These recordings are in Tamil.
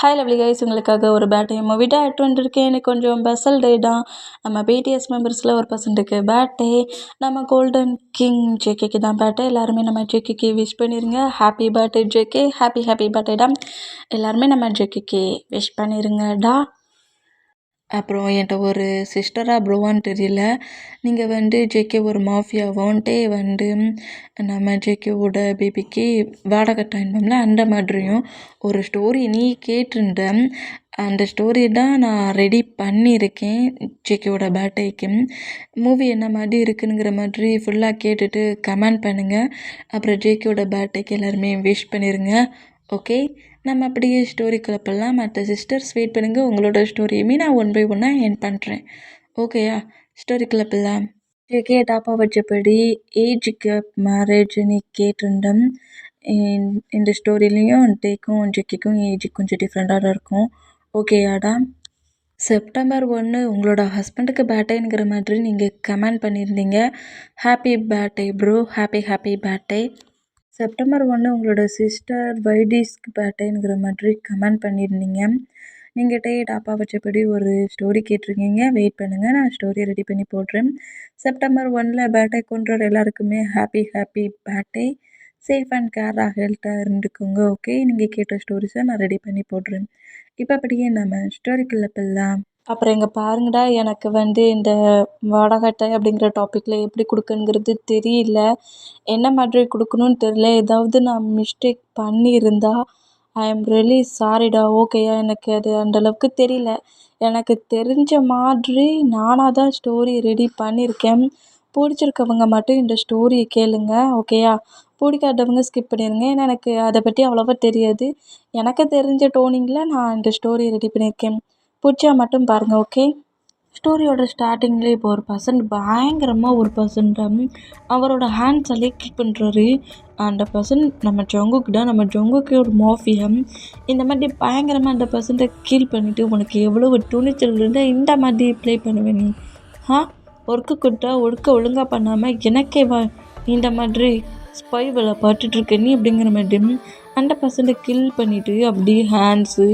ஹாய் லவ்லி கைஸ், உங்களுக்காக ஒரு பேட் டே மூவி எடுத்து வந்திருக்கேன். எனக்கு கொஞ்சம் ஸ்பெஷல் டே தான். நம்ம பிடிஎஸ் மெம்பர்ஸில் ஒரு பர்சன்ட்டுக்கு பேட்டே, நம்ம கோல்டன் கிங் ஜேகேக்கு தான் பேட்டே. எல்லாருமே நம்ம ஜேகேக்கு விஷ் பண்ணிடுங்க. Happy birthday JK, happy birthday டா. எல்லாருமே நம்ம ஜேகேக்கு விஷ் பண்ணிடுங்கடா. அப்புறம் என்கிட்ட ஒரு சிஸ்டரா ப்ரோவான்னு தெரியல. நீங்கள் ஜேகே ஒரு மாஃபியாவோன்ட்டே நம்ம ஜேகேவோட பேபிக்கு வாடகை டைம்ல அந்த மாதிரியும் ஒரு ஸ்டோரி நீ கேட்டிருந்த. அந்த ஸ்டோரி தான் நான் ரெடி பண்ணியிருக்கேன் ஜேகேவோட பர்த்டேக்கு. மூவி என்ன மாதிரி இருக்குங்கிற மாதிரி ஃபுல்லாக கேட்டுட்டு கமெண்ட் பண்ணுங்கள். அப்புறம் ஜேகேவோட பர்த்டேக்கு எல்லாருமே விஷ் பண்ணிடுங்க. ஓகே, நம்ம அப்படியே ஸ்டோரிக்குள்ள போகலாம். மற்ற சிஸ்டர்ஸ் வெயிட் பண்ணுங்கள். உங்களோட ஸ்டோரியுமே நான் ஒன் பை ஒன்னாக என் பண்ணுறேன். ஓகேயா? ஸ்டோரிக்குள்ள போகலாம். ஜேகே டாப்பா வச்சபடி ஏஜுக்கு மேரேஜ் நீ கேட்டிருந்தேன். இந்த ஸ்டோரிலையும் டேக்கும் ஜேகேக்கும் ஏஜ் கொஞ்சம் டிஃப்ரெண்ட்டாக தான் இருக்கும். ஓகேயாடா? செப்டம்பர் 1 உங்களோட ஹஸ்பண்டுக்கு பர்த்டேங்கிற மாதிரி நீங்கள் கமெண்ட் பண்ணியிருந்தீங்க. Happy birthday bro, happy birthday. September 1 உங்களோட சிஸ்டர் வைடிஸ்க்கு பர்த்டேங்கிற மாதிரி கமெண்ட் பண்ணியிருந்தீங்க. நீங்கள் டாப்பா வச்சபடி ஒரு ஸ்டோரி கேட்டிருக்கீங்க. வெயிட் பண்ணுங்கள், நான் ஸ்டோரி ரெடி பண்ணி போடுறேன். செப்டம்பர் 1 பர்த்டே கொண்டாடுற எல்லாருக்குமே ஹாப்பி பர்த்டே. சேஃப் அண்ட் கேராக ஹெல்த்தாக இருந்துக்கோங்க. ஓகே, நீங்கள் கேட்ட ஸ்டோரிஸை நான் ரெடி பண்ணி போடுறேன். இப்போ அப்படியே நம்ம ஸ்டோரிக்குள்ளே போகலாம். அப்புறம் இங்கே பாருங்கடா, எனக்கு இந்த வாடகை அப்படிங்கிற டாப்பிக்கில் எப்படி கொடுக்கணுங்கிறது தெரியல. என்ன மாதிரி கொடுக்கணும்னு தெரியல. ஏதாவது நான் மிஸ்டேக் பண்ணியிருந்தா ஐ எம் ரியலி சாரிடா. ஓகேயா? எனக்கு அது அந்தளவுக்கு தெரியல. எனக்கு தெரிஞ்ச மாதிரி நானாக தான் ஸ்டோரி ரெடி பண்ணியிருக்கேன். பிடிச்சிருக்கவங்க மட்டும் இந்த ஸ்டோரியை கேளுங்க. ஓகேயா? பிடிக்காதவங்க ஸ்கிப் பண்ணிடுங்க. ஏன்னா எனக்கு அதை பற்றி அவ்வளோவா தெரியாது. எனக்கு தெரிஞ்ச டோனிங்கில் நான் இந்த ஸ்டோரி ரெடி பண்ணியிருக்கேன். பிடிச்சா மட்டும் பாருங்கள். ஓகே? ஸ்டோரியோட ஸ்டார்டிங்கில் இப்போ ஒரு பர்சன் பயங்கரமாக ஒரு பர்சன் அவரோட ஹேண்ட்ஸாலே கில் பண்ணுறாரு. அந்த பர்சன் நம்ம ஜங்குக்கு தான். நம்ம ஜங்குக்கு ஒரு மாஃபியா. இந்த மாதிரி பயங்கரமாக அந்த பர்சன்ட்டை கீல் பண்ணிவிட்டு உனக்கு எவ்வளோ துணிச்சல் இருந்தால் இந்த மாதிரி ப்ளே பண்ணுவேன் நீ? ஒர்க்கு கொடுத்தா ஒழுங்காக பண்ணாமல் எனக்கே இந்த மாதிரி ஸ்பை வேலை பார்த்துட்ருக்க நீ அப்படிங்கிற மாதிரி அந்த பர்சன்ட்டை கில் பண்ணிவிட்டு அப்படியே ஹேண்ட்ஸு,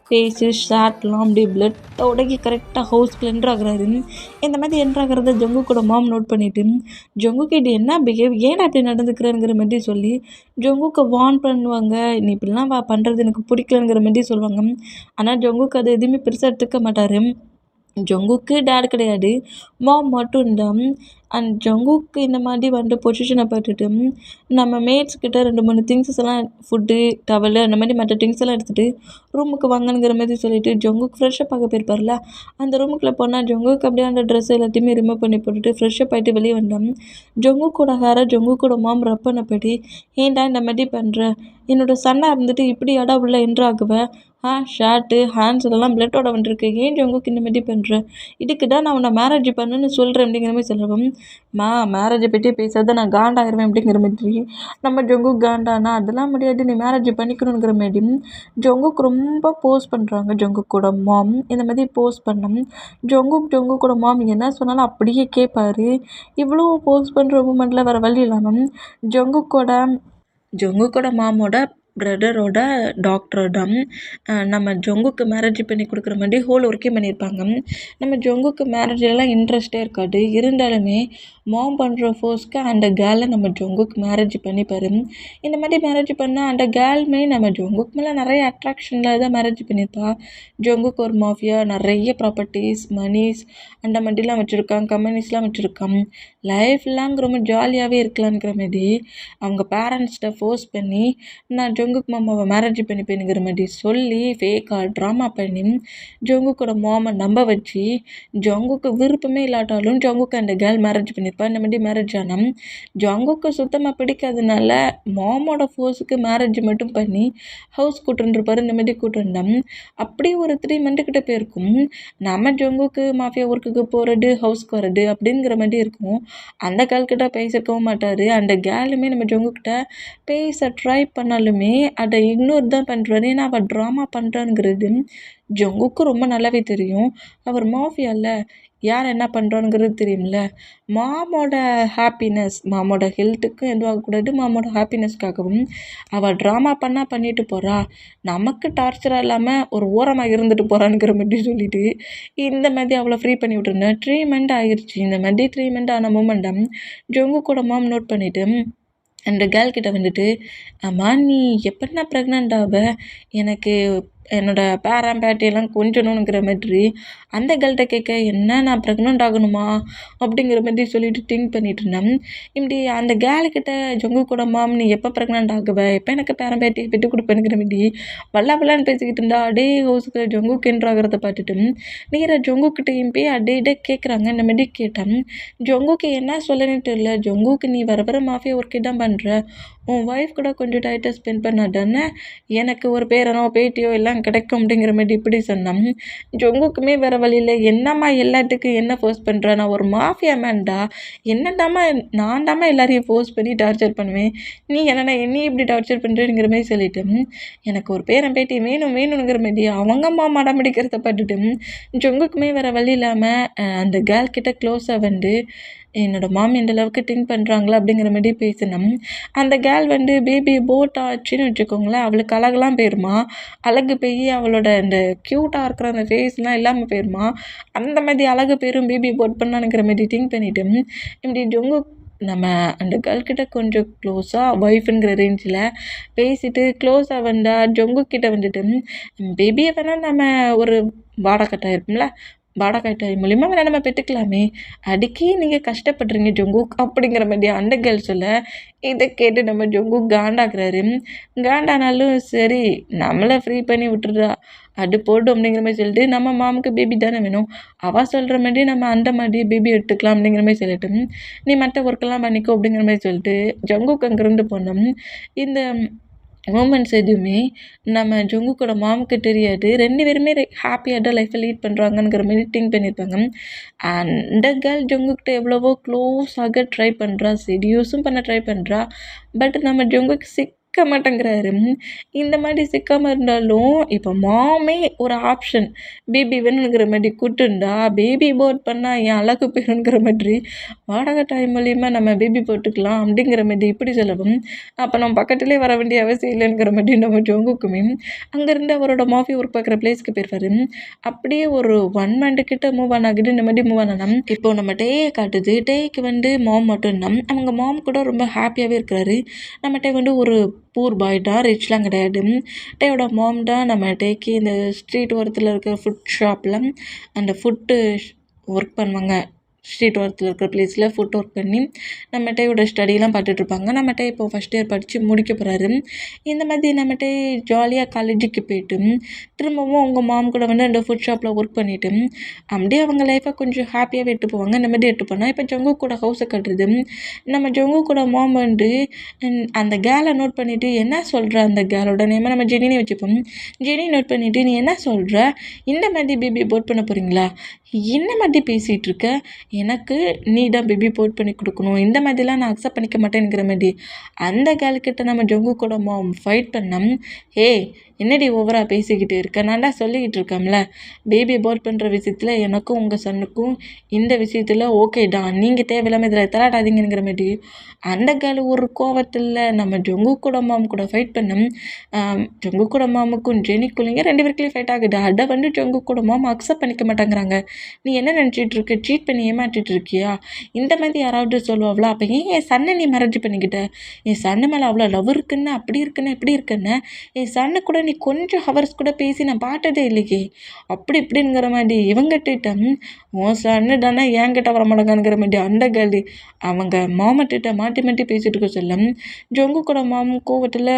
ஃபேஸு, ஷர்ட்லாம் அப்படியே பிளட் உடங்கி கரெக்டாக ஹவுஸ்க்குள்ள என்ட்ராகிறாரு. இந்த மாதிரி என்ட்ராகிறத ஜங்குக்கோட மாம் நோட் பண்ணிவிட்டு ஜங்குக்கு இது என்ன பிஹேவ், ஏன் அப்படி நடந்துக்கிறேங்கிற மாதிரி சொல்லி ஜங்குக்கு வார்ன் பண்ணுவாங்க. நீ இப்படிலாம் பண்ணுறது எனக்கு பிடிக்கலங்கிற மாதிரி சொல்லுவாங்க. ஆனால் ஜங்குக்கு அது எதுவுமே பெருசாக எடுத்துக்க மாட்டார். ஜங்குக்கு டேட் கிடையாது, மாம் மட்டும்தான். அண்ட் ஜங்குக்கு இந்த மாதிரி பொசிஷனை பார்த்துட்டு நம்ம மேட்ஸ்கிட்ட 2-3 திங்ஸஸ் எல்லாம் ஃபுட்டு, டவலு அந்த மாதிரி மற்ற திங்ஸ் எல்லாம் எடுத்துகிட்டு ரூமுக்கு வாங்கணுங்கிற மாதிரி சொல்லிவிட்டு ஜங்குக்கு ஃப்ரெஷ்ஷப் ஆக போயிருப்பார்ல. அந்த ரூமுக்குள்ளே போனால் ஜங்குக்கு அப்படியே அந்த ட்ரெஸ் எல்லாத்தையுமே ரிமூவ் பண்ணி போட்டுட்டு ஃப்ரெஷ்ஷப் ஆகிட்டு வெளியே வந்தோம். ஜங்குக்கோட ஹேரை ஜங்குக்கோட மாம் ரப் பண்ணபடி, ஏன்டா இந்த மாதிரி பண்ணுற, என்னோட சன்னாக இருந்துட்டு இப்படி உள்ள என்ட்ராகுவேன். ஷர்ட்டு, ஹேண்ட்ஸ் இதெல்லாம் பிளட்டோட வந்துருக்கு, ஏன் ஜங்குக்கு இந்த மாதிரி பண்ணுற, இதுக்கு தான் நான் உன்னை மேரேஜ் பண்ணுன்னு சொல்கிறேன் அப்படிங்கிற மாதிரி சொல்லுவோம். மேரேஜை பற்றி பேசாத, நான் காண்டாயிருவேன் அப்படிங்கிற மாதிரி நம்ம ஜங்குக்கு காண்டானா அதெல்லாம் முடியாது, நீ மேரேஜ் பண்ணிக்கணுங்கிற மாதிரி ஜங்குக்கு ரொம்ப போஸ்ட் பண்ணுறாங்க. ஜங்குக்கோட மாம் இந்த மாதிரி போஸ்ட் பண்ணோம். ஜங்குக்கோட மாம் என்ன சொன்னாலும் அப்படியே கேட்பாரு. இவ்வளோ போஸ்ட் பண்ணுற மூமெண்ட்டில் வேறு வழி இல்லாமல் ஜங்குக்கோட மாமோட பிரதரோட டாக்டரோட நம்ம ஜங்குக்கு மேரேஜ் பண்ணி கொடுக்குற மாதிரி ஹோல் ஒர்க்கே பண்ணியிருப்பாங்க. நம்ம ஜங்குக்கு மேரேஜெல்லாம் இன்ட்ரெஸ்டே இருக்காது. இருந்தாலுமே மாம் பண்ணுற ஃபோர்ஸ்க்கு அந்த கேர்ளை நம்ம ஜங்குக்கு மேரேஜ் பண்ணிப்பார். இந்த மாதிரி மேரேஜ் பண்ணால் அந்த கேர்ளுமே நம்ம ஜங்குக்கு மேலே நிறைய அட்ராக்ஷனில் தான் மேரேஜ் பண்ணியிருப்பா. ஜங்குக்கு ஒரு மாஃபியா, நிறைய ப்ராப்பர்ட்டிஸ், மணிஸ் அந்த மாதிரிலாம் வச்சுருக்கான், கம்பெனிஸ்லாம் வச்சுருக்கான். லைஃப் லாங் ரொம்ப ஜாலியாகவே இருக்கலாங்கிற மாதிரி அவங்க பேரண்ட்ஸ்கிட்ட ஃபோர்ஸ் பண்ணி நான் ஜங்குக்கு மாமாவை மேரேஜ் பண்ணிப்பேனுங்கிற மாதிரி சொல்லி ஃபேக்காக ட்ராமா பண்ணி ஜங்குக்கோட மாமை நம்ப வச்சு ஜங்குக்கு விருப்பமே இல்லாட்டாலும் ஜங்குக்கு அந்த கேர்ள் மேரேஜ் பண்ணியிருப்பா. இந்த மாதிரி மேரேஜ் ஆனால் ஜங்குக்கு சுத்தமாக பிடிக்காதனால மாமோட ஃபோர்ஸுக்கு மேரேஜ் மட்டும் பண்ணி ஹவுஸ் கூட்டுருப்பாரு. இந்த மாதிரி கூட்டுருந்தோம். அப்படியே ஒரு 3 மந்த்து கிட்ட போயிருக்கும். நம்ம ஜங்குக்கு மாஃபியா ஒர்க்குக்கு போகிறது, ஹவுஸ்க்கு வர்றது அப்படிங்கிற மாதிரி இருக்கும். அந்த கேர்ள்கிட்ட பேசியிருக்கவும் மாட்டார். அந்த கேர்ளுமே நம்ம ஜங்குக்கிட்ட பேச ட்ரை பண்ணாலுமே அதை இக்னோர் தான் பண்ணுறாரு. ஏன்னா அவள் ட்ராமா பண்ணுறாங்கிறது ஜங்குக்கு ரொம்ப நல்லாவே தெரியும். அவர் மாஃபியாவில் யார் என்ன பண்ணுறோங்கிறது தெரியும்ல. மாமோட ஹாப்பினஸ், மாமோட ஹெல்த்துக்கும் எதுவும் ஆகக்கூடாது, மாமோட ஹாப்பினஸ்க்காகவும் அவள் ட்ராமா பண்ணிட்டு போகிறா. நமக்கு டார்ச்சராக இல்லாமல் ஒரு ஓரமாக இருந்துட்டு போகிறான்ங்கிற மாதிரி சொல்லிட்டு இந்த மாதிரி அவளை ஃப்ரீ பண்ணி விட்டுருந்தேன். 3 மந்த் ஆகிடுச்சு. இந்த மாதிரி 3 மந்த் ஆன மூமெண்டம் ஜொங்குக்கோட மாம் நோட் பண்ணிவிட்டு அந்த கேர்ள் கிட்ட வந்துட்டு, அம்மா நீ எப்படிண்ணா ப்ரெக்னென்ட் ஆவ? எனக்கு என்னோடய பேரன் பேட்டியெல்லாம் கொஞ்சணுங்கிற மாதிரி அந்த கேர்ள்கிட்ட கேட்க, என்ன நான் ப்ரெக்னென்ட் ஆகணுமா அப்படிங்கிற மாதிரி சொல்லிட்டு திங்க் பண்ணிட்டு இருந்தேன். இப்படி அந்த கேர்ள்கிட்ட ஜொங்குக்கோட மாம் நீ எப்போ ப்ரெக்னென்ட் ஆகுவ, எப்போ எனக்கு பேரன் பேட்டியை விட்டு கொடுப்பேனுங்கிற மாதிரி வல்லான்னு பேசிக்கிட்டு இருந்தா. அடே ஹவுஸுக்கு ஜொங்குக்கு என்றாகிறத பார்த்துட்டு நேராக ஜொங்குக்கிட்டையும் போய் அடே கேட்குறாங்க. இந்த மாதிரி கேட்டேன். ஜொங்குக்கு என்ன சொல்லணும்னு தெரியல. ஜொங்குக்கு நீ வர மாஃபியா ஒர்க்கே தான் பண்ணுற, உன் ஒய்ஃப் கூட கொஞ்சம் டைட்டாக ஸ்பெண்ட் பண்ணாதானே எனக்கு ஒரு பேரனோ பேட்டியோ எல்லாம் கிடைக்கும் அப்படிங்கிற மாதிரி இப்படி சொன்னோம். ஜொங்குக்குமே வேறு வழியில், என்னம்மா எல்லாத்துக்கும் என்ன ஃபோர்ஸ் பண்ணுற, நான் ஒரு மாஃபியா மேன்டா, நான் தாம்மா எல்லாரையும் ஃபோர்ஸ் பண்ணி டார்ச்சர் பண்ணுவேன், நீ என்னென்ன என்னையும் இப்படி டார்ச்சர் பண்ணுறேங்கிற மாதிரி சொல்லிட்டு எனக்கு ஒரு பேரன் பேட்டி வேணுங்கிற மாதிரி அவங்க அம்மா மடம் பிடிக்கிறத பார்த்துட்டு ஜொங்குக்குமே வேறு வழி இல்லாமல் அந்த கேர்ள் கிட்ட க்ளோஸாக வந்து என்னோடய மாமி இந்த அளவுக்கு திங்க் பண்ணுறாங்களா அப்படிங்கிற மாதிரி பேசினோம். அந்த கேர்ள் வந்து பேபி போட் ஆச்சுன்னு வச்சுக்கோங்களேன், அவளுக்கு அழகெல்லாம் போயிருமா. அழகு போய் அவளோட அந்த க்யூட்டாக இருக்கிற அந்த ஃபேஸ்லாம் இல்லாமல் போயிருமா. அந்த மாதிரி அழகு பேரும் பேபி போட் பண்ணானுங்கிற மாதிரி திங்க் பண்ணிவிட்டு இப்படி ஜொங்கு நம்ம அந்த கேர்ள்கிட்ட கொஞ்சம் க்ளோஸாக ஒய்ஃபுங்கிற ரேஞ்சில் பேசிட்டு க்ளோஸாக வந்தால் ஜொங்குக்கிட்ட வந்துட்டு பேபியை வேணால் நம்ம ஒரு வாடகட்டாக இருப்போம்ல, வாடகை மூலிமா வேணா நம்ம பெற்றுக்கலாமே, அதுக்கே நீங்கள் கஷ்டப்படுறீங்க ஜொங்குக் அப்படிங்கிற மாதிரி அந்த கேர்ள் சொல்ல, இதை கேட்டு நம்ம ஜொங்குக் காண்டாக்குறாரு. காண்டானாலும் சரி நம்மளை ஃப்ரீ பண்ணி விட்டுறா, அது போடும் அப்படிங்கிற மாதிரி சொல்லிட்டு நம்ம மாமுக்கு பேபி தானே வேணும், அவள் சொல்கிற மாதிரி நம்ம அந்த மாதிரி பேபி எடுத்துக்கலாம் அப்படிங்கிற மாதிரி சொல்லிட்டு நீ மற்ற ஒர்க்கெல்லாம் பண்ணிக்கோ அப்படிங்கிற மாதிரி சொல்லிட்டு ஜொங்குக் அங்கேருந்து போனோம். இந்த மூமெண்ட்ஸ் எதுவுமே நம்ம ஜொங்குக்கோட மாமுக்கு தெரியாது. 2 பேருமே ஹாப்பியாக தான் லைஃப்பை லீட் பண்ணுறாங்கங்கிற மாதிரி திங்க் பண்ணியிருப்பாங்க. அந்த கேர்ள் ஜொங்குக்கிட்ட எவ்வளவோ க்ளோஸ் ஆக ட்ரை பண்ணுறா, செடியூஸும் பண்ண ட்ரை பண்ணுறா. பட் நம்ம ஜொங்குக்கு சிக்க மாட்டேங்கிறாரு. இந்த மாதிரி சிக்காமல் இருந்தாலும் இப்போ மாமே ஒரு ஆப்ஷன் பேபி வேணுங்கிற மாதிரி கூட்டுண்டா, பேபி போட் பண்ணால் என் அழகு போயிடுங்கிற மாதிரி வாடகை டைம் மூலியமாக நம்ம பேபி போட்டுக்கலாம் அப்படிங்கிற மாதிரி இப்படி சொல்லவும், அப்போ நம்ம பக்கத்துலேயே வர வேண்டிய அவசியம் இல்லைங்கிற மாதிரி நம்ம ஜொங்குக்குமே அங்கேருந்து அவரோட மாஃபி ஒர்க் பார்க்குற பிளேஸ்க்கு போயிருவார். அப்படியே ஒரு 1 மந்த் கிட்ட மூவ் ஆன் ஆகிட்டு இந்த மாதிரி மூவ் ஆனா இப்போ நம்ம டேயை காட்டுது. டேக்கு வந்து மாம் மட்டும்தான், அவங்க மாம் கூட ரொம்ப ஹாப்பியாகவே இருக்கிறாரு. நம்ம டே வந்து ஒரு பூர் பாய் தான், ரிச்லாம் கிடையாது. டேயோட மாம் தான் நம்ம டேக்கு இந்த ஸ்ட்ரீட் ஓரத்தில் இருக்கிற ஃபுட் ஷாப்பில் அந்த ஃபுட்டு ஒர்க் பண்ணுவாங்க. ஸ்ட்ரீட் ஓரத்தில் இருக்கிற பிளேஸில் ஃபுட் ஒர்க் பண்ணி நம்ம டேயோட ஸ்டடியெலாம் பார்த்துட்ருப்பாங்க. நம்ம டே இப்போ ஃபஸ்ட் இயர் படித்து முடிக்க போகிறாரு. இந்த மாதிரி நம்ம டே ஜாலியாக காலேஜுக்கு போயிட்டு திரும்பவும் அவங்க மாம் கூட வந்து அந்த ஃபுட் ஷாப்பில் ஒர்க் பண்ணிவிட்டு அப்படியே அவங்க லைஃப்பை கொஞ்சம் ஹாப்பியாகவே எடுத்து போவாங்க. இந்த மாதிரி எடுத்து போனால் இப்போ ஜொங்கு கூட ஹவுஸை கட்டுறது நம்ம ஜொங்கு கூட மாம் வந்து அந்த கேலை நோட் பண்ணிவிட்டு என்ன சொல்கிற, அந்த கேலோட நேமை நம்ம ஜெனினே வச்சுப்போம். ஜெனி நோட் பண்ணிவிட்டு நீ என்ன சொல்கிற, இந்த மாதிரி பேபி போட் பண்ண போகிறீங்களா, என்ன மாதிரி பேசிகிட்டு இருக்க, எனக்கு நீ தான் பேபி போட் பண்ணி கொடுக்கணும், இந்த மாதிரிலாம் நான் அக்செப்ட் பண்ணிக்க மாட்டேங்கிற மாதிரி அந்த கேர்ள்கிட்ட நம்ம ஜொங்கு கூட மாம் ஃபைட் பண்ணோம். என்னடி ஓவராக பேசிக்கிட்டு இருக்க, நான் தான் சொல்லிக்கிட்டு இருக்கேன்ல பேபி அபார்ட் பண்ணுற விஷயத்தில் எனக்கும் உங்கள் சன்னுக்கும் இந்த விஷயத்தில் ஓகே தான், நீங்கள் தேவையில்லாமல் இதில் தராட்டாதீங்கிற மாதிரி அந்த கேர்ள் ஒரு கோவத்தில் நம்ம ஜொங்கு கூட மாம் கூட ஃபைட் பண்ணோம். ஜொங்கு கூட மாமுக்கும் ஜெனிக்குள்ளிங்க 2 பேருக்குள்ளேயும் ஃபைட் ஆகுது. அதை வந்து ஜொங்கு கூட மாம் அக்செப்ட் பண்ணிக்க மாட்டேங்கிறாங்க. நீ என்ன நினச்சிட்டு இருக்க, சீட் பண்ணி ஏமாற்றிட்டு இருக்கியா, இந்த மாதிரி யாராவது சொல்லுவாங்களா, அப்போ ஏன் என் சன்னை நீ மேரேஜ் பண்ணிக்கிட்ட, என் சன்னு மேலே அவ்வளோ லவ் இருக்குன்னு அப்படி இருக்குன்னு இப்படி இருக்குன்னு என் சன்னு கூட நீ கொஞ்சம் ஹவர்ஸ் கூட பேசி நான் பார்த்ததே இல்லையே, அப்படி இப்படிங்கிற மாதிரி இவங்ககிட்ட உன் சன்னு தானே என்கிட்ட வர மாட்டேங்கிற மாதிரி அந்த கேள்வி அவங்க மாமட்டிட்ட மாட்டி பேசிட்டு இருக்க சொல்ல ஜொங்கு கூட மாமும் கோவத்தில்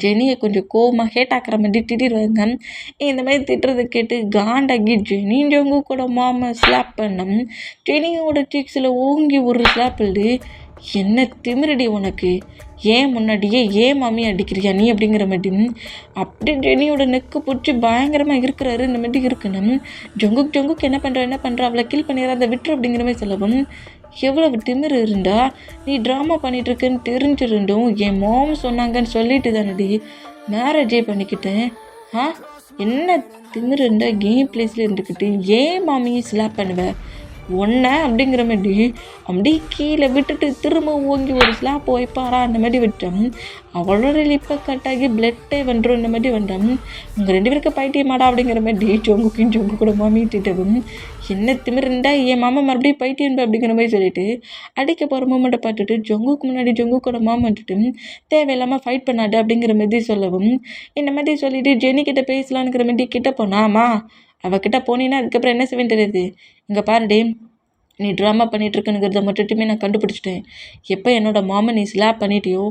ஜெனியை கொஞ்சம் கோவமாக ஹேட்டாக்குற மாதிரி திட்டிடுவாங்க. இந்த மாதிரி திட்டுறதை கேட்டு காண்டாகி ஜெனி ஜொங்கு கூட மாமை ஸ்லாப் பண்ணோம். ஜெனியோட சீக்ஸில் ஓங்கி ஒரு ஸ்லாப் இல்லை, என்ன திமிரடி உனக்கு, ஏன் முன்னாடியே ஏன் மாமி அடிக்கிறியா நீ அப்படிங்கிற மாதிரி அப்படி ஜெனியோட நெக்கு பிடிச்சி பயங்கரமாக இருக்கிறாரு. இந்த மாதிரி இருக்கணும். ஜொங்குக்கு என்ன பண்ணுற அவளை கில் பண்ணிடுற, அதை விட்டுரு அப்படிங்கிற மாதிரி சொல்லவும், எவ்வளவு திமிரு இருந்தா நீ ட்ராமா பண்ணிகிட்ருக்குன்னு தெரிஞ்சிருந்தோம் என் மாம் சொன்னாங்கன்னு சொல்லிட்டு தானடி மேரேஜே பண்ணிக்கிட்டேன், ஆ என்ன திமிரு இருந்தா கேம் பிளேஸில் இருந்துக்கிட்டு ஏன் மாமியை ஸ்லாப் பண்ணுவேன் ஒன்றை அப்படிங்கிற மாதிரி அப்படியே கீழே விட்டுட்டு திரும்ப ஓங்கி ஒரு ஸ்லாப் வைப்பாரா அந்த மாதிரி விட்டோம். அவளோட லிப்பை கட்டாகி பிளட்டே வந்துடும் இந்த மாதிரி வந்தோம். உங்கள் 2 பேருக்கு பைத்தியமாடா அப்படிங்கிற மாதிரி ஜொங்கு கூட மாமிட்டிட்டவும் என்ன திமிருந்தா என் மாமா மறுபடியும் பைத்தியம் அப்படிங்கிற மாதிரி சொல்லிட்டு அடிக்க போகிற மூமெண்ட்டை பார்த்துட்டு ஜொங்குக்கு முன்னாடி ஜொங்கு கூட மாமா வந்துட்டு தேவையில்லாமல் ஃபைட் பண்ணாடு அப்படிங்கிற மாதிரி சொல்லவும் இந்த மாதிரி சொல்லிட்டு ஜெனிக்கிட்ட பேசலான்ங்கிற மாதிரி கிட்ட போனாமா அவகிட்ட போனீங்கன்னா அதுக்கப்புறம் என்ன செய்வேன்னு தெரியுது. இங்கே பாருடி நீ ட்ராமா பண்ணிகிட்ருக்குங்கிறத மட்டுமே நான் கண்டுபிடிச்சிட்டேன். எப்போ என்னோடய மாமை நீ ஸ்லாப் பண்ணிட்டியோ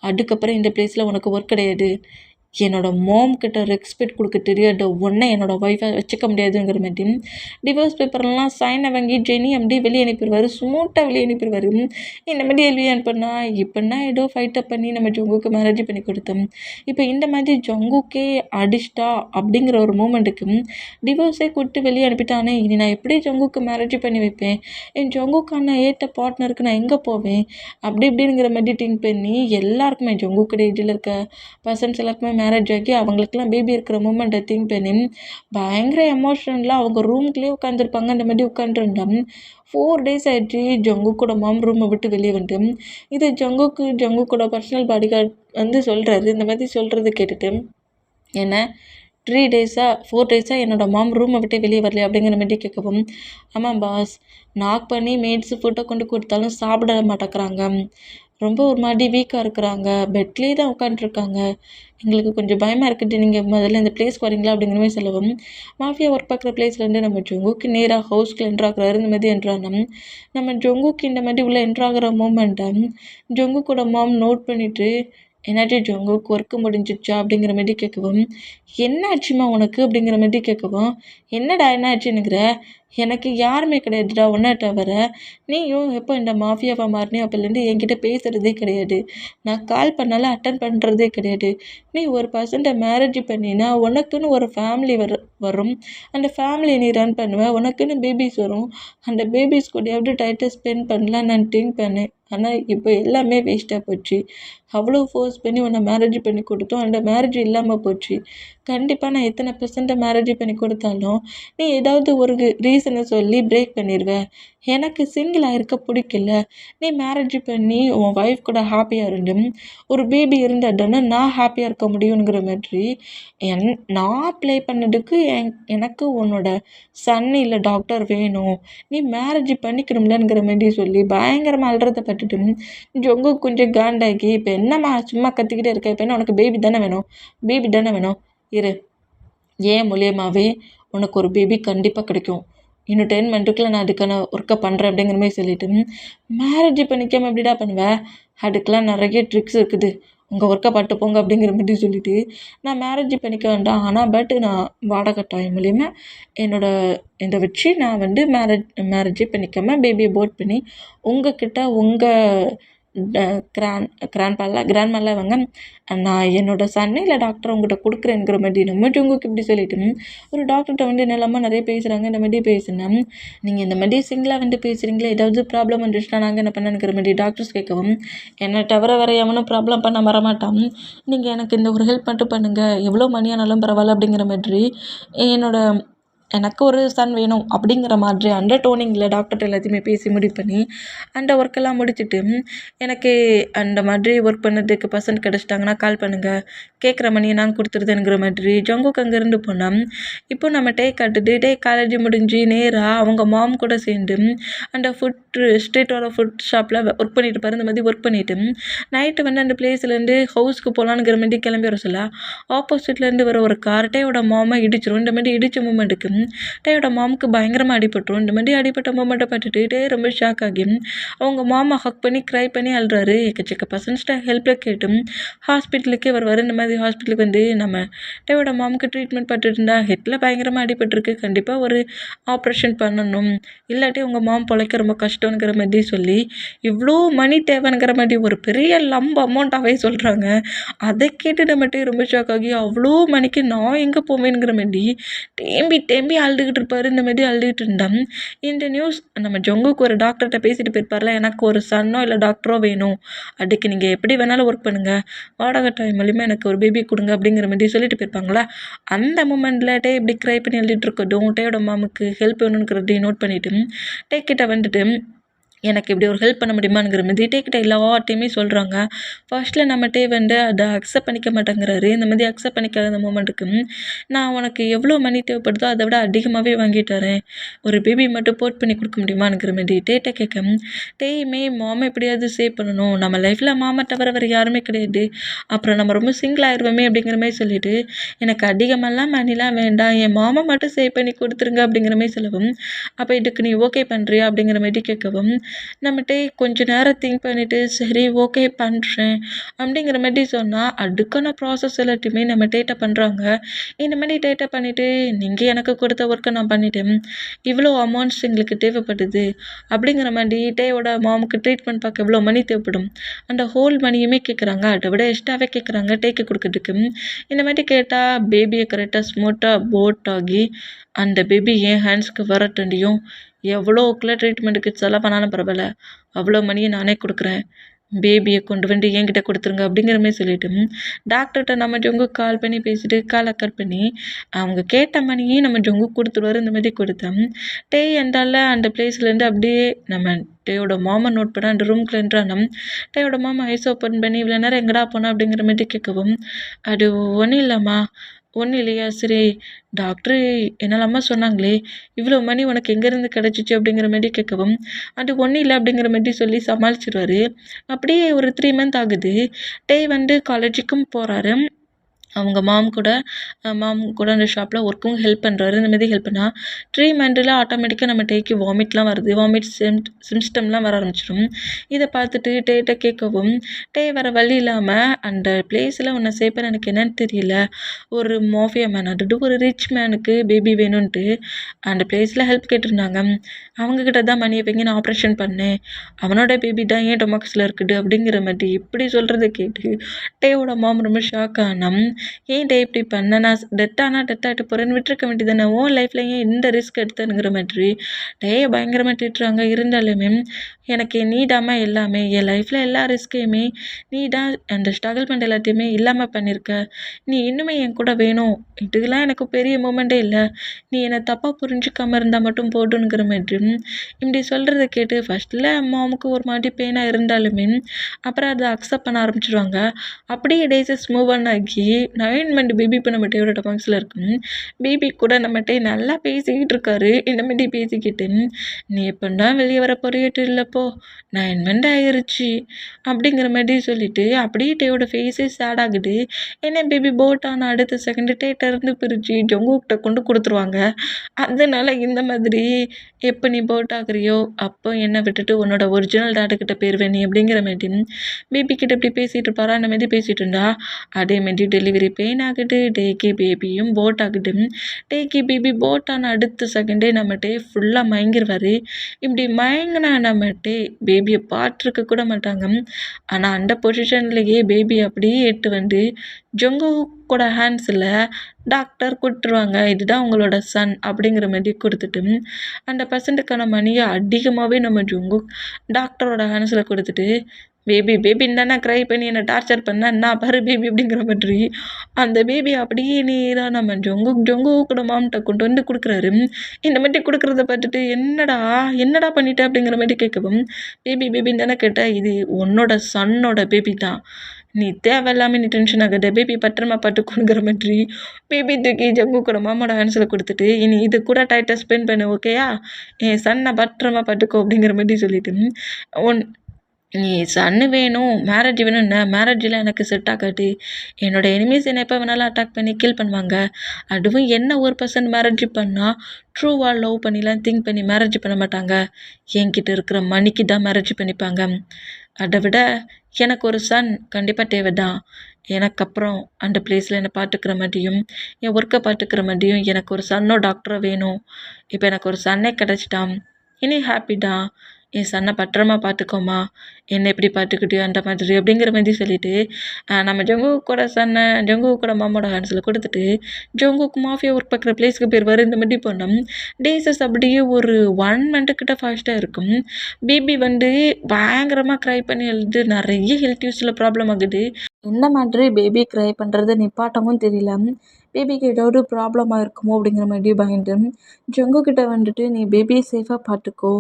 அதுக்கப்புறம் இந்த பிளேஸில் உனக்கு ஒர்க் கிடையாது. என்னோடய மாம் கிட்ட ரெஸ்பெக்ட் கொடுக்க தெரியாத ஒன்றை என்னோடய ஒய்ஃபை வச்சுக்க முடியாதுங்கிற மாதிரி டிவோர்ஸ் பேப்பர்லாம் சைனை வாங்கி ஜெனி அப்படி வெளியே அனுப்பிடுவார். ஸ்மூத்தாக வெளியே அனுப்பிடுவார். இந்த மாதிரி வெளியே அனுப்பினா இப்போனா ஏதோ ஃபைட்டப் பண்ணி நம்ம ஜொங்குக்கு மேரேஜ் பண்ணி கொடுத்தோம். இப்போ இந்த மாதிரி ஜொங்குக்கே அடிச்சிட்டா அப்படிங்கிற ஒரு மூமெண்ட்டுக்கு டிவோர்ஸே கொடுத்து வெளியே அனுப்பிட்டானே இனி நான் எப்படி ஜொங்குக்கு மேரேஜ் பண்ணி வைப்பேன், என் ஜொங்குக்கான ஏற்ற பார்ட்னருக்கு நான் எங்கே போவேன் அப்படி இப்படிங்கிற மாதிரி திங்க் பண்ணி எல்லாருக்குமே ஜொங்குக்கு ஏஜில் இருக்க பர்சன்ஸ் எல்லாருக்குமே மேரேஜ் ஆகி அவங்களுக்குலாம் பேபி இருக்கிற மூமெண்ட்டை திங்க் பண்ணி பயங்கர எமோஷனலாக அவங்க ரூம்குள்ளேயே உட்காந்துருப்பாங்க. அந்த மாதிரி உட்காந்துருந்தோம். 4 days ஆகிடுச்சு ஜொங்கு கூட மாம் ரூமை விட்டு வெளியே வந்துட்டு இது ஜொங்கு கூட பர்சனல் பாடி கார்டு வந்து சொல்கிறாரு. இந்த மாதிரி சொல்கிறது கேட்டுட்டு என்ன 3 days-ஆ 4 days-ஆ என்னோடய மாம் ரூமை விட்டு வெளியே வரலையா அப்படிங்கிற மாதிரி கேட்கவும் ஆமாம் பாஸ் நாக் பண்ணி மேட்ஸு ஃபுட்டை கொண்டு கொடுத்தாலும் சாப்பிட மாட்டேங்கிறாங்க, ரொம்ப ஒரு மாதிரி வீக்காக இருக்கிறாங்க, பெட்லேயே தான் உட்காண்ட்ருக்காங்க, எங்களுக்கு கொஞ்சம் பயமாக இருக்குது, நீங்கள் முதல்ல இந்த பிளேஸ்க்கு வரீங்களா அப்படிங்கிற மாதிரி சொல்லவும் மாஃபியா ஒர்க் பார்க்குற பிளேஸ்லேருந்து நம்ம ஜொங்குக்கு நேராக ஹவுஸ்க்கு என்ட்ராகிறாரு. இந்த மாதிரி என்ட்ரானோம். நம்ம ஜொங்குக்கு இந்த மாதிரி உள்ள என்ட்ராகிற மூமெண்ட்டை ஜொங்கு கூட மாம் நோட் பண்ணிவிட்டு என்னாச்சு ஜொங்குக்கு ஒர்க்கு முடிஞ்சிடுச்சா அப்படிங்கிற மாதிரி கேட்கவும் என்ன ஆச்சுமா உனக்கு அப்படிங்கிற மாதிரி கேட்கவும் என்னடா என்ன ஆச்சுன்னுங்கிற எனக்கு யாருமே கிடையாதுடா ஒன்றா தவிர, நீயும் எப்போ இந்த மாஃபியாவாக மாறினியோ அப்போலேருந்து என்கிட்ட பேசுகிறதே கிடையாது, நான் கால் பண்ணாலும் அட்டன் பண்ணுறதே கிடையாது. நீ ஒரு பர்சன்ட்டை மேரேஜ் பண்ணினா உனக்குன்னு ஒரு ஃபேமிலி வரும், அந்த ஃபேமிலியை நீ ரன் பண்ணுவ, உனக்குன்னு பேபிஸ் வரும், அந்த பேபிஸ் கூடயாவது டைத்தை ஸ்பெண்ட் பண்ணலாம் நான் திங்க் பண்ணேன். ஆனால் இப்போ எல்லாமே வேஸ்ட்டாக போச்சு. அவ்வளோ ஃபோர்ஸ் பண்ணி உன்னை மேரேஜ் பண்ணி கொடுத்தோம், அந்த மேரேஜ் இல்லாமல் போச்சு. கண்டிப்பாக நான் எத்தனை பர்சன்ட்டை மேரேஜ் பண்ணி கொடுத்தாலும் நீ ஏதாவது ஒரு ரீசனை சொல்லி பிரேக் பண்ணிடுவேன். எனக்கு சிங்கிளாக இருக்க பிடிக்கல, நீ மேரேஜ் பண்ணி உன் ஒய்ஃப் கூட ஹாப்பியாக இருந்தும் ஒரு பேபி இருந்தால் தானே நான் ஹாப்பியாக இருக்க முடியுங்கிற மாதிரி நான் ப்ளே பண்ணதுக்கு எனக்கு உன்னோட சன் இல்லை டாக்டர் வேணும், நீ மேரேஜ் பண்ணிக்கணும்லங்கிற மாதிரி சொல்லி பயங்கரமாக அழுறதை பட்டுட்டு ஜொங்கு கொஞ்சம் காண்டாகி இப்போ என்னம்மா சும்மா கத்திக்கிட்டே இருக்க, இப்போ என்ன உனக்கு பேபி தானே வேணும் இரு, ஏன் மூலியமாகவே உனக்கு ஒரு பேபி கண்டிப்பாக கிடைக்கும், இன்னும் 10 months நான் அதுக்கான ஒர்க்கை பண்ணுறேன் அப்படிங்கிற மாதிரி சொல்லிவிட்டு மேரேஜ் பண்ணிக்காமல் எப்படிடா பண்ணுவேன், அதுக்கெலாம் நிறைய ட்ரிக்ஸ் இருக்குது, உங்கள் ஒர்க்கை பட்டு போங்க அப்படிங்கிற மாதிரி சொல்லிவிட்டு நான் மேரேஜ் பண்ணிக்க வேண்டாம், ஆனால் நான் வாடகை டைம் மூலிமா இதை வச்சு நான் வந்து மேரேஜ் பண்ணிக்காமல் பேபியை போட் பண்ணி உங்ககிட்ட உங்கள் கிராண்ட்மாலாம் இவங்க நான் என்னோடய சன் இல்லை டாக்டர் உங்கள்கிட்ட கொடுக்குறேங்கிற மாதிரி நம்ம ஜொங்குக்கு இப்படி சொல்லிட்டு ஒரு டாக்டர்கிட்ட வந்து என்னெல்லாமா நிறைய பேசுகிறாங்க. இந்த மாதிரி பேசுனேன், நீங்கள் இந்த மாதிரி சிங்கிளாக வந்து பேசுகிறீங்களே, ஏதாவது ப்ராப்ளம் வந்துச்சுன்னா நாங்கள் என்ன பண்ணனுங்கிற மாதிரி டாக்டர்ஸ் கேட்கவும் என்னை தவிர வேறு எவனும் ப்ராப்ளம் பண்ண வரமாட்டான், நீங்கள் எனக்கு இந்த ஒரு ஹெல்ப் மட்டும் பண்ணுங்கள், எவ்வளோ மணி ஆனாலும் பரவாயில்ல அப்படிங்கிற மாதிரி எனக்கு ஒரு சன் வேணும் அப்படிங்கிற மாதிரி அண்டர் டோனிங்கில் டாக்டர்கிட்ட எல்லாத்தையுமே பேசி முடிவு பண்ணி அந்த ஒர்க்கெல்லாம் முடிச்சுட்டு எனக்கு அந்த மாதிரி ஒர்க் பண்ணதுக்கு பர்சன்ட் கிடச்சிட்டாங்கன்னா கால் பண்ணுங்கள், கேட்குற மணியை நான் கொடுத்துருதுங்கிற மாதிரி ஜொங்குக்கு அங்கேருந்து போனோம். இப்போ நம்ம டே காட்டுட்டு காலேஜ் முடிஞ்சு நேராக அவங்க மாம் கூட சேர்ந்து அந்த ஸ்ட்ரீட்டோட ஃபுட் ஷாப்பில் ஒர்க் பண்ணிட்டு பாரு. இந்த மாதிரி ஒர்க் பண்ணிவிட்டு நைட்டு வந்து அந்த பிளேஸ்லேருந்து ஹவுஸ்க்கு போகலான்ங்கிற மாதிரி கிளம்பி வர சொல்ல ஆப்போசிட்லேருந்து வர ஒரு கார் டேயோட மாமை இடிச்சிடும். இந்த மாதிரி இடித்த மூமெண்ட்டுக்கு டேயோட மாமுக்கு பயங்கரமாக அடிபட்டுரும். இந்த மாதிரி அடிபட்ட மூமெண்ட்டை பார்த்துட்டு டே ரொம்ப ஷாக் ஆகி அவங்க மாமா ஹக் பண்ணி க்ரை பண்ணி அழுறாரு. எக்கச்சக்க பர்சன்ஸ்ட்ட ஹெல்ப்பில் கேட்டு ஹாஸ்பிட்டலுக்கே வருவார். இந்த மாதிரி ஹாஸ்பிட்டலுக்கு வந்து நம்ம டேயோட மாமுக்கு ட்ரீட்மெண்ட் பார்த்துட்டு இருந்தா ஹெட்டில் பயங்கரமாக அடிபட்டுருக்கு, கண்டிப்பாக ஒரு ஆப்ரேஷன் பண்ணணும், இல்லாட்டி உங்கள் மாம் பொழைக்க ரொம்ப கஷ்டங்கிற மாதிரி சொல்லி இவ்வளோ மணி தேவைங்கிற மாதிரி ஒரு பெரிய லம்ப் அமௌண்ட்டாகவே சொல்கிறாங்க. அதை கேட்டு நம்மகிட்ட ரொம்ப ஷாக் ஆகி அவ்வளோ மணிக்கு நான் எங்கே போவேங்கிற மாதிரி தேம்பி திரும்பி அழுதுகிட்டு இருப்பாரு. இந்த மாதிரி அழுதுகிட்டு இருந்தான். இந்த நியூஸ் நம்ம ஜங்குக்கு ஒரு டாக்டர்கிட்ட பேசிட்டு போயிருப்பார்ல, எனக்கு ஒரு சன்னோ இல்லை டாக்டரோ வேணும், அதுக்கு நீங்கள் எப்படி வேணாலும் ஒர்க் பண்ணுங்கள், வாடகை டைம் மூலியமாக எனக்கு ஒரு பேபி கொடுங்க அப்படிங்கிற மாதிரி சொல்லிட்டு போயிருப்பாங்களா. அந்த மூமெண்ட்டில் டே இப்படி க்ரை பண்ணி எழுதிட்டு இருக்கட்டும், டேயோட மாமுக்கு ஹெல்ப் வேணுங்கிறதையும் நோட் பண்ணிவிட்டு டே கிட்ட வந்துட்டு எனக்கு இப்படி ஒரு ஹெல்ப் பண்ண முடியுமாங்கிற மாதிரி டேக்கிட்ட எல்லார்ட்டையுமே சொல்கிறாங்க. ஃபர்ஸ்ட்டில் நம்ம டே வந்து அதை அக்செப்ட் பண்ணிக்க மாட்டேங்கிறாரு. இந்த மாதிரி அக்செப்ட் பண்ணிக்காத மூமெண்ட்டுக்கு நான் உனக்கு எவ்வளோ மணி தேவைப்படுதோ அதை விட அதிகமாகவே வாங்கிட்டு வரேன், ஒரு பேபி மட்டும் போர்ட் பண்ணி கொடுக்க முடியுமாங்கிற மாதிரி டேட்ட கேட்க, டேயுமே மாமா எப்படியாவது சேவ் பண்ணணும், நம்ம லைஃப்பில் மாமா தவிர வேறு யாருமே கிடையாது, அப்புறம் நம்ம ரொம்ப சிங்கிள் ஆயிடுவோமே அப்படிங்கிற மாதிரி சொல்லிட்டு எனக்கு அதிகமெல்லாம் மணிலாம் வேண்டாம், என் மாமா மட்டும் சேவ் பண்ணி கொடுத்துருங்க அப்படிங்கிற மாதிரி சொல்லவும், அப்போ இதுக்கு நீ ஓகே பண்ணுறியா அப்படிங்கிற மாதிரி கேட்கவும் நம்மகிட்ட கொஞ்ச நேரம் திங்க் பண்ணிவிட்டு சரி ஓகே பண்ணுறேன் அப்படிங்கிற மாதிரி சொன்னால் அதுக்கான ப்ராசஸ் எல்லாத்தையுமே நம்ம டேட்டா பண்ணுறாங்க. இந்த மாதிரி டேட்டா பண்ணிவிட்டு நீங்கள் எனக்கு கொடுத்த ஒர்க்கை நான் பண்ணிட்டேன், இவ்வளோ அமௌண்ட்ஸ் எங்களுக்கு தேவைப்படுது அப்படிங்கிற மாதிரி டேயோட மாமுக்கு ட்ரீட்மெண்ட் பார்க்க எவ்வளோ மணி தேவைப்படும், அந்த ஹோல் மணியுமே கேட்குறாங்க, அதை விட எக்ஸ்ட்ராவே கேட்குறாங்க டேக்கு கொடுக்கறதுக்கு. இந்த மாதிரி கேட்டால் பேபியை கரெக்டாக ஸ்மூத்தாக போட் ஆகி அந்த பேபி என் ஹேண்ட்ஸ்க்கு வரட்டண்டியும் எவ்வளோக்குள்ள ட்ரீட்மெண்ட்டுக்கு செலவானாலும் பரவாயில்ல, அவ்வளோ மணியை நானே கொடுக்குறேன், பேபியை கொண்டு வந்து என்கிட்ட கொடுத்துருங்க அப்படிங்கிற மாதிரி சொல்லிட்டு டாக்டர்கிட்ட நம்ம ஜொங்கு கால் பண்ணி பேசிட்டு காலை கட் பண்ணி அவங்க கேட்ட மணியே நம்ம ஜொங்கு கொடுத்துருவாரு. இந்த மாதிரி கொடுத்தேன். டே என்றால அந்த பிளேஸ்லேருந்து அப்படியே நம்ம டேயோட மாமா நோட் பண்ண அந்த ரூம்குள்ள என்றாலும் டேயோட மாமா ஐஸ் ஓப்பன் பண்ணி இவ்வளோ நேரம் எங்கடா போனா அப்படிங்கிற மாதிரி கேட்கவும், அது ஒன்றும் இல்லைம்மா, ஒன்றும் இல்லையா, சரி டாக்டரு என்னெல்லாமா சொன்னாங்களே, இவ்வளோ மணி உனக்கு எங்கேருந்து கிடச்சிச்சு அப்படிங்கிற மாதிரி கேட்கவும், அது ஒன்றும் இல்லை அப்படிங்கிற மாதிரி சொல்லி சமாளிச்சிடுவாரு. அப்படியே ஒரு 3 மந்த் ஆகுது. டே வந்து காலேஜுக்கும் போகிறாரு. அவங்க மாம் கூட அந்த ஷாப்பில் ஒர்க்கும் ஹெல்ப் பண்ணுறாரு. இந்த மாதிரி ஹெல்ப் பண்ணால் 3 மந்த்தில் ஆட்டோமேட்டிக்காக நம்ம டேக்கு வாமிட்லாம் வருது, வாமிட் சிம்ஸ்டம்லாம் வர ஆரம்பிச்சிடும். இதை பார்த்துட்டு டேட்ட கேட்கவும், டே வேறு வழி இல்லாமல் அந்த பிளேஸில் உன்னை சேர்ப்பேன் எனக்கு என்னன்னு தெரியல, ஒரு மாஃபியா மேன், அதாவது ஒரு ரிச் மேனுக்கு பேபி வேணும்ன்ட்டு அந்த பிளேஸில் ஹெல்ப் கேட்டிருந்தாங்க. அவங்கக்கிட்ட தான் மணியை வாங்கி நான் ஆப்ரேஷன் பண்ணேன், அவனோட பேபி தான் ஏன் டொமக்ஸில் இருக்குது அப்படிங்கிற மாதிரி இப்படி சொல்கிறத கேட்டு டேவோட மாம் ரொம்ப ஷாக் ஆனோம். ஏன் டே இப்படி பண்ண, நான் டெத் ஆகிட்டு போகிறேன்னு விட்டுருக்க வேண்டியதானே, உன் லைஃப்பில் ஏன் இந்த ரிஸ்க் எடுத்தேனுங்கிற மாதிரி டேயை பயங்கரமாக திட்டுறாங்க. இருந்தாலுமே எனக்கு நீ தாம்மா எல்லாமே, என் லைஃப்பில் எல்லா ரிஸ்க்கையுமே நீ தான் அந்த ஸ்ட்ரகிள் பண்ணுற எல்லாத்தையுமே இல்லாமல் பண்ணியிருக்க, நீ இன்னுமே என் கூட வேணும், இதுக்கெல்லாம் எனக்கு பெரிய மூமெண்ட்டே இல்லை, நீ என்னை தப்பாக புரிஞ்சுக்காமல் இருந்தால் மட்டும் போடுங்கிற மாதிரி இப்படி சொல்கிறத கேட்டு ஃபஸ்ட்டில் அம்மாவுக்கு ஒரு மாதிரி பெயினாக இருந்தாலுமே அப்புறம் அதை அக்செப்ட் பண்ண ஆரம்பிச்சிடுவாங்க. அப்படியே டேஸஸ் மூவ் ஆன் ஆகி 9 மந்த் பேபி இப்போ நம்ம டேயோட டொமக்ஸில் இருக்கும். பேபி கூட நம்மகிட்ட நல்லா பேசிக்கிட்டு இருக்காரு. இந்த மாதிரி பேசிக்கிட்டு நீ எப்போன்னா வெளியே வர போறியட்டு இல்லைப்போ 9 மந்த் ஆயிருச்சு அப்படிங்கிற மாதிரி சொல்லிட்டு அப்படியே டேயோட ஃபேஸே சேட் ஆகுது. ஏன்னா பேபி போட் ஆன அடுத்த செகண்ட் டேட்டருந்து பிரித்து ஜொங்குக்கிட்ட கொண்டு கொடுத்துருவாங்க. அதனால இந்த மாதிரி எப்போ நீ போட் ஆகுறியோ அப்போ என்னை விட்டுட்டு உன்னோட ஒரிஜினல் டாட்டுக்கிட்ட போயிருவேன் நீ அப்படிங்கிற மாதிரி பேபி கிட்ட இப்படி பேசிகிட்டு இருப்பாரா. அந்த மாதிரி பேசிகிட்டு இருந்தா அதே மாதிரி டெலிவரி பெயின் ஆகுது, டேக்கு பேபியும் போட் ஆகுது. டேக்கு பேபி போட் ஆன அடுத்த செகண்டே நம்ம டே ஃபுல்லாக மயங்கிடுவார். இப்படி மயங்கினா நம்ம டே பேபியை பார்த்துருக்க கூட மாட்டாங்க. ஆனால் அந்த பொசிஷன்லேயே பேபி அப்படியே எட்டு வந்து ஜொங்குவோட ஹேண்ட்ஸில் டாக்டர் கொடுத்துருவாங்க, இதுதான் உங்களோட சன் அப்படிங்கிற மாதிரி கொடுத்துட்டு அந்த பர்சன்ட்டுக்கான மணியை அதிகமாகவே நம்ம ஜொங்கு டாக்டரோட ஹேண்ட்ஸில் கொடுத்துட்டு பேபி பேபின்னு தானே க்ரை பண்ணி என்னை டார்ச்சர் பண்ண, நான் பாரு பேபி அப்படிங்கிற மாதிரி அந்த பேபி அப்படியே நேராக நம்ம ஜொங்கு கூட மாம்கிட்ட கொண்டு வந்து கொடுக்குறாரு. இந்த மாதிரி கொடுக்குறத பார்த்துட்டு என்னடா பண்ணிட்டேன் அப்படிங்கிற மாதிரி கேட்கவும், பேபின்னு தானே கேட்டேன், இது உன்னோட சன்னோட பேபி தான், நீ தேவையில்லாமல் நீ டென்ஷன் ஆகாத, பேபி பத்திரமா பார்த்துக்கோங்கிற மாதிரி பேபி தூக்கி ஜங்கு கூட மாமாவோட ஹேண்ட்ஸில் கொடுத்துட்டு இனி இது கூட டைட்டாக ஸ்பெண்ட் பண்ணு ஓகேயா, என் சன்னை பத்திரமா பார்த்துக்கோ அப்படிங்கிற மாதிரி சொல்லிட்டு நீ சன்னு வேணும் மேரேஜ் வேணும்னா மேரேஜில் எனக்கு செட் ஆகாது, என்னோட எனிமீஸ் என்னை எப்போ வேணாலும் அட்டாக் பண்ணி கில் பண்ணுவாங்க, அதுவும் என்ன ஒரு பர்சன்ட் மேரேஜ் பண்ணால் ட்ரூவாக லவ் பண்ணிலாம் திங்க் பண்ணி மேரேஜ் பண்ண மாட்டாங்க, என்கிட்ட இருக்கிற மணிக்கு தான் மேரேஜ் பண்ணிப்பாங்க, அதை விட எனக்கு ஒரு சன் கண்டிப்பாக தேவை தான், எனக்கு அப்புறம் அந்த பிளேஸில் என்னை பார்த்துக்கிற மாதிரியும் என் ஒர்க்கை பார்த்துக்கிற மாதிரியும் எனக்கு ஒரு சன்னோ டாக்டரோ வேணும், இப்போ எனக்கு ஒரு சன்னே கிடச்சிட்டான், இனி ஹாப்பி தான், என் சன்னை பத்திரமா பார்த்துக்கோமா, என்ன எப்படி பார்த்துக்கிட்டியோ அந்த மாதிரி அப்படிங்கிற மாதிரி சொல்லிட்டு நம்ம ஜங்குக்கோட சன்னை ஜங்குக்கோட மாமாவோட ஹேண்ட்ஸில் கொடுத்துட்டு ஜங்குக் மாஃபியா ஒர்க் பார்க்குற பிளேஸ்க்கு போயிடுவார். இந்த மாதிரி போனோம் டேஸஸ் அப்படியே ஒரு 1 மந்த்து கிட்ட ஃபாஸ்ட்டாக இருக்கும். பேபி வந்து பயங்கரமாக க்ரை பண்ணி எழுது நிறைய ஹெல்த் இஷ்யூஸில் ப்ராப்ளம் ஆகுது. இந்த மாதிரி பேபி க்ரை பண்ணுறது நிப்பாட்டவும் தெரியல. பேபிக்கு ஏதாவது ப்ராப்ளமாக இருக்குமோ அப்படிங்கிற மாதிரி பயந்து ஜங்குக்கிட்ட வந்துட்டு நீ பேபியை சேஃபாக பார்த்துக்கோ,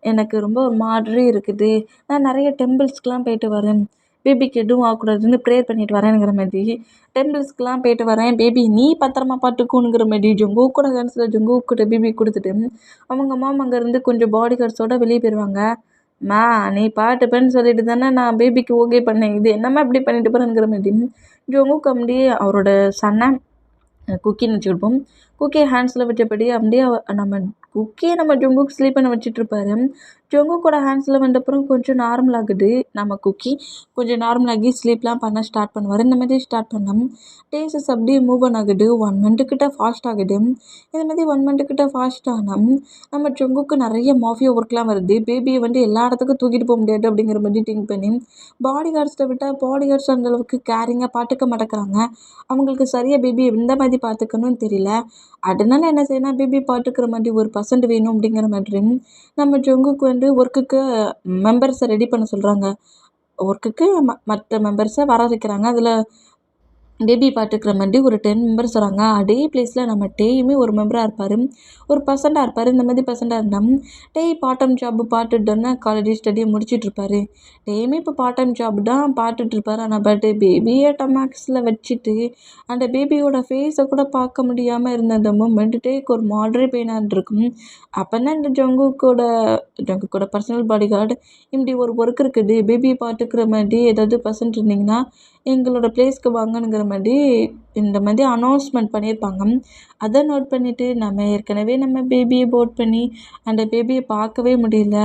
எனக்கு ரொம்ப ஒரு மாதிரி இருக்குது, நான் நிறைய டெம்பிள்ஸ்க்குலாம் போயிட்டு வரேன், பேபிக்கு எதுவும் ஆகக்கூடாதுன்னு ப்ரேயர் பண்ணிட்டு வரேனுங்கிற மாதிரி டெம்பிள்ஸ்க்குலாம் போயிட்டு வரேன், பேபி நீ பத்திரமா பார்த்துக்கோனுங்கிற மாதிரி ஜங்குக்கோட ஹேண்ட்ஸில் ஜங்குக்கிட்ட பேபி கொடுத்துட்டு அவங்க மாமா அங்கேருந்து கொஞ்சம் பாடி கார்ட்ஸோட வெளியே போயிடுவாங்க. மா நீ பார்த்துப்பேன்னு சொல்லிட்டு தானே நான் பேபிக்கு ஓகே பண்ணேன், இது என்னம்மா இப்படி பண்ணிட்டு போகிறேங்கிற மாதிரி ஜங்குக்கு அப்படியே அவரோட சன்னை குக்கின்னு வச்சுக்கிடுப்போம். குக்கியை ஹேண்ட்ஸில் வச்சபடி அப்படியே நம்ம குக்கியை நம்ம ஜங்குக் ஸ்லீப் பண்ண வச்சிட்ருப்பாரு. ஜங்குக்கோட ஹேண்ட்ஸில் வந்தப்புறம் கொஞ்சம் நார்மல் ஆகுது. நம்ம குக்கி கொஞ்சம் நார்மல் ஆகி ஸ்லீப்லாம் பண்ண ஸ்டார்ட் பண்ணுவார். இந்த மாதிரி ஸ்டார்ட் பண்ணோம் டேஸஸ் அப்படியே மூவ் ஆன் ஆகுது. 1 மந்த்துக்கிட்ட ஃபாஸ்ட் ஆகுது. இந்த மாதிரி 1 மந்த்துக்கிட்ட ஃபாஸ்ட் ஆனால் நம்ம ஜங்குக்கு நிறைய மாஃபியா ஒர்க்லாம் வருது. பேபியை வந்து எல்லா இடத்துக்கும் தூக்கிட்டு போக முடியாது அப்படிங்கிற மாதிரி திங்க் பண்ணி பாடி கார்ட்ஸை விட்டால் பாடி கார்ட்ஸ் அந்தளவுக்கு கேரிங்காக பார்த்துக்க மாட்டேங்கிறாங்க. அவங்களுக்கு சரியாக பேபி எந்த மாதிரி பார்த்துக்கணும்னு தெரியல. அதனால என்ன செய்யணும், பேபி பார்த்துக்கிற மாதிரி ஒரு பர்சன்ட் வேணும் அப்படிங்கிற மாதிரி நம்ம ஜங்குக்கு வந்து ஒர்க்குக்கு மெம்பர்ஸை ரெடி பண்ண சொல்கிறாங்க. ஒர்க்குக்கு மற்ற மெம்பர்ஸை வர வைக்கிறாங்க. அதில் பேபி பார்த்துக்கிற மாதிரி ஒரு 10 மெம்பர்ஸ் வராங்க. அதே பிளேஸில் நம்ம டேயுமே ஒரு மெம்பராக இருப்பார், ஒரு பர்சண்டாக இருப்பார். இந்த மாதிரி பர்சண்டாக இருந்தால் டேய் பார்ட் டைம் ஜாப்பு பார்த்துட்டு காலேஜ் ஸ்டடியை முடிச்சிட்ருப்பாரு. டேயுமே இப்போ பார்ட் டைம் ஜாப் தான் பார்த்துட்ருப்பாரு. ஆனால் பட் பேபியை டமாக்ஸில் வச்சுட்டு அந்த பேபியோட ஃபேஸை கூட பார்க்க முடியாமல் இருந்த அந்த மூமெண்ட் டேக்கு ஒரு மாடரே பெயினாக இருக்கும். அப்போ தான் இந்த ஜங்குக்கோட பர்சனல் பாடி கார்டு இப்படி ஒரு ஒர்க் இருக்குது, பேபியை பார்த்துக்கிற மாதிரி ஏதாவது பர்சன்ட் இருந்தீங்கன்னா எங்களோட பிளேஸ்க்கு வாங்கணுங்கிற மாதிரி இந்த மாதிரி அனௌன்ஸ்மெண்ட் பண்ணியிருப்பாங்க. அதை நோட் பண்ணிவிட்டு நம்ம ஏற்கனவே நம்ம பேபியை போட் பண்ணி அந்த பேபியை பார்க்கவே முடியல,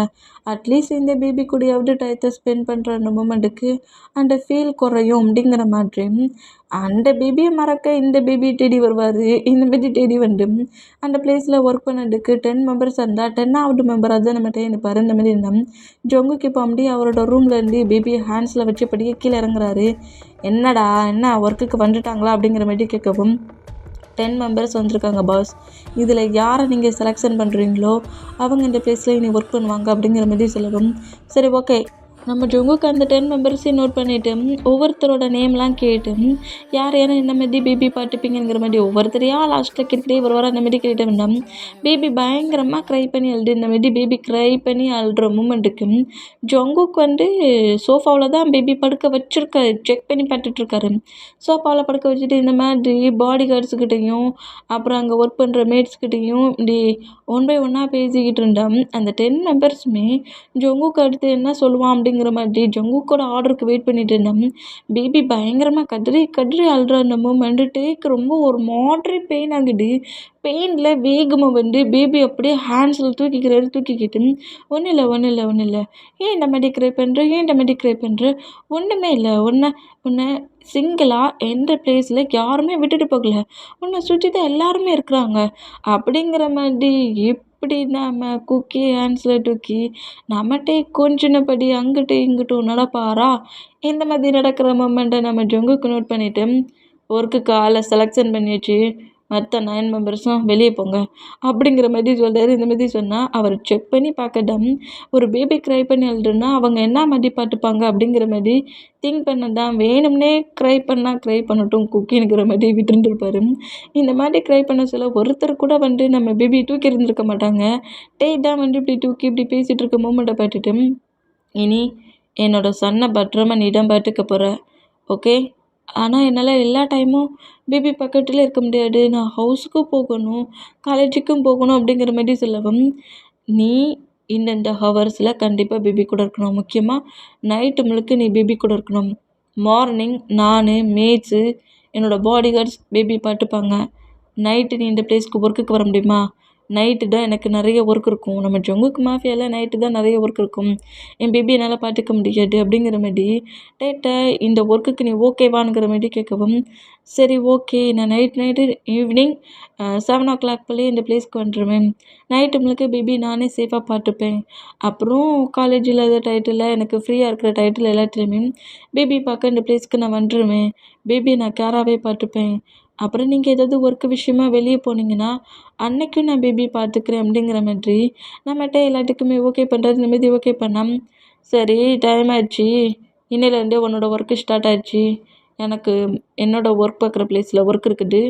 அட்லீஸ்ட் இந்த பேபி கூடயாவது டயத்தை ஸ்பெண்ட் பண்ணுற அந்த மூமெண்ட்டுக்கு அந்த ஃபீல் குறையும் அப்படிங்கிற மாதிரி அந்த பேபியை மறக்க இந்த பேபியை தேடி வருவார். இந்த மாதிரி தேடி வந்து அந்த பிளேஸில் ஒர்க் பண்ணதுக்கு 10 மெம்பர்ஸ் இருந்தால் 10ஆவது மெம்பராக தான் நம்ம நிற்பார். இந்த மாதிரி இருந்தால் ஜங்குக்கு இப்போ அப்படியே அவரோட ரூம்லேருந்து பேபியை ஹேண்ட்ஸில் வச்சபடியே கீழே இறங்குறாரு. என்னடா என்ன ஒர்க்குக்கு வந்துட்டாங்களா அப்படிங்கிற மாதிரி கேட்கவும் 10 மெம்பர்ஸ் வந்திருக்காங்க பாஸ், இதில் யாரை நீங்கள் செலெக்ஷன் பண்ணுறீங்களோ அவங்க இந்த பிளேஸில் இனி ஒர்க் பண்ணுவாங்க அப்படிங்கிற மாதிரி சொல்லவும் சரி ஓகே நம்ம ஜங்குக்கு அந்த 10 மெம்பர்ஸையும் நோட் பண்ணிவிட்டு ஒவ்வொருத்தரோட நேம்லாம் கேட்டு யார் யாரும் இந்த மாதிரி பேபி பார்த்துப்பீங்கிற மாதிரி ஒவ்வொருத்தரையாக லாஸ்ட்டில் கிட்டே வருவார். அந்த மாதிரி கேட்டு வந்தோம். பேபி பயங்கரமாக க்ரை பண்ணி அழுது இந்த மாதிரி பேபி க்ரை பண்ணி அழுற மூமெண்ட்டுக்கு ஜங்குக்கு வந்து சோஃபாவில் தான் பேபி படுக்க வச்சுருக்காரு, செக் பண்ணி பார்த்துட்ருக்காரு. சோஃபாவில் படுக்க வச்சுட்டு இந்த மாதிரி பாடி கார்ட்ஸுக்கிட்டையும் அப்புறம் அங்கே ஒர்க் பண்ணுற மேட்ஸ்கிட்டையும் இப்படி 1 பை 1 பேசிக்கிட்டு இருந்தோம். அந்த 10 மெம்பர்ஸுமே ஜங்குக்கு அடுத்து என்ன சொல்லுவான் அப்படிங்கிற மாதிரி ஜங்குக்கோட ஆர்டருக்கு வெயிட் பண்ணிட்டு இருந்தோம். பேபி பயங்கரமாக கதறி கதறி அழுற அந்த மூமெண்ட் டேக்கு ரொம்ப ஒரு மாடரே பெயின் ஆகுது. பெயினில் வேகமாக வந்து பேபி அப்படியே ஹேண்ட்ஸில் தூக்கிக்கிட்டு ஒன்றும் இல்லை ஏன் இந்த மாதிரி க்ரை பண்ணுற ஒன்றுமே இல்லை, உன்னை சிங்கிளாக எந்த பிளேஸில் யாருமே விட்டுட்டு போகல, உன்னை சுற்றி தான் எல்லாருமே இருக்கிறாங்க அப்படிங்கிற மாதிரி இப்படி நம்ம குக்கி ஹேண்ட்ஸில் தூக்கி நம்மகிட்டே கொஞ்சினபடி அங்கிட்டும் இங்கிட்டும் நடப்பாரா. இந்த மாதிரி நடக்கிற மொமெண்ட்டை நம்ம ஜங்குக்கு நோட் பண்ணிவிட்டு ஒர்க்குக்கு ஆளை செலெக்ஷன் பண்ணி வச்சு மற்ற 9 மெம்பர்ஸும் வெளியே போங்க அப்படிங்கிற மாதிரி சொல்கிறாரு. இந்த மாதிரி சொன்னால் அவர் செக் பண்ணி பார்க்கட்டும், ஒரு பேபி க்ரை பண்ணி அழுதுன்னா அவங்க என்ன மாதிரி பார்த்துப்பாங்க அப்படிங்கிற மாதிரி திங்க் பண்ணதான் வேணும்னே க்ரை பண்ணட்டும் குக்கிங்கிற மாதிரி விட்டுருந்துருப்பார். இந்த மாதிரி க்ரை பண்ண சொல்ல ஒருத்தர் கூட வந்து நம்ம பேபி தூக்கி இருந்திருக்க மாட்டாங்க. டேய் தான் வந்து இப்படி பேசிகிட்டு இருக்க மூமெண்ட்டை பார்த்துட்டு இனி என்னோட சன்னை பத்திரமா நீ தான் பார்த்துக்க போகிற ஓகே, ஆனால் என்னால் எல்லா டைமும் பேபி பக்கத்தில் இருக்க முடியாது, நான் ஹவுஸுக்கும் போகணும் காலேஜுக்கும் போகணும் அப்படிங்கிற மாதிரி சொல்லவும் நீ இந்தந்த ஹவர்ஸில் கண்டிப்பாக பேபி கூட இருக்கணும், முக்கியமாக நைட்டு முழுக்க நீ பேபி கூட இருக்கணும், மார்னிங் நான் மேட்ஸு என்னோடய பாடி கார்ட்ஸ் பேபி பார்த்துப்பாங்க, நைட்டு நீ இந்த பிளேஸ்க்கு ஒர்க்குக்கு வர முடியுமா, நைட்டு தான் எனக்கு நிறைய ஒர்க் இருக்கும். நம்ம ஜங்குக் மாஃபியால நைட்டு தான் நிறைய ஒர்க் இருக்கும். என் பேபி என்னால் பார்த்துக்க முடியாது அப்படிங்கிற மாரி டேட்ட இந்த ஒர்க்குக்கு நீ ஓகேவாங்கிற மாரி கேட்கவும், சரி ஓகே நான் நைட்டு ஈவினிங் 7:00 போலயே இந்த பிளேஸ்க்கு வந்துடுவேன். நைட்டு முழுக்க பேபி நானே சேஃபாக பார்த்துப்பேன். அப்புறம் காலேஜ் இல்லாத டயத்தில் எனக்கு ஃப்ரீயாக இருக்கிற டயத்தில் எல்லாத்துலேயுமே பேபி பார்க்க இந்த பிளேஸ்க்கு நான் வந்துடுவேன். பேபியை நான் கேராகவே பார்த்துப்பேன். அப்புறம் நீங்கள் ஏதாவது ஒர்க்கு விஷயமா வெளியே போனீங்கன்னா அன்னைக்கும் நான் பேபி பார்த்துக்கிறேன் அப்படிங்கிற மாதிரி நம்மகிட்ட எல்லாத்துக்குமே ஓகே பண்ணுறது. இந்த மாதிரி ஓகே பண்ணால் சரி டைம் ஆயிடுச்சு, இன்னையிலேருந்தே உன்னோட ஒர்க்கு ஸ்டார்ட் ஆயிடுச்சு, எனக்கு என்னோடய ஒர்க் பார்க்குற பிளேஸில் ஒர்க் இருக்குது,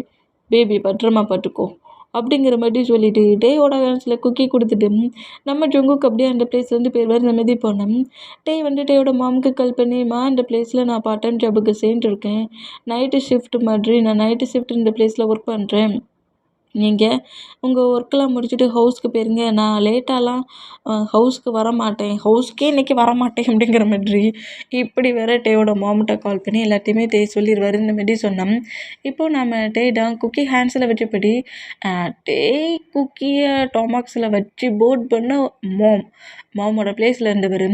பேபி பத்திரமா பார்த்துக்கோ அப்படிங்கிற மாதிரி சொல்லிட்டு டேயோட ஹேண்ட்ஸில் குக்கி கொடுத்துட்டு நம்ம ஜங்குக்கு அப்படியே அந்த பிளேஸ்லேருந்து போயிடுவார். இந்த மாதிரி போனோம். டேயோட மாமுக்கு கால் பண்ணி, இந்த பிளேஸில் நான் பார்ட் டைம் ஜாபுக்கு சேர்ந்துருக்கேன், நைட்டு ஷிஃப்ட் மாதிரி, நான் நைட்டு ஷிஃப்ட் இந்த பிளேஸில் ஒர்க் பண்ணுறேன், நீங்கள் உங்கள் ஒர்க்கெலாம் முடிச்சுட்டு ஹவுஸ்க்கு போயிருங்க, நான் லேட்டாலாம் ஹவுஸ்க்கு வரமாட்டேன், ஹவுஸ்க்கே இன்றைக்கி வரமாட்டேன் அப்படிங்கிற மாதிரி இப்படி வேற டேயோட மாம்கிட்ட கால் பண்ணி எல்லாத்தையுமே சொல்லிடுவார். இந்த மாதிரி சொன்னோம். இப்போது நம்ம டே தான் குக்கி ஹேண்ட்ஸில் வச்சபடி டே குக்கியை டாமாக்ஸில் வச்சு போட் பண்ண மாமோட பிளேஸில் இருந்தவர்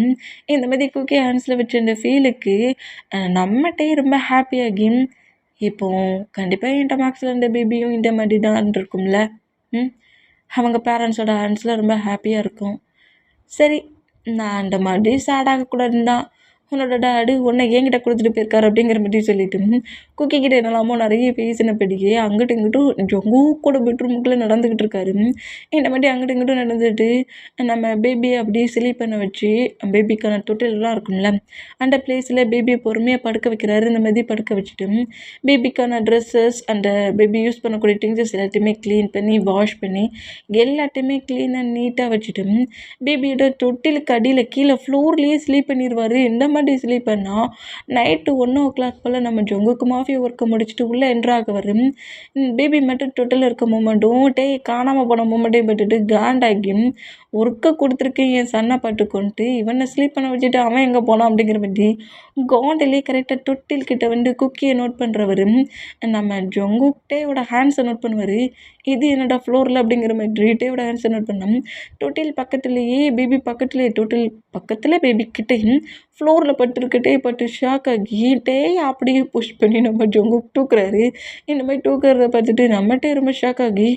இந்த மாதிரி குக்கி ஹேண்ட்ஸில் வச்ச இந்த ஃபீலுக்கு நம்ம டே ரொம்ப ஹாப்பியாகி, இப்போ கண்டிப்பாக என் டாமாக்ஸில் இருந்த பேபியும் இந்த மாதிரி தான் இருக்கும்ல, அவங்க பேரண்ட்ஸோட ஹேண்ட்ஸில் ரொம்ப ஹாப்பியாக இருக்கும். சரி நான் அந்த மாதிரி சேடாகக்கூடாதுன்னு தான் உன்னோட டேடு உன்னை என்கிட்ட கொடுத்துட்டு போயிருக்காரு அப்படிங்கிற மாதிரி சொல்லிட்டு குக்கி கிட்ட என்னெல்லாமோ நிறைய பேசினபடியே அங்கிட்டும் இங்கிட்டும் ஜங்கூக்கோட பெட்ரூமுக்குள்ளே நடந்துக்கிட்டு இருக்காரு. இந்த மாதிரி அங்கிட்டும் இங்கிட்டும் நடந்துட்டு நம்ம பேபியை அப்படியே ஸ்லீப் பண்ண வச்சு பேபிக்கான தொட்டிலெலாம் இருக்கும்ல அந்த பிளேஸில் பேபியை பொறுமையாக படுக்க வைக்கிறாரு. இந்த மாதிரி படுக்க வச்சுட்டு பேபிக்கான ட்ரெஸ்ஸஸ் அந்த பேபி யூஸ் பண்ணக்கூடிய திங்ஸஸ் எல்லாத்தையுமே க்ளீன் பண்ணி வாஷ் பண்ணி எல்லாத்தையுமே க்ளீன் அண்ட் நீட்டாக வச்சுட்டு பேபியோட தொட்டிலுக்கு அடியில் கீழே ஃப்ளோர்லேயே ஸ்லீப் பண்ணிடுவார். இந்த மாதிரி ஸ்லீப் பண்ணால் நைட்டு 1:00 போல் நம்ம ஜங்குக்கு மாஃபியா ஒர்க்கை முடிச்சுட்டு உள்ளே என்ட்ராக வரும். பேபி மட்டும் தொட்டில் இருக்க மூமெண்ட்டும் காணாமல் போன மூமெண்ட்டையும் பட்டுட்டு காண்டாகி ஒர்க்கை கொடுத்துருக்கேன் என் சன்னை பட்டுக்கொண்டு இவனை ஸ்லீப் பண்ண வச்சுட்டு அவன் எங்கே போனான் அப்படிங்கிற மாதிரி காண்டிலே கரெக்டாக தொட்டில்கிட்ட வந்து குக்கியை நோட் பண்ணுறவர் நம்ம ஜங்குக் டேயோட ஹேண்ட்ஸை நோட் பண்ணுவார். இது என்னோட ஃப்ளோரில் அப்படிங்கிற மாதிரி டேயோட ஹேண்ட்ஸை நோட் பண்ணோம். தொட்டில் பக்கத்துலேயே பேபி பக்கத்துலேயே தொட்டில் பக்கத்தில் பேபி கிட்டேயும் ஃப்ளோரில் பட்டுருக்கட்டே பட்டு ஷாக் ஆகி அப்படியே புஷ் பண்ணி நம்ம ஜங்குக் தூக்குறாரு. இந்த மாதிரி தூக்குறத பார்த்துட்டு நம்மகிட்டே ரொம்ப ஷாக் ஆகி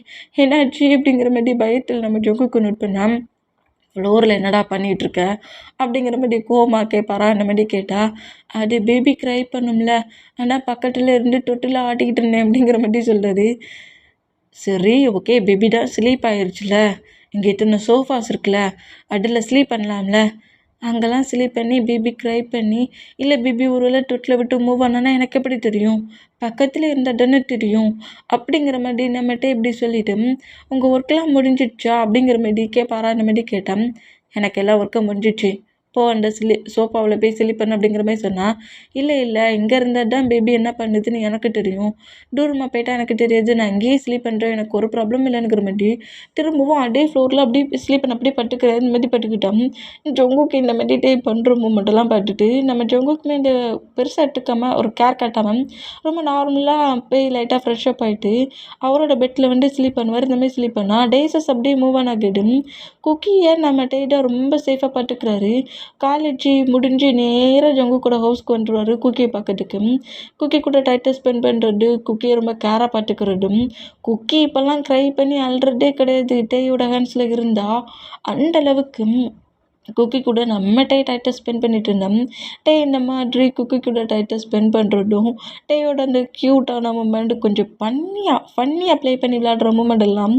என்னாச்சு அப்படிங்கிற மாதிரி பயத்தில் நம்ம ஜங்குக்கு நோட் பண்ணால் ஃப்ளோரில் என்னடா பண்ணிகிட்ருக்க அப்படிங்கிற மாதிரி கோமா கேட்பாரா. அந்த மாதிரி கேட்டால் அது பேபி க்ரை பண்ணும்ல, ஆனால் பக்கத்தில் இருந்து தொட்டில் ஆட்டிக்கிட்டு இருந்தேன் அப்படிங்கிற மாதிரி சொல்கிறது. சரி ஓகே பேபி தான் ஸ்லீப் ஆயிடுச்சுல, இங்கே இத்தனை சோஃபாஸ் இருக்குல்ல அதில் ஸ்லீப் பண்ணலாம்ல, அங்கெல்லாம் ஸ்லீப் பண்ணி பேபி க்ரை பண்ணி இல்லை பேபி ஒருவேளை தொட்டில் விட்டு மூவ் ஆனானா எனக்கு எப்படி தெரியும், பக்கத்தில் இருந்தால் தானே தெரியும் அப்படிங்கிற மாதிரி நம்மகிட்ட இப்படி சொல்லிவிட்டு உங்கள் ஒர்க்கெலாம் முடிஞ்சிடுச்சா அப்படிங்கிற மாதிரி கேட்பாரா. அந்த மாதிரி கேட்டால் எனக்கு எல்லா ஒர்க்கும் முடிஞ்சிடுச்சு, அந்த சோஃபாவில் போய் ஸ்லீப் பண்ண அப்படிங்கிற மாதிரி சொன்னால் இல்லை இங்கே இருந்தால் தான் பேபி என்ன பண்ணுதுன்னு எனக்கு தெரியும், தூரமாக போயிட்டால் எனக்கு தெரியாது, நான் இங்கேயே ஸ்லீப் பண்ணுறேன், எனக்கு ஒரு ப்ராப்ளம் இல்லைங்கிற மாதிரி திரும்பவும் அதே ஃப்ளோரில் அப்படியே ஸ்லீப் பண்ண அப்படியே பட்டுக்கிறேன். இந்த மாதிரி பட்டுக்கிட்டோம். ஜங்குக்கு இந்த மாதிரி டே பண்ணுற மூமெண்ட்டெல்லாம் பார்த்துட்டு நம்ம ஜங்குக்குமே இந்த பெருசாக எடுத்துக்காமல் ஒரு கேர் காட்டாமல் ரொம்ப நார்மலாக போய் லைட்டாக ஃப்ரெஷ்அப் ஆகிட்டு அவரோட பெட்டில் வந்து ஸ்லீப் பண்ணுவார். இந்த மாதிரி ஸ்லீப் பண்ணால் டேஸஸ் அப்படியே மூவ் ஆன் ஆகிடும். குக்கியை நம்ம டேட்டை ரொம்ப சேஃபாக பார்த்துக்கிறாரு. காலேஜ் முடிஞ்சு நேராக ஜங்கு கூட ஹவுஸ்க்கு வந்துடுவார் குக்கியை பார்க்கறதுக்கு. குக்கி கூட டைட்டாக ஸ்பெண்ட் பண்ணுறது, குக்கியை ரொம்ப கேராக பார்த்துக்கிறதும். குக்கி இப்போல்லாம் க்ரை பண்ணி அழுறதே கிடையாது. டேயோட ஹேண்ட்ஸில் இருந்தால் அந்தளவுக்கு குக்கி கூட நம்ம டைட்டாக ஸ்பெண்ட் பண்ணிட்டு இருந்தோம். இந்த மாதிரி குக்கி கூட டைட்டாக ஸ்பெண்ட் பண்ணுறதும் டேயோட அந்த க்யூட்டான மூமெண்ட் கொஞ்சம் ஃபன்னியாக ப்ளே பண்ணி விளையாடுற மூமெண்ட் எல்லாம்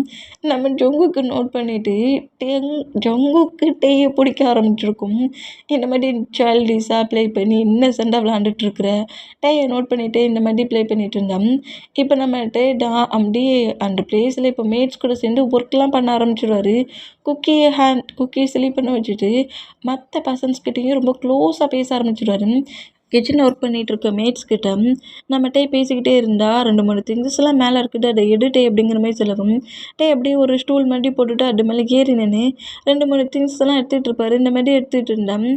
நம்ம ஜங்குக்கு நோட் பண்ணிவிட்டு ஜங்குக்கு டேயை பிடிக்க ஆரம்பிச்சிருக்கும். இந்த மாதிரி சைல்டிஷாக ப்ளே பண்ணி இன்னசென்ட்டாக விளையாண்டுட்ருக்குற டேயை நோட் பண்ணிவிட்டு இந்த மாதிரி ப்ளே பண்ணிகிட்டு இருந்தோம். இப்போ நம்ம டே தான் அப்படியே அந்த பிளேஸில் இப்போ மேட்ஸ் கூட சேர்ந்து ஒர்க்லாம் பண்ண ஆரம்பிச்சிடுவார். குக்கியை ஸ்லீப் பண்ண வச்சுட்டு மற்ற பர்சன்ஸ்கிட்டையும் ரொம்ப க்ளோஸாக பேச ஆரம்பிச்சிடுவார். கிச்சனில் ஒர்க் பண்ணிகிட்ருக்க மேட்ஸ் கிட்ட நம்மகிட்டே பேசிக்கிட்டே இருந்தா 2 3 திங்ஸ்லாம் மேலே இருக்குது அதை எடுட்டே அப்படிங்கிற மாதிரி சொல்லவும் அப்படியே ஒரு ஸ்டூல் மாதிரி போட்டுட்டு அது மேலே ஏறி நின்று 2 3 திங்ஸ் எல்லாம் எடுத்துகிட்டு இருப்பாரு. இந்த மாதிரி எடுத்துகிட்டு இருந்தேன்.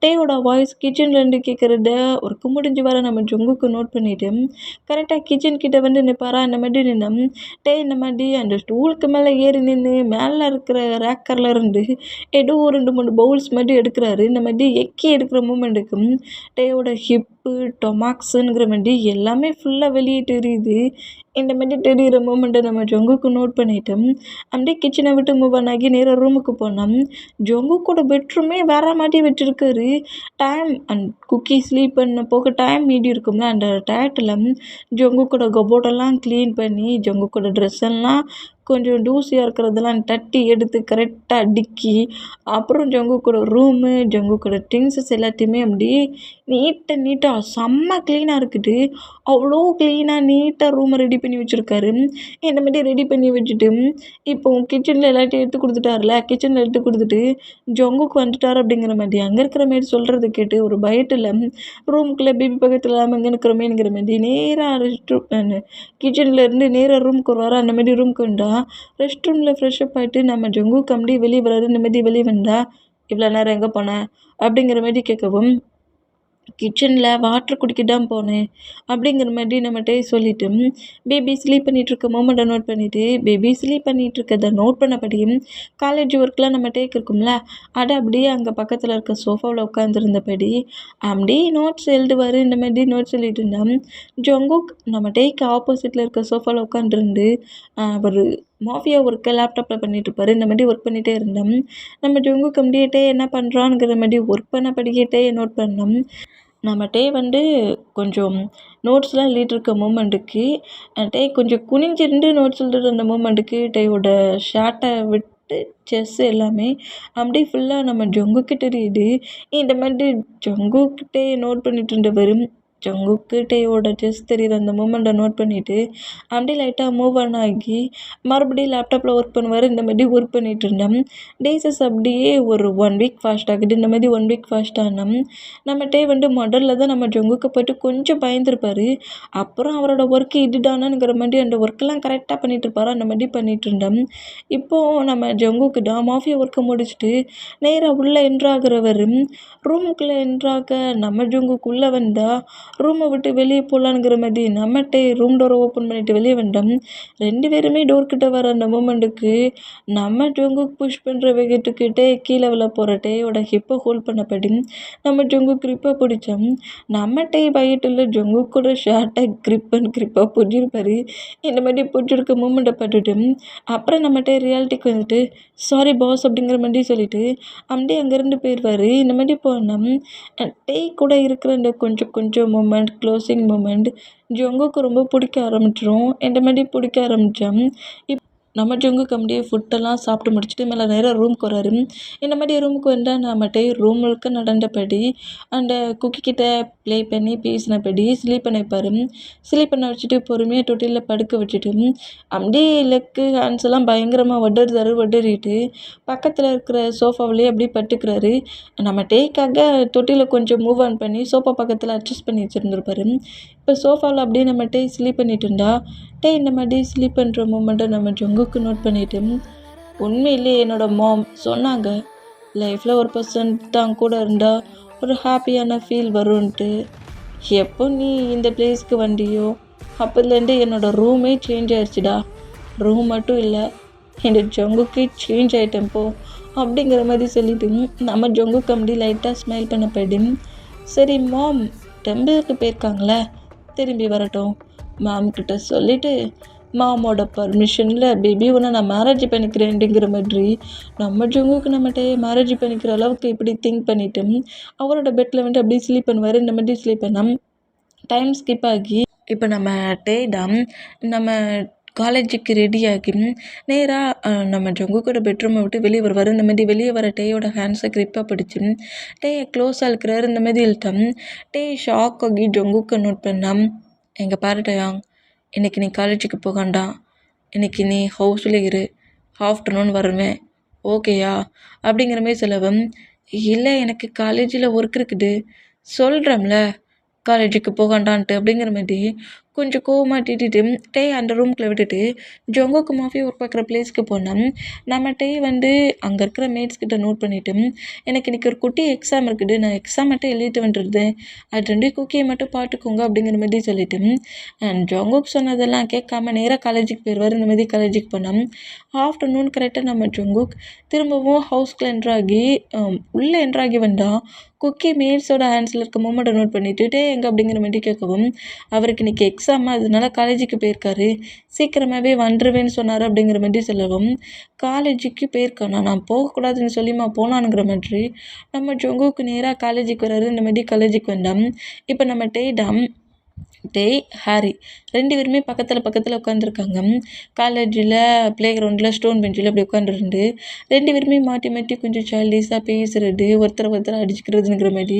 டேயோட வாய்ஸ் கிச்சன்லேருந்து கேட்குறத ஒர்க்கு முடிஞ்சு வர நம்ம ஜொங்குக்கு நோட் பண்ணிவிட்டு கரெக்டாக கிச்சன் கிட்ட வந்து நிற்பாரா இந்த மாதிரி நின்று இந்த மாதிரி அந்த ஸ்டூலுக்கு மேலே ஏறி நின்று மேலே இருக்கிற ரேக்கரில் இருந்து ஏதோ ஒரு 2 3 பவுல்ஸ் மாதிரி எடுக்கிறாரு. இந்த மாதிரி எக்கி எடுக்கிற மூமெண்ட்டுக்கு டேயோட ஹிப்பு டொமாக்ஸுங்கிற மாதிரி எல்லாமே ஃபுல்லாக வெளியே தெரியுது. இந்த மாதிரி தெரிகிற மூமெண்ட்டை நம்ம ஜொங்குக்கு நோட் பண்ணிவிட்டு அப்படியே கிச்சனை விட்டு மூவ் ஆகி நேராக ரூமுக்கு போனோம். ஜொங்குக்கோட பெட்ரூமே வேறு மாதிரி வச்சுருக்காரு. டைம் அண்ட் குக்கி ஸ்லீப் பண்ண போக டைம் மீதி இருக்கும்ல அந்த டயத்தில் ஜொங்குக்கோட கபோர்டெல்லாம் க்ளீன் பண்ணி ஜொங்குக்கோட ட்ரெஸ் எல்லாம் கொஞ்சம் தூசியாக இருக்கிறதெல்லாம் தட்டி எடுத்து கரெக்டாக அடுக்கி அப்புறம் ஜொங்குக்கோட ரூமு ஜொங்குக்கோட திங்ஸஸ் எல்லாத்தையுமே அப்படியே நீட்டாக செம்ம க்ளீனாக இருக்குது. அவ்வளோ க்ளீனாக நீட்டாக ரூமை ரெடி பண்ணி வச்சுருக்காரு. இந்த மாதிரி ரெடி பண்ணி வச்சுட்டு இப்போ கிச்சனில் எல்லாத்தையும் எடுத்து கொடுத்துட்டாருல கிச்சனில் எடுத்து கொடுத்துட்டு ஜொங்குக்கு வந்துட்டார் அப்படிங்கிற மாதிரி அங்கே இருக்கிற மாரி சொல்கிறத கேட்டு ஒரு பயத்தில் ரூமுக்குள்ளே பேபி பக்கத்தில் இல்லாமல் எங்கே இருக்கிறோமேங்கிற மாதிரி நேராக ரெஸ்ட் ரூம் கிச்சனில் இருந்து நேராக ரூமுக்கு வருவார். அந்த மாதிரி ரூமுக்கு வந்தா ரெஸ்ட் ரூமில் ஃப்ரெஷ்அப் ஆகிட்டு நம்ம ஜொங்குக்கு அப்படியே வெளியே வராரு. இந்த மாதிரி வெளியே வந்தா இவ்வளோ நேரம் எங்கே போனேன் அப்படிங்கிற மாதிரி கேட்கவும் கிச்சனில் வாட்டர் குடிக்க தான் போனேன் அப்படிங்கிற மாதிரி நம்மகிட்டே சொல்லிவிட்டு பேபி ஸ்லீப் பண்ணிகிட்ருக்க மொமெண்ட்டை நோட் பண்ணிவிட்டு பேபி ஸ்லீப் பண்ணிகிட்ருக்கதை நோட் பண்ணபடியும் காலேஜ் ஒர்க்லாம் நம்ம டேக் இருக்கும்ல அதை அப்படியே அங்கே பக்கத்தில் இருக்க சோஃபாவில் உட்காந்துருந்தபடி அப்படியே நோட்ஸ் எழுதுவார். இந்த மாதிரி நோட்ஸ் எழுதிட்டு இருந்தான். ஜொங்குக் நம்ம டேக்கு ஆப்போசிட்டில் இருக்க சோஃபாவில் உட்காந்துருந்து ஒரு மாஃபியா ஒர்க்கை லேப்டாப்பில் பண்ணிகிட்ருப்பாரு. இந்த மாதிரி ஒர்க் பண்ணிகிட்டே இருந்தோம். நம்ம ஜொங்குக் அப்படியே என்ன பண்ணுறான்ங்கிற மாதிரி ஒர்க் பண்ண படிக்கிட்டே நோட் பண்ணோம். நம்மகிட்டே வந்து கொஞ்சம் நோட்ஸ்லாம் எழுதிட்டுருக்க மூமெண்ட்டுக்கு கொஞ்சம் குனிஞ்சிருந்து நோட்ஸ் எழுதுகிற அந்த மூமெண்ட்டுக்கு டேயோட ஷர்ட்டை விட்டு செஸ் எல்லாமே அப்படியே ஃபுல்லாக நம்ம ஜொங்குக்கு தெரியுது. இந்த மாதிரி ஜொங்குக்கிட்டே நோட் பண்ணிட்டு இருந்தவர் ஜொங்குக்கு டேயோட செஸ் தெரியுற அந்த மூமெண்ட்டை நோட் பண்ணிவிட்டு அப்படியே லைட்டாக மூவ் ஆன் ஆகி மறுபடியும் லேப்டாப்பில் ஒர்க் பண்ணுவார். இந்த மாதிரி ஒர்க் பண்ணிகிட்டு இருந்தோம். டேஸஸ் அப்படியே ஒரு 1 வீக் ஃபாஸ்ட் ஆகுது. இந்த மாதிரி 1 வீக் ஃபாஸ்ட் ஆனோம். நம்ம டே வந்து முதல்ல தான் நம்ம ஜொங்குக்கு போய்ட்டு கொஞ்சம் பயந்துருப்பார். அப்புறம் அவரோட ஒர்க்கு இதுதானாங்கிற மாதிரி அந்த ஒர்க்கெல்லாம் கரெக்டாக பண்ணிகிட்டு இருப்பார். அந்த மாதிரி பண்ணிகிட்டு இருந்தோம். இப்போது நம்ம ஜொங்குக்கு தான் மாஃபியா ஒர்க்கை முடிச்சுட்டு நேராக உள்ளே என்ட்ராகிறவர் ரூமுக்குள்ளே என்ட்ராக நம்ம ஜொங்குக்குள்ளே வந்தால் ரூமை விட்டு வெளியே போகலான்ங்கிற மாதிரி நம்மகிட்டே ரூம் டோரை ஓப்பன் பண்ணிவிட்டு வெளியே வந்தோம். 2 பேருமே டோர்கிட்ட வர அந்த மூமெண்ட்டுக்கு நம்ம ஜொங்குக்கு புஷ் பண்ணுற வேகத்துக்கிட்டே கீழே விழ போகிற டேயோட ஹிப்பை ஹோல்ட் பண்ணபடி நம்ம ஜொங்குக்கு கிரிப்பாக பிடிச்சோம். நம்ம டே பயத்தில் ஜொங்குக்கூட ஷார்ட்டாக கிரிப்பாக பிடிச்சிருப்பாரு. இந்த மாதிரி பிடிச்சிருக்க மூமெண்ட்டை பார்த்துட்டு அப்புறம் நம்மகிட்ட ரியாலிட்டிக்கு வந்துட்டு சாரி பாஸ் அப்படிங்கிற மாதிரி சொல்லிவிட்டு அப்படியே அங்கேருந்து போயிடுவார். இந்த மாதிரி போனோம். டே கூட இருக்கிற இந்த கொஞ்சம் மூமெண்ட் க்ளோசிங் மூமெண்ட் ஜொங்குக்கு ரொம்ப பிடிக்க ஆரம்பிச்சிரும். இந்த மாதிரி பிடிக்க ஆரம்பித்தோம். நம்ம ஜொங்குக்கு அப்படியே ஃபுட்டெல்லாம் சாப்பிட்டு முடிச்சுட்டு மேலே நேராக ரூமுக்கு வராரு. இந்த மாதிரி ரூமுக்கு வந்தால் நம்மகிட்ட ரூம் முழுக்க நடந்தபடி அந்த குக்கிக்கிட்ட ப்ளே பண்ணி பேசினபடி ஸ்லீப் பண்ண வைப்பார். ஸ்லீப் பண்ண வச்சுட்டு பொறுமையாக தொட்டிலில் படுக்க வச்சுட்டு அப்படியே லெக்கு ஹேண்ட்ஸ் எல்லாம் பயங்கரமாக ஒடறிட்டு பக்கத்தில் இருக்கிற சோஃபாவிலேயே அப்படியே பட்டுக்கிறாரு. நம்ம டேக்காக தொட்டியில் கொஞ்சம் மூவ் ஆன் பண்ணி சோஃபா பக்கத்தில் அட்ஜஸ்ட் பண்ணி வச்சுருந்துருப்பாரு. இப்போ சோஃபாவில் அப்படியே நம்ம டே ஸ்லீப் பண்ணிட்டு இருந்தா இந்த மாதிரி ஸ்லீப் பண்ணுற மூமெண்ட்டை நம்ம ஜொங்குக்கு நோட் பண்ணிவிட்டு உண்மையிலே என்னோடய மாம் சொன்னாங்க லைஃப்பில் ஒரு பர்சன் தான் கூட இருந்தால் ஒரு ஹாப்பியான ஃபீல் வரும்ன்ட்டு. எப்போ நீ இந்த பிளேஸ்க்கு வந்தியோ அப்போதுலேருந்து என்னோடய ரூமே சேஞ்ச் ஆயிடுச்சுடா. ரூம் மட்டும் இல்லை என்னோட ஜொங்குக்கு சேஞ்ச் ஆகிட்டேன்ப்போ அப்படிங்கிற மாதிரி சொல்லிவிட்டு நம்ம ஜொங்குக்கு அப்படி லைட்டாக ஸ்மைல் பண்ண போய்டும். சரி மாம் டெம்பிளுக்கு போயிருக்காங்களே திரும்பி வரட்டும் மாம்கிட்ட சொல்லிவிட்டு மாமோட பர்மிஷனில் பேபி ஒன்று நான் மேரேஜ் பண்ணிக்கிறேன் அப்படிங்கிற மாதிரி நம்ம ஜொங்குக்கு நம்மகிட்ட மேரேஜ் பண்ணிக்கிற அளவுக்கு இப்படி திங்க் பண்ணிவிட்டு அவரோட பெட்டில் வந்துட்டு அப்படியே ஸ்லீப் பண்ணுவார். இந்த மாதிரி ஸ்லீப் பண்ணால் டைம் ஸ்கிப் ஆகி இப்போ நம்ம டே தான் நம்ம காலேஜுக்கு ரெடியாகி நேராக நம்ம ஜொங்குக்கோட பெட்ரூமை விட்டு வெளியே வருவார். இந்த மாதிரி வெளியே வர டேயோட ஹேண்ட்ஸை கிரிப்பாக பிடிச்சி டேயை க்ளோஸாக இருக்கிறாரு. இந்த மாதிரி இழுத்தம் டே ஷாக் ஆகி ஜொங்குக்கை நோட் பண்ணால் எங்கள் பாரு டயாங் இன்றைக்கி நீ காலேஜுக்கு போகாண்டா, இன்றைக்கி நீ ஹவுஸில் இரு, ஆஃப்டர்நூன் வருவேன் ஓகேயா அப்படிங்கிற மாதிரி சொல்லவும் இல்லை எனக்கு காலேஜில் ஒர்க் இருக்குது சொல்கிறோம்ல காலேஜுக்கு போகண்டான்ட்டு அப்படிங்கிற மாதிரி கொஞ்சம் கோவமாக திட்டிட்டு டே அந்த ரூம்குள்ளே விட்டுட்டு ஜொங்கோக்கு மாஃபி ஒர்க் பார்க்குற பிளேஸ்க்கு போனேன். நம்ம டே அங்கே இருக்கிற மேட்ஸ் கிட்ட நோட் பண்ணிவிட்டு எனக்கு இன்றைக்கி ஒரு குட்டி எக்ஸாம் இருக்குது, நான் எக்ஸாம் மட்டும் எழுதிட்டு வந்துடுது, அது 2 குக்கியை மட்டும் பார்த்துக்கோங்க அப்படிங்கிற மாதிரி சொல்லிவிட்டு ஜொங்கோக்கு சொன்னதெல்லாம் கேட்காம நேராக காலேஜுக்கு போயிடுவார். இந்த மாதிரி காலேஜுக்கு போனோம். ஆஃப்டர்நூன் கரெக்டாக நம்ம ஜொங்கோக் திரும்பவும் ஹவுஸ்குள்ளே என்ட்ராகி உள்ளே என்ட்ராகி வந்தால் குக்கி மேட்ஸோட ஹேண்ட்ஸில் இருக்க மூமெண்ட்டை நோட் பண்ணிவிட்டு டே எங்கே அப்படிங்கிற மாதிரி கேட்கவும் அவருக்கு இன்றைக்கி எக்ஸாம் அதனால காலேஜுக்கு போயிருக்காரு, சீக்கிரமாகவே வந்துடுவேன்னு சொன்னார் அப்படிங்கிற மாதிரி சொல்லவும் காலேஜுக்கு போயிருக்கானா, நான் போகக்கூடாதுன்னு சொல்லிமா போனானுங்கிற மாதிரி நம்ம ஜொங்கோக்கு நேராக காலேஜுக்கு வராரு. இந்த மாதிரி காலேஜுக்கு வந்தோம். இப்போ நம்ம டேய் ஹாரி 2 பேருமே பக்கத்தில் உட்காந்துருக்காங்க. காலேஜில் ப்ளே கிரவுண்டில் ஸ்டோன் பெஞ்சில் அப்படி உட்காந்துருந்து 2 பேருமே மாட்டி கொஞ்சம் சைல்டிஷாக பேசுகிறது, ஒருத்தரை அடிச்சுக்கிறதுங்கிற மாதிரி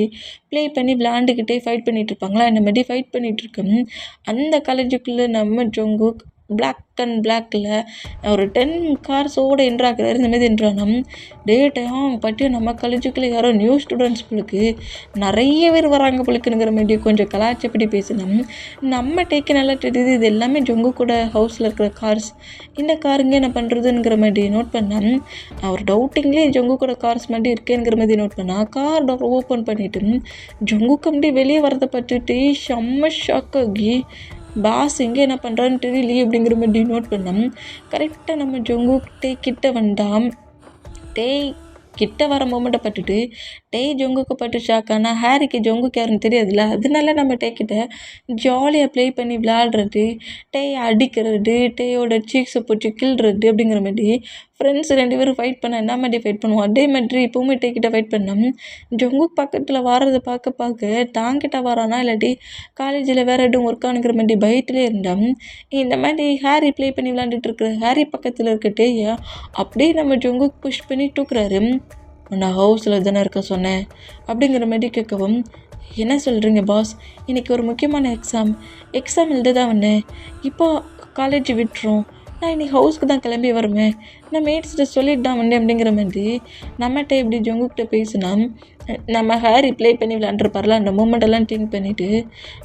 ப்ளே பண்ணி விளாண்டுக்கிட்டே ஃபைட் பண்ணிகிட்டு இருப்பாங்களா. இந்த மாதிரி ஃபைட் பண்ணிகிட்ருக்கோம். அந்த காலேஜுக்குள்ளே நம்ம ஜொங்கோக் பிளாக் அண்ட் பிளாக்கில் ஒரு 10 கார்ஸோடு என்ட்ராக்குறாரு. இந்த மாதிரி என்ட்ரானோம். டேட்டையும் பற்றியும் நம்ம காலேஜுக்குள்ளே யாரோ நியூ ஸ்டூடெண்ட்ஸ் பிள்ளைக்கு நிறைய பேர் வராங்க பிள்ளைக்குங்கிற மாதிரி கொஞ்சம் கலாச்சப்படி பேசினோம். நம்ம டேக்கு நல்லா தெரியுது இது எல்லாமே ஜொங்கு கூட ஹவுஸில் இருக்கிற கார்ஸ், இந்த காருங்க என்ன பண்ணுறதுங்கிற மாதிரி நோட் பண்ணேன். அவர் டவுட்டிங்லேயே ஜொங்கு கூட கார்ஸ் மாதிரி இருக்கேங்கிற மாதிரி நோட் பண்ணால் கார் டோர் ஓப்பன் பண்ணிவிட்டு ஜொங்குக்கு அப்படி வெளியே வரதை பார்த்துட்டு செம்ம ஷாக் ஆகி பாஸ் எங்கே என்ன பண்ணுறான்னு தெரியலையே அப்படிங்கிற மாதிரி நோட் பண்ணோம். கரெக்டாக நம்ம ஜொங்கு கிட்ட வந்தால் கிட்ட வர மூமெண்ட்டை பட்டுட்டு ஜொங்குக்கு பட்டு ஷாக். ஆனால் ஹாரிக்கு ஜொங்குக்கு யாருன்னு தெரியாதுல்ல, அதனால நம்ம கிட்ட ஜாலியாக ப்ளே பண்ணி விளாடுறது, அடிக்கிறது, டேயோட சீக்ஸை போட்டு கிள்றது அப்படிங்கிற மாதிரி ஃப்ரெண்ட்ஸ் 2 பேரும் ஃபைட் பண்ண என்ன மாதிரி ஃபைட் பண்ணுவோம் அதே மாதிரி இப்போவுமே கிட்ட ஃபைட் பண்ணோம். ஜொங்குக்கு பக்கத்தில் வாரதை பார்க்க தாங்கிட்ட வரானா இல்லாட்டி காலேஜில் வேறு எதுவும் ஒர்க் ஆனுங்கிற மாதிரி பயத்திலே இருந்தோம். இந்த மாதிரி ஹாரி ப்ளே பண்ணி விளாண்டுட்டு இருக்கிற ஹாரி பக்கத்தில் இருக்க டேயை அப்படியே நம்ம ஜொங்குக்கு புஷ் பண்ணி தூக்குறாரு. நான் ஹவுஸில் தானே இருக்க சொன்னேன் அப்படிங்கிற மாதிரி கேட்கவும் என்ன சொல்கிறீங்க பாஸ், இன்றைக்கி ஒரு முக்கியமான எக்ஸாம் எழுத தான் வந்தேன், இப்போ காலேஜ் விட்டுரும், நான் இன்றைக்கி ஹவுஸ்க்கு தான் கிளம்பி வருவேன், நான் மேட்ஸ்கிட்ட சொல்லிட்டு தான் வந்தேன் அப்படிங்கிற மாதிரி நம்மகிட்ட இப்படி ஜொங்குக்கிட்ட பேசினா நம்ம ஹாரி ப்ளே பண்ணி விளாண்டுருப்பார்ல அந்த மூமெண்டெல்லாம் திங்க் பண்ணிவிட்டு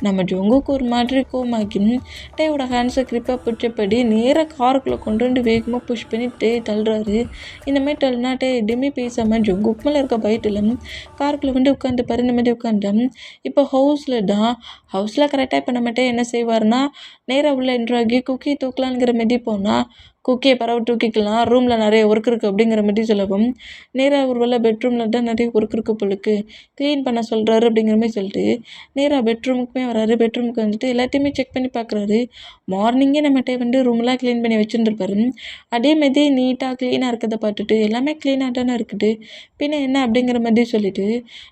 நம்ம ஜொங்குக்கு ஒரு மாதிரி கோமாக்கி டேயோட ஹேண்ட்ஸை கிரிப்பாக பிடிச்சபடி நேராக காருக்குள்ளே கொண்டு வேகமாக புஷ் பண்ணி தள்ளுறாரு. இந்த மாதிரி தள்ளினா எதுவுமே பேசாமல் ஜொங்குக்கு மேலே இருக்க பைட்டில் காருக்குள்ளே உட்காந்து இந்த மாதிரி உட்காந்தோம். இப்போ ஹவுஸில் கரெக்டாக இப்போ நம்மகிட்ட என்ன செய்வார்னா நேராக உள்ள என்ட்ராகி குக்கி தூக்கலாங்கிற மாதிரி போனால் குக்கியை பரவ தூக்கிக்கலாம், ரூமில் நிறைய ஒர்க் இருக்குது அப்படிங்கிற மாதிரி சொல்லவும் நேராக ஒரு வேளை பெட்ரூமில் தான் நிறைய ஒர்க் இருக்குது பொழுக்கு க்ளீன் பண்ண சொல்கிறாரு அப்படிங்கிற மாதிரி சொல்லிட்டு நேராக பெட்ரூமுக்குமே வராரு. பெட்ரூமுக்கு வந்துட்டு எல்லாத்தையுமே செக் பண்ணி பார்க்குறாரு. மார்னிங்கே நம்மகிட்ட ரூம்லாம் க்ளீன் பண்ணி வச்சுருந்துருப்பாரு. அதே மாதிரி நீட்டாக க்ளீனாக இருக்கிறத பார்த்துட்டு எல்லாமே க்ளீனாக தானே இருக்குது, பின்ன என்ன அப்படிங்கிற மாதிரி சொல்லிவிட்டு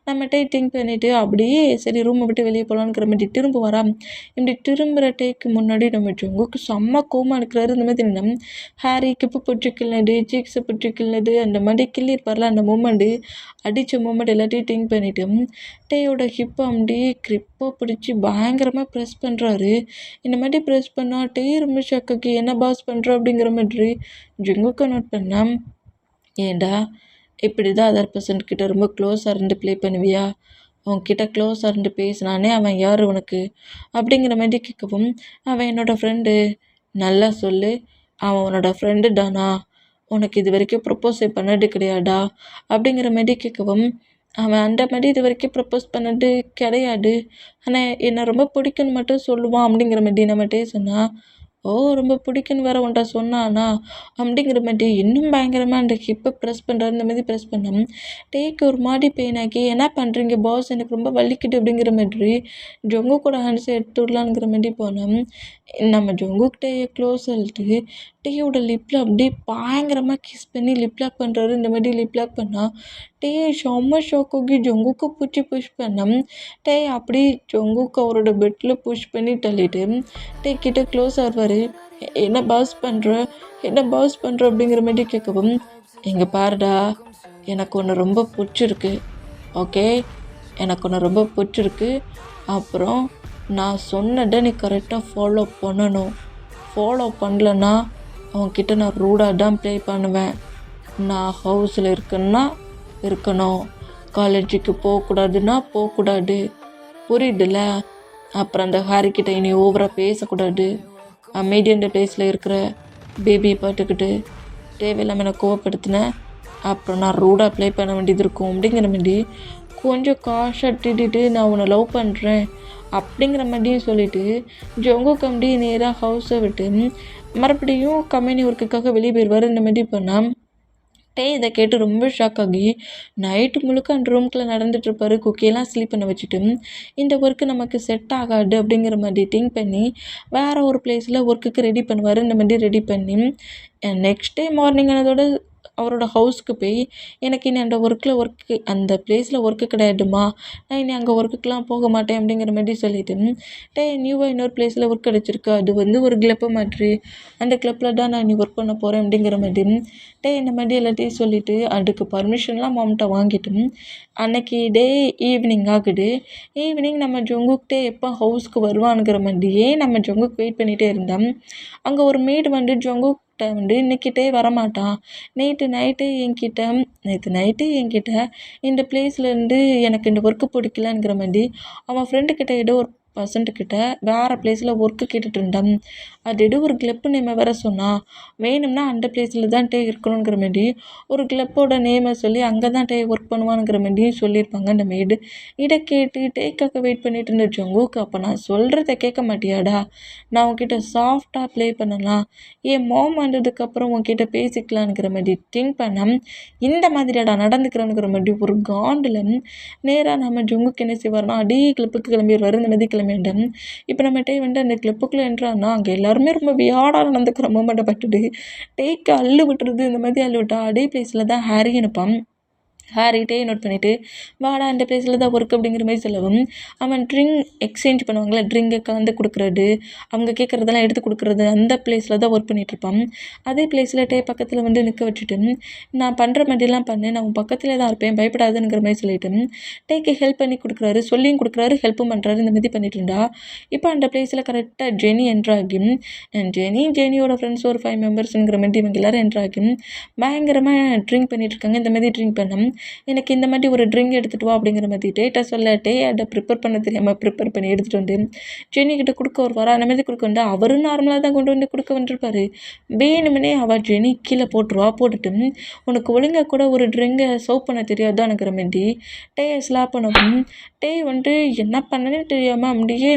நம்மகிட்ட திங்க் பண்ணிவிட்டு அப்படியே சரி ரூமை விட்டு வெளியே போகலான்ங்கிற மாதிரி திரும்ப வரான். இப்படி திரும்புகிற டேக்கு முன்னாடி நம்ம ஜொங்குக்கு செம்ம கோமா இருக்கிறாரு. இந்த மாதிரி நம்ம ஹாரி கிப்பு பிடிச்சி கிள்னது, சீக்ஸை பிடிச்சி கிள்னது, அந்த மாதிரி கிள்ளியிருப்பார்ல அந்த மூமெண்ட்டு அடித்த மூமெண்ட் எல்லாத்தையும் திங்க் பண்ணிவிட்டு டேயோட ஹிப்பை அப்படியே கிரிப்பாக பிடிச்சி பயங்கரமாக ப்ரெஸ் பண்ணுறாரு. இந்த மாதிரி ப்ரெஸ் பண்ணால் ரொம்ப ஷாக்காக்கி என்ன பாஸ் பண்ணுறோம் அப்படிங்கிற மாதிரி ஜொங்குக்கு நோட் பண்ணேன். ஏண்டா இப்படி தான் அதர் பர்சன்ட் கிட்ட ரொம்ப க்ளோஸாக இருந்து ப்ளே பண்ணுவியா, அவன்கிட்ட க்ளோஸாக இருந்து பேசினானே அவன் யார் உனக்கு அப்படிங்கிற மாதிரி கேட்கவும் அவன் என்னோடய ஃப்ரெண்டு, நல்லா சொல்லு அவன் உன்னோட ஃப்ரெண்டு தானா, உனக்கு இது வரைக்கும் ப்ரப்போஸே பண்ணது கிடையாதா அப்படிங்கிற மாதிரி கேட்கவும் அவன் அந்த மாதிரி இது வரைக்கும் ப்ரப்போஸ் பண்ணது கிடையாது, ஆனால் என்னை ரொம்ப பிடிக்குன்னு மட்டும் சொல்லுவான் அப்படிங்கிற மாதிரி நம்மகிட்டே சொன்னான். ஓ ரொம்ப பிடிக்குன்னு வேறு உன்ட்ட சொன்னானா அப்படிங்கிற மாதிரி இன்னும் பயங்கரமாக அந்த ஹிப்பை ப்ரெஸ் பண்ணுறாரு. இந்த மாதிரி ப்ரெஸ் பண்ணோம். ஒரு மாதிரி பெயின் ஆக்கி என்ன பண்ணுறீங்க பாஸ் எனக்கு ரொம்ப வலிக்குது அப்படிங்கிற மாதிரி ஜொங்கு கூட ஹேண்ட்ஸை எடுத்து விடலாங்கிற மாதிரி போனோம். நம்ம ஜொங்குக்கிட்டே க்ளோஸ் ஆகிட்டு டேயோட லிப்பில் அப்படியே பயங்கரமாக கிஸ் பண்ணி லிப் லாக் பண்ணுறாரு. இந்த மாதிரி லிப் லாக் பண்ணால் செம்ம ஷாக் ஆகி ஜொங்குக்கு பிடிச்சி புஷ் பண்ணோம். அப்படி ஜொங்குக்கு அவரோட பெட்டில் புஷ் பண்ணி தள்ளிட்டு கிட்ட க்ளோஸ் ஆடுவார். என்ன பாஸ் பண்ணுற அப்படிங்கிற மாதிரி கேட்கவும் இங்கே பாருடா எனக்கு ஒன்று ரொம்ப பிடிச்சிருக்கு, ஓகே எனக்கு ஒன்று ரொம்ப பிடிச்சிருக்கு, அப்புறம் நான் சொன்னதை நீ கரெக்டாக ஃபாலோ பண்ணணும், ஃபாலோ பண்ணலன்னா அவன்கிட்ட நான் ரூடாக தான் ப்ளே பண்ணுவேன், நான் ஹவுஸில் இருக்கேன்னா இருக்கணும், காலேஜுக்கு போகக்கூடாதுன்னா போகக்கூடாது, புரியுதுல்ல அப்புறம் அந்த ஹாரிக்கிட்ட இனி ஓவராக பேசக்கூடாது, அமைதியான பிளேஸில் இருக்கிற பேபியை பார்த்துக்கிட்டு தேவையில்லாமல் என்னை கோவப்படுத்தினேன், அப்புறம் நான் ரூடாக ப்ளே பண்ண வேண்டியது இருக்கும் அப்படிங்கிற மாதிரி கொஞ்சம் காஷாக திட்டிட்டு நான் உன்னை லவ் பண்ணுறேன் அப்படிங்கிற மாதிரியும் சொல்லிவிட்டு ஜங்குக் அப்படி நேராக ஹவுஸை விட்டு மறுபடியும் கம்பெனி ஒர்க்குக்காக வெளியே போயிடுவார். இந்த மாதிரி பண்ணால் இதை கேட்டு ரொம்ப ஷாக் ஆகி நைட்டு முழுக்க அந்த ரூம்குள்ளே நடந்துகிட்ருப்பாரு. குக்கியெல்லாம் ஸ்லீப் பண்ண வச்சுட்டு இந்த ஒர்க்கு நமக்கு செட் ஆகாது அப்படிங்கிற மாதிரி திங்க் பண்ணி வேறு ஒரு பிளேஸில் ஒர்க்குக்கு ரெடி பண்ணுவார். இந்த மாதிரி ரெடி பண்ணி நெக்ஸ்ட் டே மார்னிங் ஆனதோட அவரோட ஹவுஸ்க்கு போய் எனக்கு இனி அந்த ஒர்க்கு அந்த பிளேஸில் ஒர்க்கு கிடையாதுமா, நான் இனி அங்கே ஒர்க்குக்கெலாம் போக மாட்டேன் அப்படிங்கிற மாதிரி சொல்லிவிட்டு நியூவாக இன்னொரு பிளேஸில் ஒர்க் கிடச்சிருக்கு, அது வந்து ஒரு கிளப்பு மாதிரி, அந்த கிளப்பில் தான் நான் இனி ஒர்க் பண்ண போகிறேன் அப்படிங்கிற மாதிரி இந்த மாதிரி எல்லாத்தையும் சொல்லிவிட்டு அதுக்கு பர்மிஷன்லாம் மாம்கிட்ட வாங்கிட்டு அன்னைக்கு டே ஈவினிங் ஆகுது. ஈவினிங் நம்ம ஜங்குக்கிட்டே எப்போ ஹவுஸ்க்கு வருவானுங்கிற மாதிரியே நம்ம ஜங்குக் வெயிட் பண்ணிகிட்டே இருந்தோம். அங்கே ஒரு மேடு வந்து ஜங்குக் வந்து இன்னைக்கிட்டே வரமாட்டான். நேற்று நைட்டு என்கிட்ட இந்த பிளேஸ்லேருந்து எனக்கு இந்த ஒர்க்கு பிடிக்கலங்கிற மாதிரி அவன் ஃப்ரெண்டுக்கிட்ட ஏதோ ஒரு பர்சன்ட்டுக்கிட்ட வேறு பிளேஸில் ஒர்க்கு கேட்டுட்டு இருந்தான். அது ஏதோ ஒரு கிளப்பு நேமை வேற சொன்னான். வேணும்னா அந்த பிளேஸில் தான் இருக்கணுங்கிற மாதிரி ஒரு கிளப்போட நேமை சொல்லி அங்கே தான் ஒர்க் பண்ணுவானுங்கிற மாதிரியும் சொல்லியிருப்பாங்க அந்த மேடு. இதை கேட்டு டேக்காக வெயிட் பண்ணிட்டு இருந்த ஜங்குக்கு, அப்போ நான் சொல்கிறத கேட்க மாட்டியாடா, நான் உன்கிட்ட சாஃப்டாக ப்ளே பண்ணலாம், என் மாம் வந்ததுக்கப்புறம் உன்கிட்ட பேசிக்கலான்ங்கிற மாதிரி திங்க் பண்ண இந்த மாதிரியாடா நடந்துக்கிறேனுங்கிற மாதிரி ஒரு காண்டில் நேராக நம்ம ஜங்குக்கு என்ன செய்வார்னா அடி கிளப்புக்கு கிளம்பிடுவார். இந்த மாதிரி கிளம்பிட்டேன். இப்போ நம்ம வந்து அந்த கிளப்புக்குள்ளே என்றான்னா அங்கே எல்லாருமே ரொம்ப வியாடாக நடந்துக்கிற மூமெண்ட்டை பட்டுட்டு டேக்கு அள்ளு விட்டுறது. இந்த மாதிரி அள்ளு விட்டா அதே பிளேஸில் தான் ஹாரி அனுப்பான். ஹாரிகிட்டே நோட் பண்ணிவிட்டு வாடா இந்த பிளேஸில் தான் ஒர்க் அப்படிங்கிற மாதிரி சொல்லவும் அவன் ட்ரிங்க் எக்ஸ்சேஞ்ச் பண்ணுவாங்களே, ட்ரிங்கை கலந்து கொடுக்குறது, அவங்க கேட்குறதெல்லாம் எடுத்து கொடுக்குறது, அந்த பிளேஸில் தான் ஒர்க் பண்ணிகிட்ருப்பான். அதே பிளேஸில் பக்கத்தில் வந்து நிற்க வச்சுட்டு நான் பண்ணுற மாதிரிலாம் பண்ணு, நான் உன் பக்கத்தில் தான் இருப்பேன், பயப்படாதுங்கிற மாதிரி சொல்லிட்டு டேக்கு ஹெல்ப் பண்ணி கொடுக்குறாரு, சொல்லியும் கொடுக்குறாரு, ஹெல்ப்பும் பண்ணுறாரு. இந்த மாதிரி பண்ணிட்டு இருந்தா இப்போ அந்த பிளேஸில் கரெக்டாக ஜெனி என்ட்ராகி ஜெனியோட ஃப்ரெண்ட்ஸ் ஒரு 5 மெம்பர்ஸுங்கிற மாதிரி இவங்க எல்லோரும் என்ட்ராகி பயங்கரமாக ட்ரிங்க் பண்ணிகிட்டு இருக்காங்க. இந்த மாதிரி ட்ரிங்க் பண்ண எனக்கு இந்த மாதிரி ஒரு ட்ரிங்க் எடுத்துகிட்டு வா அப்படிங்கிற மாதிரி டேட்டா சொல்ல அதை ப்ரிப்பேர் பண்ண தெரியாமல் ப்ரிப்பேர் பண்ணி எடுத்துகிட்டு வந்து ஜெனிக்கிட்ட கொடுக்க வருவார். அந்த மாதிரி கொடுக்க வந்து அவரும் நார்மலாக தான் கொண்டு வந்து கொடுக்க வந்துருப்பார். வேணுமனே அவள் ஜெனி கீழே போட்டுருவா. போட்டுட்டு உனக்கு ஒழுங்காக கூட ஒரு ட்ரிங்கை சர்வ் பண்ண தெரியாதானுங்கிற மாதிரி ஸ்லாப் பண்ணவும் வந்து என்ன பண்ணனே தெரியாமல் அப்படியே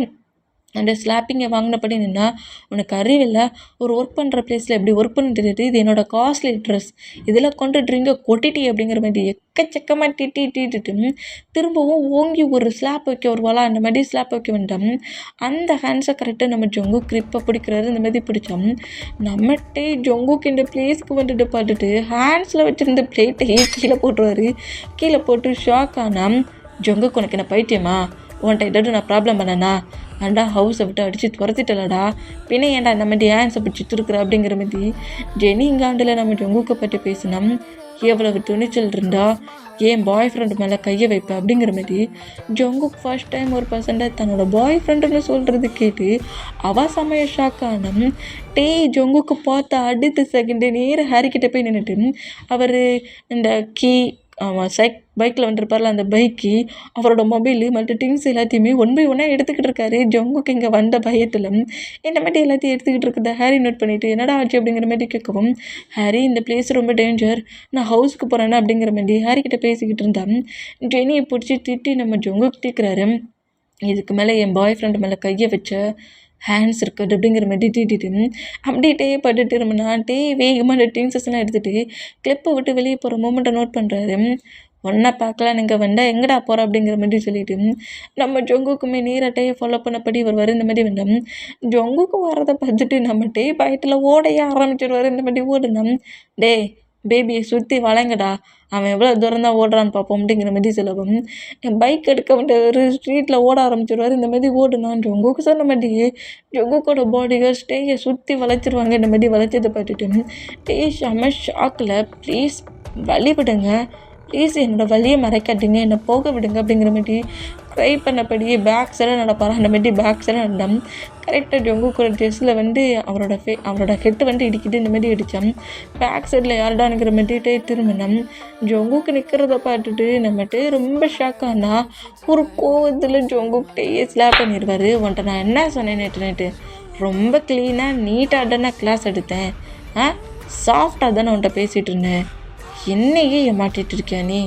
அந்த ஸ்லாப்பிங்கை வாங்கினபடி நின்னா உனக்கு அறிவில்லை, ஒரு ஒர்க் பண்ணுற பிளேஸில் எப்படி ஒர்க் பண்ண தெரியுது, இது என்னோடய காஸ்ட்லி ட்ரெஸ், இதில் கொண்டு ட்ரிங்கை கொட்டிட்டி அப்படிங்கிற மாதிரி எக்கச்சக்கமாக திட்டிட்டு திரும்பவும் ஓங்கி ஒரு ஸ்லாப் வைக்க வருவாளா, அந்த மாதிரி ஸ்லாப் வைக்க வேண்டாம். அந்த ஹேண்ட்ஸை கரெக்டாக நம்ம ஜொங்கு கிரிப்பை பிடிக்கிறாரு. இந்த மாதிரி பிடிச்சோம் நம்மகிட்டே ஜொங்குக்கு இந்த பிளேஸ்க்கு வந்துட்டு பார்த்துட்டு ஹேண்ட்ஸில் வச்சுருந்த பிளேட்டையே கீழே போட்டுருவார். கீழே போட்டு ஷாக் ஆனால் ஜொங்குக்கு உனக்கு என்ன பைத்தியமா, உன்கிட்ட ஏதாவது நான் ப்ராப்ளம் பண்ணேன்னா அண்டா ஹவுஸை விட்டு அடித்து துரத்திட்டலடா, பின்ன ஏன்டா இந்த மாதிரி ஹேண்ட்ஸை பிடிச்சி துருக்குற அப்படிங்கிற மாதிரி ஜெனி இங்காண்டில் நம்ம ஜொங்குக்கை பற்றி பேசினோம். எவ்வளவு துணிச்சல் இருந்தா ஏன் பாய் ஃப்ரெண்டு மேலே கையை வைப்பேன் அப்படிங்கிற மாதிரி ஜொங்குக் ஃபர்ஸ்ட் டைம் ஒரு பர்சன்டை தன்னோட பாய் ஃப்ரெண்டுன்னு சொல்கிறது கேட்டு அவள் சமய ஷாக்கானம். ஜொங்குக்கு பார்த்த அடுத்த செகண்டு நேராக ஹாரிக்கிட்ட போய் நின்றுட்டு அவர் இந்த கீ பைக்கில் வந்துருப்பார்ல, அந்த பைக்கு, அவரோட மொபைலு, மற்ற திங்ஸ் எல்லாத்தையுமே ஒன் பை ஒன்னாக எடுத்துக்கிட்டு இருக்காரு. ஜொங்குக்கு இங்கே வந்த பயத்தில் இந்த மாதிரி எல்லாத்தையும் எடுத்துக்கிட்டு இருக்கிறத ஹாரி நோட் பண்ணிவிட்டு என்னடா ஆச்சு அப்படிங்கிற மாதிரி கேட்கவும் ஹாரி இந்த பிளேஸ் ரொம்ப டேஞ்சர், நான் ஹவுஸ்க்கு போகிறேன்னா அப்படிங்கிற மாதிரி ஹாரிக்கிட்ட பேசிக்கிட்டு இருந்தான். ஜெனியை பிடிச்சி திட்டி நம்ம ஜொங்குக்கு திக்கிறாரு. இதுக்கு மேலே என் பாய் ஃப்ரெண்டு மேலே கையை வச்ச ஹேண்ட்ஸ் இருக்குது அப்படிங்கிற மாதிரி திட்டிட்டு அப்படியே பட்டுட்டு நம்ம வேகமாக திங்ஸஸ் எல்லாம் எடுத்துகிட்டு கிளிப்பை விட்டு வெளியே போகிற மூமெண்ட்டை நோட் பண்ணுறாரு. ஒன்றா பார்க்கலாம் நீங்கள் வந்தால் எங்கடா போகிற அப்படிங்கிற மாதிரி சொல்லிட்டு நம்ம ஜொங்குக்குமே நீராட்டையை ஃபாலோ பண்ணப்படி வருவார். இந்த மாதிரி வேண்டாம் ஜொங்குக்கு வரதை பார்த்துட்டு நம்ம பயத்தில் ஓடைய ஆரம்பிச்சிடுவார். இந்த மாதிரி ஓடுனோம் பேபியை சுற்றி வளைங்கடா, அவன் எவ்வளோ தூரம் தான் ஓடுறான்னு பார்ப்போம் அப்படிங்கிற மாதிரி சொல்லவும் பைக் எடுக்க வேண்டிய ஒரு ஸ்ட்ரீட்டில் ஓட ஆரம்பிச்சிடுவார். இந்த மாதிரி ஓடுனான் ஜொங்குக்கு சொன்ன மாதிரியே ஜொங்குக்கோட பாடிகள் சுற்றி வளைச்சிருவாங்க. இந்த மாதிரி வளைச்சதை பார்த்துட்டு செம்ம ஷாக்கில் ப்ளீஸ் வழி விடுங்க, ப்ளீஸ் என்னோடய வலியை மறைக்காதீங்க, என்னை போக விடுங்க அப்படிங்கிற மாதிரி ட்ரை பண்ணபடி பேக் சைடாக நடப்பார். அந்த மாதிரி பேக் சைடாக நடந்தான். கரெக்டாக ஜங்குக்கோட ட்ரெஸ்ஸில் வந்து அவரோட ஹெட்டு வந்து இடிக்கிட்டு இந்த மாதிரி இடித்தான். பேக் சைடில் யாருடானுங்கிற மாதிரிட்டே திரும்பினான். ஜங்குக்கு நிற்கிறத பார்த்துட்டு நம்மகிட்ட ரொம்ப ஷாக் ஆனா ஒரு கோவத்தில் ஜங்குக்கிட்டேயே ஸ்லாப் பண்ணிடுவார். உன்ட்ட நான் என்ன சொன்னேன் நேற்று ரொம்ப க்ளீனாக நீட்டாக தானே கிளாஸ் எடுத்தேன், சாஃப்டாக தானே உன்ட்ட பேசிகிட்டு இருந்தேன், என்னையே ஏமாட்டிகிட்டு இருக்கியா நீ?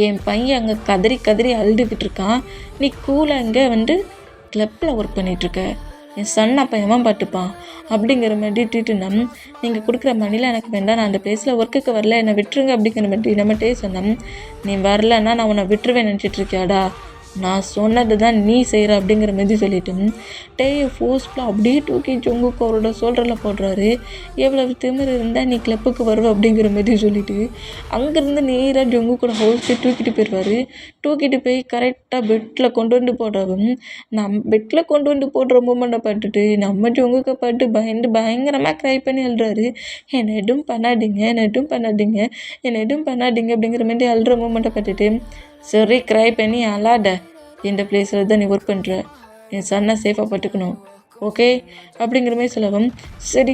என் பையன் அங்கே கதறி அழுதுகிட்டு இருக்கான், நீ கூலாக அங்கே வந்து கிளப்பில் ஒர்க் பண்ணிகிட்ருக்க, என் சன் அப்போ எவன் பார்த்துப்பான் அப்படிங்கிற மாதிரி ட்ரீட்டுனா, நீங்கள் கொடுக்குற மணிலாம் எனக்கு வேண்டாம், நான் அந்த பிளேஸில் ஒர்க்குக்கு வரல, என்னை விட்டுருங்க அப்படிங்கிற மாதிரி நம்மகிட்டே சொன்னேன். நீ வரலன்னா நான் உன்னை விட்டுருவேன் நினச்சிட்ருக்கியாடா, நான் சொன்னது தான் நீ செய்கிற அப்படிங்கிற மாதிரி சொல்லிட்டு டேயை ஃபோர்ஸ்ஃபுல்லாக அப்படியே தூக்கி ஜங்குக்கு அவரோட சோல்டரில் போடுறாரு. எவ்வளவு திமிரு இருந்தால் நீ கிளப்புக்கு வருவ அப்படிங்கிற மாதிரி சொல்லிவிட்டு அங்கேருந்து நேராக ஜங்குக்கோட ஹவுஸ்க்கு தூக்கிட்டு போயிடுவார். தூக்கிட்டு போய் கரெக்டாக பெட்டில் கொண்டு வந்து போடுறவன் பெட்டில் கொண்டு வந்து போடுற மூமெண்ட்டை பார்த்துட்டு நம்ம ஜங்குக்கை பார்த்து பயங்கரமாக க்ரை பண்ணி அழுறாரு. என்னை எதுவும் பண்ணாதீங்க, என்னை எதுவும் பண்ணாதீங்க அப்படிங்கிற மாதிரி அழுற மூமெண்ட்டை பார்த்துட்டு சரி க்ரை பண்ணி அழாத, இந்த பிளேஸில் தான் நீ ஒர்க் பண்ணுற, என் சன்னை சேஃபாக பார்த்துக்கணும், ஓகே அப்படிங்கிற மாதிரி சொல்லவும் சரி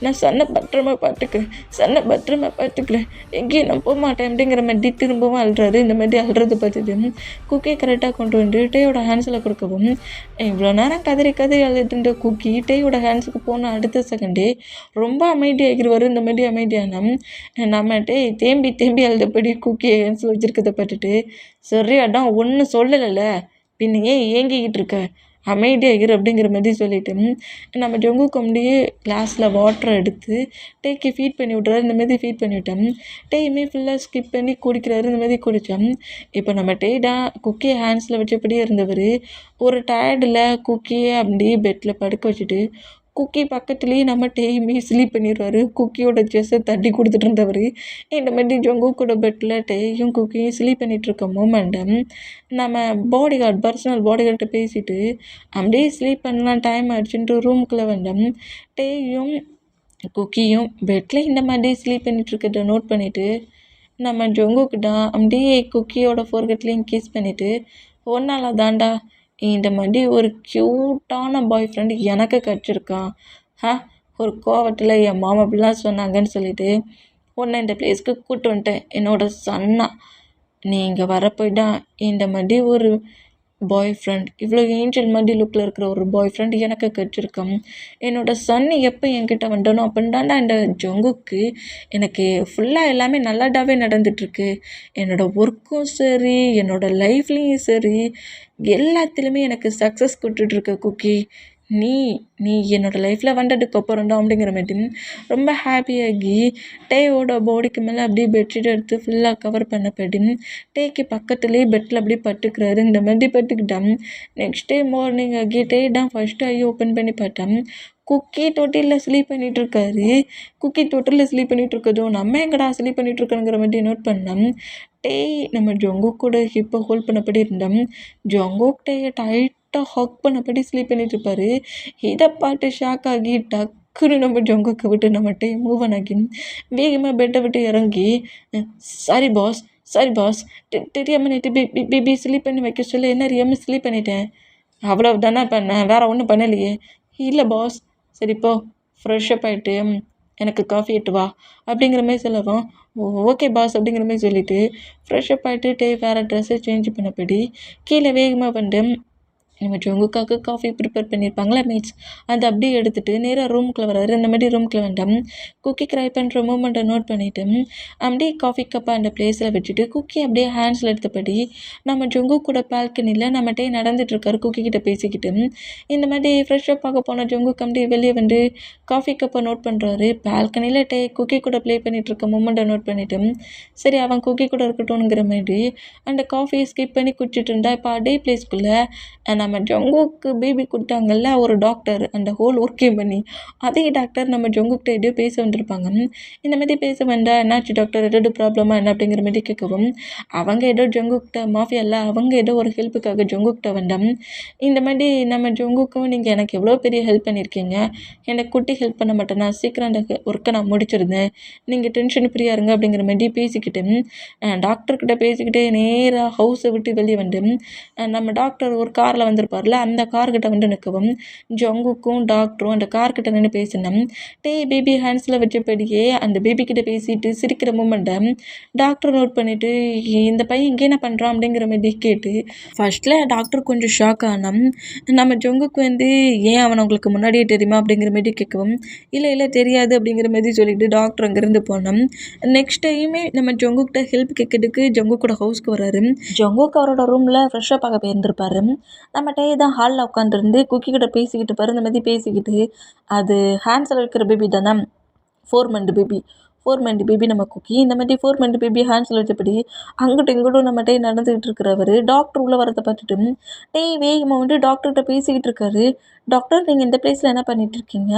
நான் சன்னை பத்திரமா பார்த்துக்கிறேன், எங்கேயும் நான் போக மாட்டேன் அப்படிங்கிற மாதிரி திரும்பவும் அழுறாரு. இந்த மாதிரி அழுறது பார்த்துட்டு குக்கியை கரெக்டாக கொண்டு வந்து டேயோட ஹேண்ட்ஸில் கொடுக்கவும் இவ்வளோ நேரம் கதறி அழுதுட்டு குக்கி டேயோட ஹேண்ட்ஸுக்கு போன அடுத்த செகண்டே ரொம்ப அமைதியாகிடுவார். இந்த மாதிரி அமைதியான நம்ம தேம்பி அழுதபடி குக்கியை ஹேண்ட்ஸில் வச்சுருக்கதை பார்த்துட்டு சரி அதான் ஒன்றும் சொல்லலைல்ல, பின்ன ஏன் ஏங்கிக்கிட்டு இருக்க, அமைதியாகிரு அப்படிங்கிற மாதிரி சொல்லிவிட்டு நம்ம ஜங்குக்கு அப்படியே கிளாஸில் வாட்டரை எடுத்து டேக்கு ஃபீட் பண்ணி விட்றாரு. இந்த மாதிரி ஃபீட் பண்ணி விட்டோம். டேயுமே ஃபுல்லாக ஸ்கிப் பண்ணி குடிக்கிறாரு. இந்த மாதிரி குடித்தோம். இப்போ நம்ம டேடா குக்கியை ஹேண்ட்ஸில் வச்சபடியே இருந்தவர் ஒரு டயர்டில் குக்கியை அப்படியே பெட்டில் படுக்க வச்சுட்டு குக்கி பக்கத்துலேயே நம்ம டேயுமே ஸ்லீப் பண்ணிடுவார். குக்கியோட செஸ்ஸை தட்டி கொடுத்துட்டு இருந்தவர் இந்த மாதிரி ஜங்குக்கோட பெட்டில் டேயும் குக்கியும் ஸ்லீப் பண்ணிகிட்ருக்க மூமெண்டம் நம்ம பர்சனல் பாடிகார்ட்ட பேசிவிட்டு அப்படியே ஸ்லீப் பண்ணலாம் டைம் ஆயிடுச்சுன்ட்டு ரூமுக்குள்ளே வந்தோம். டேயும் குக்கியும் பெட்டில் இந்த மாதிரி ஸ்லீப் பண்ணிகிட்ருக்கிறத நோட் பண்ணிவிட்டு நம்ம ஜங்குக்கிட்ட அப்படியே குக்கியோட ஃபோர்கெட்லேயும் கிஸ் பண்ணிவிட்டு ஒன்றால தாண்டா இந்த மாதிரி ஒரு க்யூட்டான பாய் ஃப்ரெண்டு எனக்கு கிடச்சிருக்கான், ஒரு கோவத்தில் என் மாமா அப்படிலாம் சொன்னாங்கன்னு சொல்லிட்டு உன்னை இந்த பிளேஸ்க்கு கூப்பிட்டு வந்துட்டேன், என்னோட சன்னா நீ இங்கே வரப்போய் தான் இந்த மாதிரி ஒரு பாய் ஃப்ரெண்ட், இவ்வளோ ஏஞ்சல் மாதிரி லுக்கில் இருக்கிற ஒரு பாய் ஃப்ரெண்ட் எனக்கு கிடச்சிருக்கான், என்னோடய சன் எப்போ என்கிட்ட வந்துடணும் அப்படின்டாண்டா இந்த ஜங்குக்கு எனக்கு ஃபுல்லாக எல்லாமே நல்லாடாவே நடந்துகிட்ருக்கு, என்னோடய ஒர்க்கும் சரி என்னோடய லைஃப்லேயும் சரி எல்லாத்துலேயுமே எனக்கு சக்ஸஸ் கொடுத்துட்ருக்க குக்கி, நீ என்னோடய லைஃப்பில் வந்ததுக்கப்புறம் தான் அப்படிங்கிற மாதிரி ரொம்ப ஹாப்பியாகி டேயோட பாடிக்கு மேலே அப்படியே பெட்ஷீட் எடுத்து ஃபுல்லாக கவர் பண்ணப்படி டேக்கு பக்கத்துலேயே பெட்டில் அப்படியே பட்டுக்கிறாரு. இந்த மாதிரி பட்டுக்கிட்டான். நெக்ஸ்ட் டே மார்னிங் ஆகி டே தான் ஃபஸ்ட்டு ஐ ஓப்பன் பண்ணி பார்த்தேன். குக்கி தொட்டிலில் ஸ்லீப் பண்ணிகிட்ருக்காரு. குக்கி தொட்டிலில் ஸ்லீப் பண்ணிகிட்ருக்கதும் நம்ம எங்கடா ஸ்லீப் பண்ணிகிட்ருக்கோங்கிற மாதிரி நோட் பண்ணேன். டே நம்ம ஜங்குக் கூட ஹிப்பை ஹோல்ட் பண்ணபடி இருந்தோம். ஜங்குக் டேயை டைட்டாக ஹக் பண்ணபடி ஸ்லீப் பண்ணிகிட்ருப்பாரு. இதை பார்த்து ஷாக் ஆகி டக்குன்னு நம்ம ஜங்குக்கை விட்டு நம்ம டே மூவ் ஆகி வேகமாக பெட்டை விட்டு இறங்கி சாரி பாஸ் தெரியாமல் நேற்று பேபி ஸ்லீப் பண்ணி வைக்க சொல்லி என்ன அறியாமல் ஸ்லீப் பண்ணிட்டேன், அவ்வளோ தானே பண்ணேன், வேறு ஒன்றும் பண்ணலையே. இல்லை பாஸ், சரிப்போ ஃப்ரெஷ்ஷப் ஆகிட்டு எனக்கு காஃபி எட்டு வா அப்படிங்கிற மாதிரி சொல்லவும் ஓகே பாஸ் அப்படிங்கிற மாதிரி சொல்லிவிட்டு ஃப்ரெஷ்ஷப் ஆகிட்டு வேறு ட்ரெஸ்ஸை சேஞ்ச் பண்ணபடி கீழே வேகமாக வந்து நம்ம ஜங்குக்காக காஃபி ப்ரிப்பேர் பண்ணியிருப்பாங்களா மேட்ஸ், அதை அப்படியே எடுத்துகிட்டு நேராக ரூமுக்குள்ளே வராரு. இந்த மாதிரி ரூமுக்குள்ளே வேண்டாம் குக்கி க்ரை பண்ணுற மூமெண்ட்டை நோட் பண்ணிவிட்டு அப்படியே காஃபி கப்பை அந்த பிளேஸில் வச்சுட்டு குக்கி அப்படியே ஹேண்ட்ஸில் எடுத்தபடி நம்ம ஜங்கு கூட பால்கனியில் நம்மகிட்டே நடந்துகிட்ருக்காரு குக்கி கிட்ட பேசிக்கிட்டு. இந்த மாதிரி ஃப்ரெஷ்ஷப் ஆக போன ஜங்குக்கு அப்படியே வெளியே வந்து காஃபி கப்பை நோட் பண்ணுறாரு. பால்கனியில் குக்கி கூட ப்ளே பண்ணிகிட்ருக்க மூமெண்ட்டை நோட் பண்ணிவிட்டு சரி அவன் குக்கி கூட இருக்கட்டும்ங்கிற மாதிரி அந்த காஃபியை ஸ்கிப் பண்ணி குடிச்சிட்டு இருந்தா இப்போ டே பிளேஸ்க்குள்ளே நம்ம ஜங்குக்கு பேபி கொடுத்தாங்கல்ல ஒரு டாக்டர் அந்த ஹோல் ஒர்க்கையும் பண்ணி, அதே டாக்டர் நம்ம ஜங்குக்கிட்ட எப்படியோ பேச வந்திருப்பாங்க. இந்த மாதிரி பேச வந்தா என்னாச்சு டாக்டர் ஏதாவது ப்ராப்ளமா என்ன அப்படிங்கிற மாதிரி கேட்கவும், அவங்க ஏதோ ஜங்குக்கிட்ட மாஃபியாவில் அவங்க ஏதோ ஒரு ஹெல்ப்புக்காக ஜங்குக்கிட்ட வந்தோம். இந்த மாதிரி நம்ம ஜங்குக்கும் நீங்கள் எனக்கு எவ்வளோ பெரிய ஹெல்ப் பண்ணியிருக்கீங்க, எனக்கு குட்டி ஹெல்ப் பண்ண மாட்டேன்னா சீக்கிரம் அந்த ஒர்க்கை நான் முடிச்சிருந்தேன், நீங்கள் டென்ஷன் ஃப்ரீயாக இருங்க அப்படிங்கிற மாதிரி பேசிக்கிட்டு டாக்டர்கிட்ட பேசிக்கிட்டே நேராக ஹவுஸை விட்டு வெளியே வந்து நம்ம டாக்டர் ஒரு காரில் வந்திருப்பார்ல அந்த கார்கிட்ட வந்து நிற்கவும், ஜங்குக்கும் டாக்டரும் அந்த கார்கிட்ட நின்று பேசினோம். பேபி ஹேண்ட்ஸில் வச்சபடியே அந்த பேபிக்கிட்ட பேசிட்டு சிரிக்கிற மூமெண்ட்டை டாக்டர் நோட் பண்ணிவிட்டு இந்த பையன் இங்கே என்ன பண்ணுறான் அப்படிங்கிற மாதிரி கேட்டு ஃபர்ஸ்ட்டில் டாக்டர் கொஞ்சம் ஷாக் ஆனோம். நம்ம ஜங்குக்கு வந்து ஏன் அவன் உங்களுக்கு முன்னாடியே தெரியுமா அப்படிங்கிற மாதிரி கேட்கவும், இல்லை தெரியாது அப்படிங்கிற மாதிரி சொல்லிட்டு டாக்டர் அங்கேருந்து போனோம். நெக்ஸ்ட் டைமே நம்ம ஜங்குக்கிட்ட ஹெல்ப் கேட்கறதுக்கு ஜங்குக்கோட ஹவுஸ்க்கு வராரு. ஜங்குக்கு அவரோட ரூமில் ஃப்ரெஷ்ஷாக பார்க்க போயிருந்துருப்பாரு. நம்ம டே தான் ஹாலில் உட்காந்துருந்து குக்கி கிட்ட பேசிக்கிட்டு பாரு இந்த மாதிரி பேசிக்கிட்டு, அது ஹேண்ட்ஸில் வைக்கிற பேபி தானே 4 மந்த் பேபி நம்ம குக்கி. இந்த மாதிரி 4 மந்த் பேபி ஹேண்ட்ஸில் வச்சபடி அங்கிட்டும் இங்கிட்டும் நம்ம நடந்துக்கிட்டு இருக்கிறவர் டாக்டர் உள்ளே வரதை பார்த்துட்டு வேகமாக வந்து டாக்டர்கிட்ட பேசிக்கிட்டு இருக்காரு. டாக்டர் நீங்கள் இந்த பிளேஸில் என்ன பண்ணிகிட்டு இருக்கீங்க?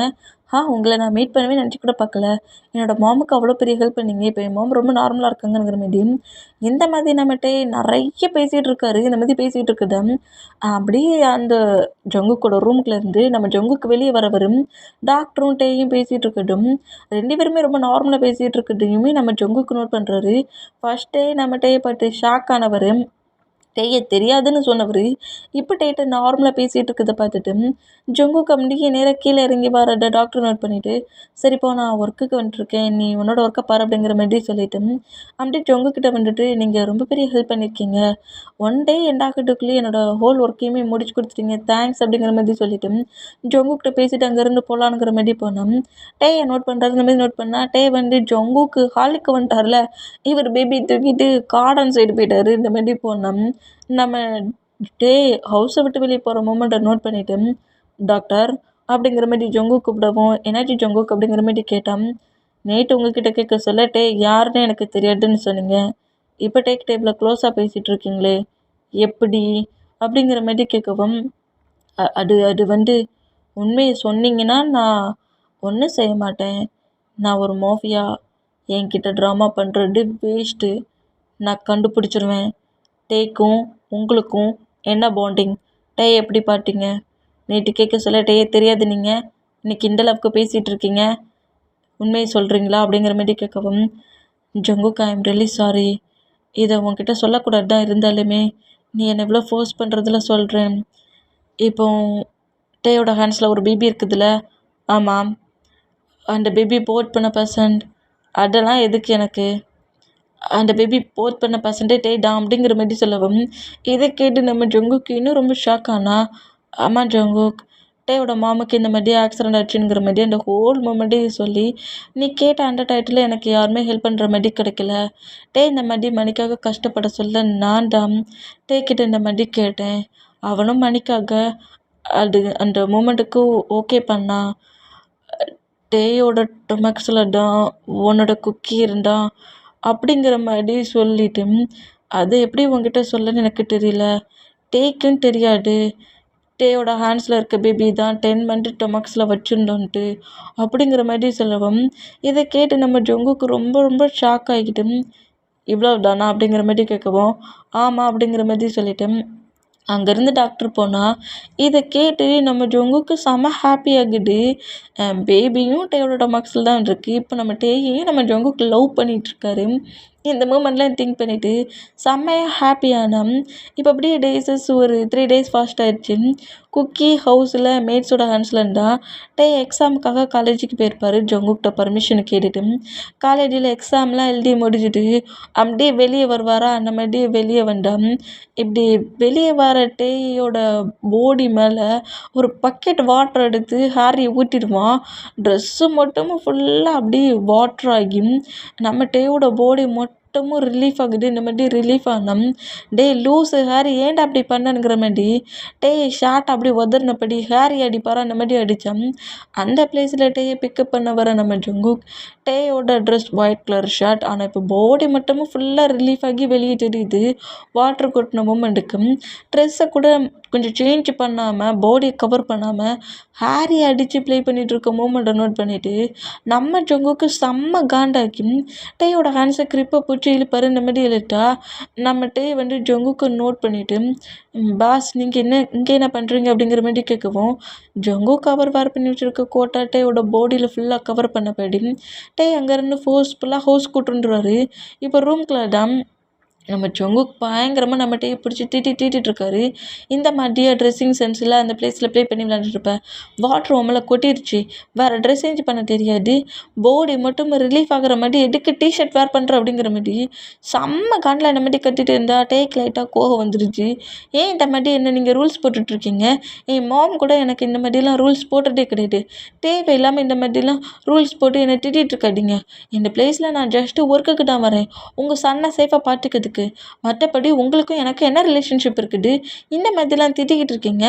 உங்களை நான் மீட் பண்ணவே நினச்சி கூட பார்க்கல. என்னோடய மாமுக்கு அவ்வளோ பெரிய ஹெல்ப் பண்ணீங்க. இப்போ என் மாம் ரொம்ப நார்மலாக இருக்காங்கிற மாதிரி இந்த மாதிரி நம்மகிட்ட நிறைய பேசிகிட்டு இருக்காரு. இந்த மாதிரி பேசிகிட்டு இருக்குது அப்படியே அந்த ஜங்குக்கோட ரூமுக்குலேருந்து நம்ம ஜங்குக்கு வெளியே வரவர் டாக்டரும் டேயும் பேசிகிட்டு இருக்கட்டும் 2 பேருமே ரொம்ப நார்மலாக பேசிகிட்டு இருக்கட்டையுமே நம்ம ஜங்குக்கு நோட் பண்ணுறாரு. ஃபர்ஸ்ட் நம்ம டேயை பார்த்து ஷாக் ஆனவர் டேயை தெரியாதுன்னு சொன்னவர் இப்போ டேட்டை நார்மலாக பேசிகிட்டு இருக்கிறத பார்த்துட்டு ஜங்குக்கு அப்படியே நேராக கீழே இறங்கி வரத டாக்டர் நோட் பண்ணிவிட்டு, சரிப்பா நான் ஒர்க்குக்கு வந்துட்டுருக்கேன், நீ உன்னோட ஒர்க்கை பாரு அப்படிங்கிற மாதிரி சொல்லிவிட்டு அப்படியே ஜங்குக்கிட்ட வந்துட்டு நீங்கள் ரொம்ப பெரிய ஹெல்ப் பண்ணியிருக்கீங்க, 1 டே எண்ட் ஆகிறதுக்குள்ளேயே என்னோடய ஹோல் ஒர்க்கையுமே முடிச்சு கொடுத்துட்டீங்க, தேங்க்ஸ் அப்படிங்கிற மாதிரி சொல்லிவிட்டு ஜங்குக்கிட்ட பேசிவிட்டு அங்கேருந்து போகலான்ங்கிற மாதிரி போனோம். டேயை நோட் பண்ணுறாரு. இந்த மாதிரி நோட் பண்ணால் டே வந்து ஜங்குக்கு ஹாலுக்கு வந்துட்டார்ல, இவர் பேபி தூக்கிட்டு கார்டன் சைடு போயிட்டார். இந்த மாதிரி போனோம். நம்ம டே ஹவுஸை விட்டு வெளியே போகிற மூமெண்ட்டை நோட் பண்ணிவிட்டு டாக்டர் அப்படிங்கிற மாதிரி ஜங்கு கூப்பிடவும் என்னாச்சு ஜங்குக் அப்படிங்கிற மாதிரி கேட்டான். நேற்று உங்ககிட்ட கேட்க சொல்ல டே யாருன்னு எனக்கு தெரியாதுன்னு சொன்னீங்க, இப்போ டேக் டேபிளில் க்ளோஸாக பேசிகிட்டு இருக்கீங்களே எப்படி அப்படிங்கிற மாதிரி கேட்கவும், அது வந்து உண்மையை சொன்னீங்கன்னா நான் ஒன்றும் செய்ய மாட்டேன், நான் ஒரு மாஃபியா, என்கிட்ட ட்ராமா பண்ணுறது வேஸ்ட்டு, நான் கண்டுபிடிச்சிருவேன், டேக்கும் உங்களுக்கும் என்ன பாண்டிங், டே எப்படி பார்த்தீங்க, நேற்று கேட்க சொல்ல டே தெரியாது நீங்கள் இன்னைக்கு இந்த அளவுக்கு பேசிகிட்டு இருக்கீங்க, உண்மையை சொல்கிறீங்களா அப்படிங்கிற மாதிரி கேட்கவும், Jungkook I am really sorry, இதை உன்கிட்ட சொல்லக்கூடாது தான், இருந்தாலுமே நீ என்னை எவ்வளோ ஃபோர்ஸ் பண்ணுறதுல சொல்கிறேன், இப்போ டேயோட ஹேண்ட்ஸில் ஒரு பேபி இருக்குதுல்ல, ஆமாம் அந்த பேபி போட் பண்ண பர்சன்ட், அதெல்லாம் எதுக்கு எனக்கு, அந்த பேபி போத் பண்ண பர்சன்டே டே தான் அப்படிங்கிற மாதிரி சொல்லவும், இதை கேட்டு நம்ம ஜங்குக்கு இன்னும் ரொம்ப ஷாக் ஆனா, ஆமாம் ஜங்குக் டேயோட மாமுக்கு இந்த மாதிரி ஆக்சிடென்ட் ஆச்சுங்கிற மாதிரி அந்த ஹோல் மூமெண்ட்டே சொல்லி, நீ கேட்ட அந்த டைட்டில் எனக்கு யாருமே ஹெல்ப் பண்ணுற மாதிரி கிடைக்கல, டே இந்த மாதிரி மணிக்காக கஷ்டப்பட சொல்ல நான் தான் டே கிட்ட இந்த மாதிரி கேட்டேன், அவனும் மணிக்காக அது அந்த மூமெண்ட்டுக்கு ஓகே பண்ணா, டேயோட டொமக்ஸில் தான் உன்னோட குக்கி இருந்தான் அப்படிங்கிற மாதிரி சொல்லிட்டு, அதை எப்படி உங்ககிட்ட சொல்லன்னு எனக்கு தெரியல, டேக்குன்னு தெரியாது டேயோட ஹேண்ட்ஸில் இருக்க பேபி தான் 10 மந்த் டொமக்ஸில் வச்சுருந்தோன்ட்டு அப்படிங்கிற மாதிரி சொல்லவும், இதை கேட்டு நம்ம ஜங்குக்கு ரொம்ப ரொம்ப ஷாக் ஆகிக்கிட்டு, இவ்வளோ தானா அப்படிங்கிற மாதிரி கேட்கவும், ஆமாம் அப்படிங்கிற மாதிரி சொல்லிட்டேன். அங்கேருந்து டாக்டர் போனால் இதை கேட்டு நம்ம ஜங்குக்கு செம ஹாப்பி ஆகுது. பேபியும் டேயோட டொமக்ஸில் தான் இருக்குது. இப்போ நம்ம டேயையும் நம்ம ஜங்குக்கு லவ் பண்ணிகிட்ருக்காரு. இந்த மூமெண்ட்லாம் திங்க் பண்ணிவிட்டு செம்மையாக ஹாப்பியானோம். இப்போ அப்படியே டேஸஸ் ஒரு 3 டேஸ் ஃபாஸ்ட் ஆயிடுச்சு. குக்கி ஹவுஸில் மேட்ஸோட ஹேண்ட்ஸில் இருந்தால் டே எக்ஸாமுக்காக காலேஜுக்கு போயிருப்பார். ஜங்குக்கிட்ட பர்மிஷன் கேட்டுட்டு காலேஜில் எக்ஸாம்லாம் எழுதி முடிச்சுட்டு அப்படியே வெளியே வருவாரா, அந்த மாதிரி வெளியே வந்தால் இப்படி வெளியே வர டேயோட பாடி மேலே ஒரு பக்கெட் வாட்டர் எடுத்து ஹாரி ஊற்றிடுவான். ட்ரெஸ்ஸு மட்டும் ஃபுல்லாக அப்படியே வாட்டர் ஆகி நம்ம டேயோட பாடி மட்டுமும் ரிலீஃப் ஆகுது. இந்த மாதிரி ரிலீஃப் ஆனோம். டேய் லூஸு ஹாரி ஏன்டா அப்படி பண்ணனுங்கிற மாதிரி டேய் ஷார்ட் அப்படி உதறினபடி ஹாரி அடிப்பாரா அந்த மாதிரி அடித்தான். அந்த பிளேஸில் டேயை பிக்கப் பண்ண வர நம்ம ஜங்குக் டேயோட ட்ரெஸ் ஒயிட் கலர் ஷர்ட். ஆனால் இப்போ பாடி மட்டுமும் ஃபுல்லாக ரிலீஃப் ஆகி வெளியே தெரியுது. வாட்டர் கொட்டின மூமெண்ட்டுக்கு ட்ரெஸ்ஸை கூட கொஞ்சம் சேஞ்ச் பண்ணாமல் பாடியை கவர் பண்ணாமல் ஹாரி அடித்து ப்ளே பண்ணிகிட்டு இருக்க மூமெண்ட்டை நோட் பண்ணிவிட்டு நம்ம ஜங்குக்கு செம்ம காண்டாக்கி டேயோட ஹேண்ட்ஸை கிரிப்பை பிடிச்சி இழுப்பாரு. இந்த மாதிரி இழுத்தா நம்ம டே வந்து ஜங்குக்கு நோட் பண்ணிவிட்டு பாஸ் நீங்கள் இங்கே என்ன பண்ணுறீங்க அப்படிங்கிற மாதிரி கேட்கவும் ஜங்கு கவர் வேர் பண்ணி வச்சுருக்க கோட்டா டேயோட பாடியில் ஃபுல்லாக கவர் பண்ணபடி டே அங்கேருந்து ஃபோர்ஸ்ஃபுல்லாக ஹவுஸ் கூட்டுருவாரு. இப்போ ரூம்குள்ள தான் நம்ம ஜங்குக் பயங்கரமாக நம்ம டேயை பிடிச்சி தீட்டிகிட்டு இருக்காரு. இந்த மாதிரியே ட்ரெஸ்ஸிங் சென்ஸில் அந்த பிளேஸில் ப்ளே பண்ணி விளையாண்டுருப்பேன். வாட்டர் ரூமில் கொட்டிருச்சு, வேறு ட்ரெஸ் சேஞ்ச் பண்ண தெரியாது, பாடி மட்டும் ரிலீஃப் ஆகிற மாதிரி எதுக்கு டிஷர்ட் வேர் பண்ணுற அப்படிங்கிற மாதிரி செம்ம காண்டில் இந்த மாதிரி கட்டிட்டு இருந்தால் டேக்கு லைட்டாக கோவம் வந்துருச்சு. ஏன் இந்த மாதிரி என்ன நீங்கள் ரூல்ஸ் போட்டுட்ருக்கீங்க? என் மாம் கூட எனக்கு இந்த மாதிரிலாம் ரூல்ஸ் போட்டுகிட்டே கிடையாது. தேவையில்லாமல் இந்த மாதிரிலாம் ரூல்ஸ் போட்டு என்னை திட்டிகிட்டு இருக்காதீங்க. இந்த பிளேஸில் நான் ஜஸ்ட்டு ஒர்க்குக்கு தான் வரேன், உங்கள் சன்னை சேஃபாக பார்த்துக்கிறதுக்கு. மற்றபடி உங்களுக்கும் எனக்கு என்ன ரிலேஷன்ஷிப் இருக்குது? இந்த மாதிரிலாம் திட்டிக்கிட்டு இருக்கீங்க.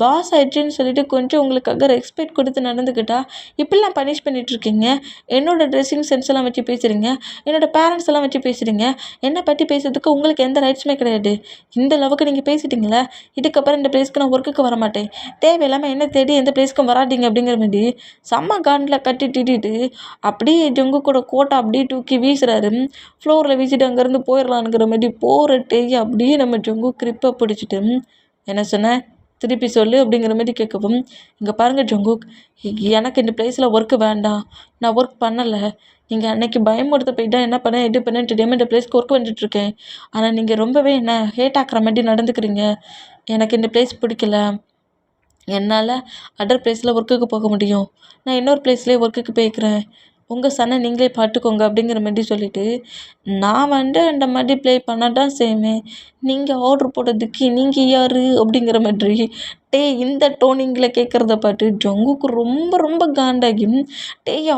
பாஸ் ஆயிடுச்சுன்னு சொல்லிட்டு கொஞ்சம் உங்களுக்காக ரெஸ்பெக்ட் கொடுத்து நடந்துக்கிட்டா இப்படிலாம் பனிஷ் பண்ணிட்டு இருக்கீங்க. என்னோட ட்ரெஸ்ஸிங் சென்ஸ் எல்லாம் வச்சு பேசுகிறீங்க, என்னோட பேரண்ட்ஸ் எல்லாம் வச்சு பேசுகிறீங்க. என்னை பற்றி பேசுறதுக்கு உங்களுக்கு எந்த ரைட்ஸுமே கிடையாது. இந்த அளவுக்கு நீங்கள் பேசிட்டீங்களா, இதுக்கப்புறம் இந்த பிளேஸ்க்கு நான் ஒர்க்குக்கு வர மாட்டேன், தேவையில்லாமல் என்ன தேடி எந்த பிளேஸ்க்கும் வராதிங்க அப்படிங்கிற மாதிரி செம்ம காண்டில் கட்டி திட்டிட்டு அப்படியே ஜங்கு கூட கோட்டை அப்படியே தூக்கி வீசுறாரு. ஃப்ளோரில் வீசிட்டு அங்கேருந்து போயிடலான்ங்கிற மாதிரி போகிற டேயை அப்படியே நம்ம ஜங்கு கிரிப்பை பிடிச்சிட்டு என்ன சொன்னேன் திருப்பி சொல்லு அப்படிங்கிற மாதிரி கேட்கவும், இங்கே பாருங்கள் ஜங்குக், எனக்கு இந்த பிளேஸில் ஒர்க்கு வேண்டாம், நான் ஒர்க் பண்ணலை. நீங்கள் அன்னைக்கு பயமுறுத்த போயிட்டா என்ன பண்ணேன் எது பண்ணேன் தெரியாமல் இந்த பிளேஸ்க்கு ஒர்க் பண்ணிட்டுருக்கேன். ஆனால் நீங்கள் ரொம்பவே என்ன ஹேட் ஆக்குற மாதிரி நடந்துக்கிறீங்க. எனக்கு இந்த பிளேஸ் பிடிக்கல, என்னால் அதர் பிளேஸில் ஒர்க்குக்கு போக முடியும், நான் இன்னொரு பிளேஸ்லேயே ஒர்க்குக்கு போய்க்கிறேன், உங்கள் சன்னை நீங்களே பார்த்துக்கோங்க அப்படிங்கிற மாதிரி சொல்லிவிட்டு நான் வந்து அந்த மாதிரி ப்ளே பண்ண தான் செய்வேன், நீங்கள் ஆர்டர் போட்டதுக்கு நீங்கள் யார் அப்படிங்கிற மாதிரி இந்த டோனிங்கில் கேட்குறத பார்த்து ஜங்குக்கு ரொம்ப ரொம்ப காண்டாகி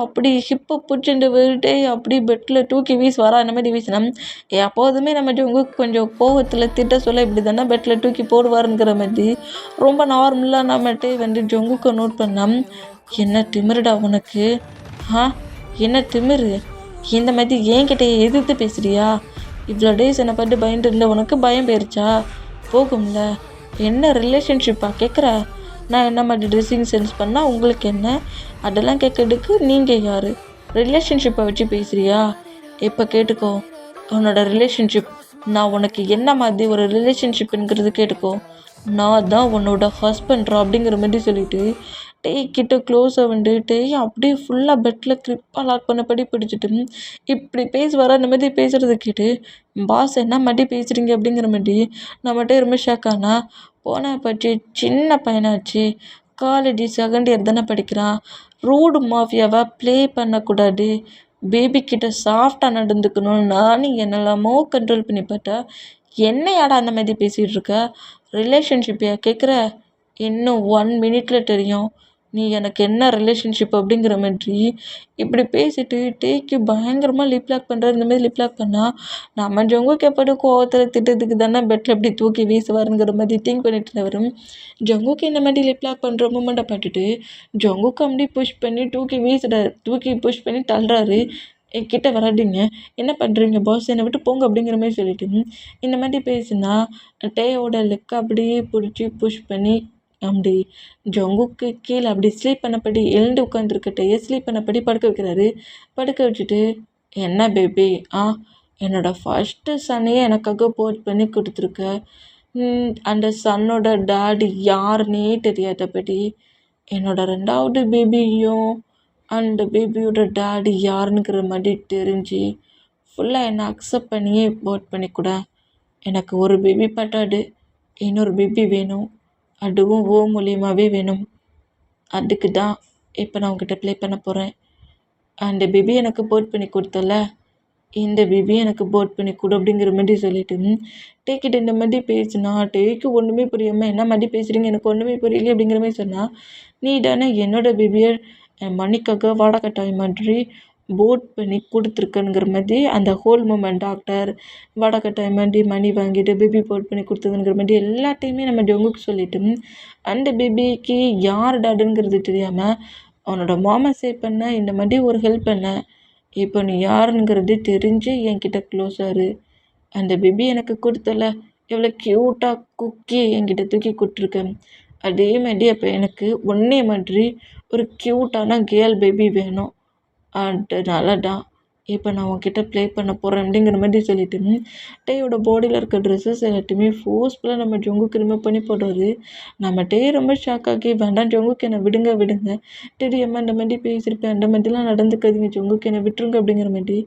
அப்படி ஹிப்பை பிடிச்சிட்டு அப்படி பெட்டில் தூக்கி வரா அந்த மாதிரி வீசினா எப்போதுமே நம்ம ஜங்குக்கு கொஞ்சம் கோவத்தில் திட்ட சொல்ல இப்படி தானே பெட்டில் தூக்கி போடுவாருங்கிற மாதிரி ரொம்ப நார்மலாக நம்ம வந்து ஜங்குக்கை நோட் பண்ணோம். என்ன திமிருடா உனக்கு, என்ன திமிரு, இந்த மாதிரி என்கிட்ட எதிர்த்து பேசுறியா? இவ்வளோ டேஸ் என்னை பார்த்து பயந்து இருந்த உனக்கு பயம் போயிருச்சா? போகும்ல, என்ன ரிலேஷன்ஷிப்பாக கேட்குற? நான் என்ன மாதிரி ட்ரெஸ்ஸிங் சென்ஸ் பண்ணால் உங்களுக்கு என்ன? அதெல்லாம் கேட்கறதுக்கு நீங்கள் யார்? ரிலேஷன்ஷிப்பை வச்சு பேசுகிறியா? இப்போ கேட்டுக்கோ, உன்னோட ரிலேஷன்ஷிப் நான் உனக்கு என்ன மாதிரி ஒரு ரிலேஷன்ஷிப்புங்கிறது கேட்டுக்கோ. நான் தான் உன்னோட ஹஸ்பண்ட்ரா அப்படிங்கிற மாதிரி சொல்லிவிட்டு கிட்ட க்ளோஸாக வந்து அப்படியே ஃபுல்லாக பெட்டில் கிரிப்பாக லாக் பண்ணபடி பிடிச்சிட்டு இப்படி பேசுவாரா அந்த மாதிரி பேசுகிறத கேட்டு பாஸ் என்ன மாதிரி பேசுகிறீங்க அப்படிங்கிற மாதிரி நம்மகிட்ட ரொம்ப ஷாக்கானா. போன பற்றி சின்ன பையனாச்சு, காலேஜ் செகண்ட் இயர் தானே படிக்கிறான், ரூடு மாஃபியாவாக ப்ளே பண்ணக்கூடாது, பேபிக்கிட்ட சாஃப்டாக நடந்துக்கணும்னு நானும் என்னெல்லாமோ கண்ட்ரோல் பண்ணி பார்த்தா என்னையாடா அந்த மாதிரி பேசிகிட்டு இருக்க? ரிலேஷன்ஷிப்பையா கேட்குற? இன்னும் 1 மினிட்ல தெரியும் நீ எனக்கு என்ன ரிலேஷன்ஷிப் அப்படிங்கிற மாதிரி இப்படி பேசிட்டு டேக்கு பயங்கரமாக லிப் லாக் பண்ணுறாரு. இந்த மாதிரி லிப் லாக் பண்ணால் நம்ம ஜங்குக்கு எப்படி கோவத்தில் திட்டத்துக்கு தானே பெட்டில் எப்படி தூக்கி வீசுவாருங்கிற மாதிரி திங்க் பண்ணிட்டு இருந்தவரும் ஜங்குக்கு இந்த மாதிரி லிப் லாக் பண்ணுற மூமெண்ட்டை பார்த்துட்டு ஜங்குக்கு அப்படி புஷ் பண்ணி தூக்கி புஷ் பண்ணி தள்ளுறாரு. கிட்ட வராதிங்க, என்ன பண்ணுறீங்க பாஸ், என்னை விட்டு போங்க அப்படிங்கிற மாதிரி சொல்லிட்டு இந்த மாதிரி பேசுனா டேயோட லெக்கை அப்படியே பிடிச்சி புஷ் பண்ணி அப்படி ஜங்குக்கு கீழே அப்படி ஸ்லீப் பண்ணபடி எழுந்து உட்காந்துருக்க டேயை ஸ்லீப் பண்ணபடி படுக்க வைக்கிறாரு. படுக்க வச்சுட்டு என்ன பேபி, என்னோடய ஃபஸ்ட்டு சன்னையே எனக்காக போட் பண்ணி கொடுத்துருக்க, அந்த சன்னோட டாடி யாருன்னே தெரியாதபடி என்னோடய 2வது பேபியும் அந்த பேபியோட டாடி யாருங்கிற மாதிரி தெரிஞ்சு ஃபுல்லாக என்னை அக்செப்ட் பண்ணியே போட் பண்ணி கூட. எனக்கு ஒரு பேபி பட்டாடு, இன்னொரு பேபி வேணும், அதுவும் மூலியமாகவே வேணும். அதுக்கு தான் இப்போ நான் உங்ககிட்ட ப்ளே பண்ண போகிறேன். அந்த பேபி எனக்கு போட் பண்ணி கொடுத்தல, இந்த பேபி எனக்கு போட் பண்ணி கொடு அப்படிங்கிற மாதிரி சொல்லிட்டு டேக்கிட்ட இந்த மாதிரி பேசுனா டேக்கு ஒன்றுமே புரியாமல் என்ன மாதிரி பேசுகிறீங்க, எனக்கு ஒன்றுமே புரியல அப்படிங்கிற மாதிரி சொன்னால் நீ தானே என்னோடய பேபியை மணிக்காக வாடகட்டாய் மாதிரி போட் பண்ணி கொடுத்துருக்கேங்கிற மாதிரி அந்த ஹோல் மூமெண்ட் டாக்டர் வடக்கட்டாய மாதிரி மணி வாங்கிட்டு பேபி போட் பண்ணி கொடுத்ததுங்கிற மாதிரி எல்லாத்தையுமே நம்ம ஜங்குக்கு சொல்லிட்டு அந்த பேபிக்கு யார் டாடுங்கிறது தெரியாமல் அவனோட மாமா சேவ் பண்ண இந்த மாதிரி ஒரு ஹெல்ப் பண்ண இப்போ நீ யாருங்கிறது தெரிஞ்சு என்கிட்ட க்ளோஸாரு. அந்த பேபி எனக்கு கொடுத்தல எவ்வளோ க்யூட்டாக குக்கி என்கிட்ட தூக்கி கொடுத்துருக்கேன். அதே மாதிரி அப்போ எனக்கு ஒன்றே மாதிரி ஒரு க்யூட்டான கேர்ள் பேபி வேணும். அதனால தான் இப்போ நான் உன்கிட்ட ப்ளே பண்ண போகிறேன் அப்படிங்கிற மாதிரி சொல்லிட்டு டேயோட பாடியில் இருக்க ட்ரெஸ்ஸஸ் எல்லாத்தையுமே ஃபோர்ஸ்ஃபுல்லாக நம்ம ஜங்குக்கு ரிமூவ் பண்ணி போடுறது. நம்ம டே ரொம்ப ஷாக் ஆகி வேண்டாம் ஜங்குக்கு என்னை விடுங்க விடுங்க தெரியாமல் அந்த மாதிரி பேசியிருப்பேன், அந்த மாதிரிலாம் நடந்துக்காதீங்க ஜங்குக்கு என்னை விட்டுருங்க அப்படிங்கிற மாதிரி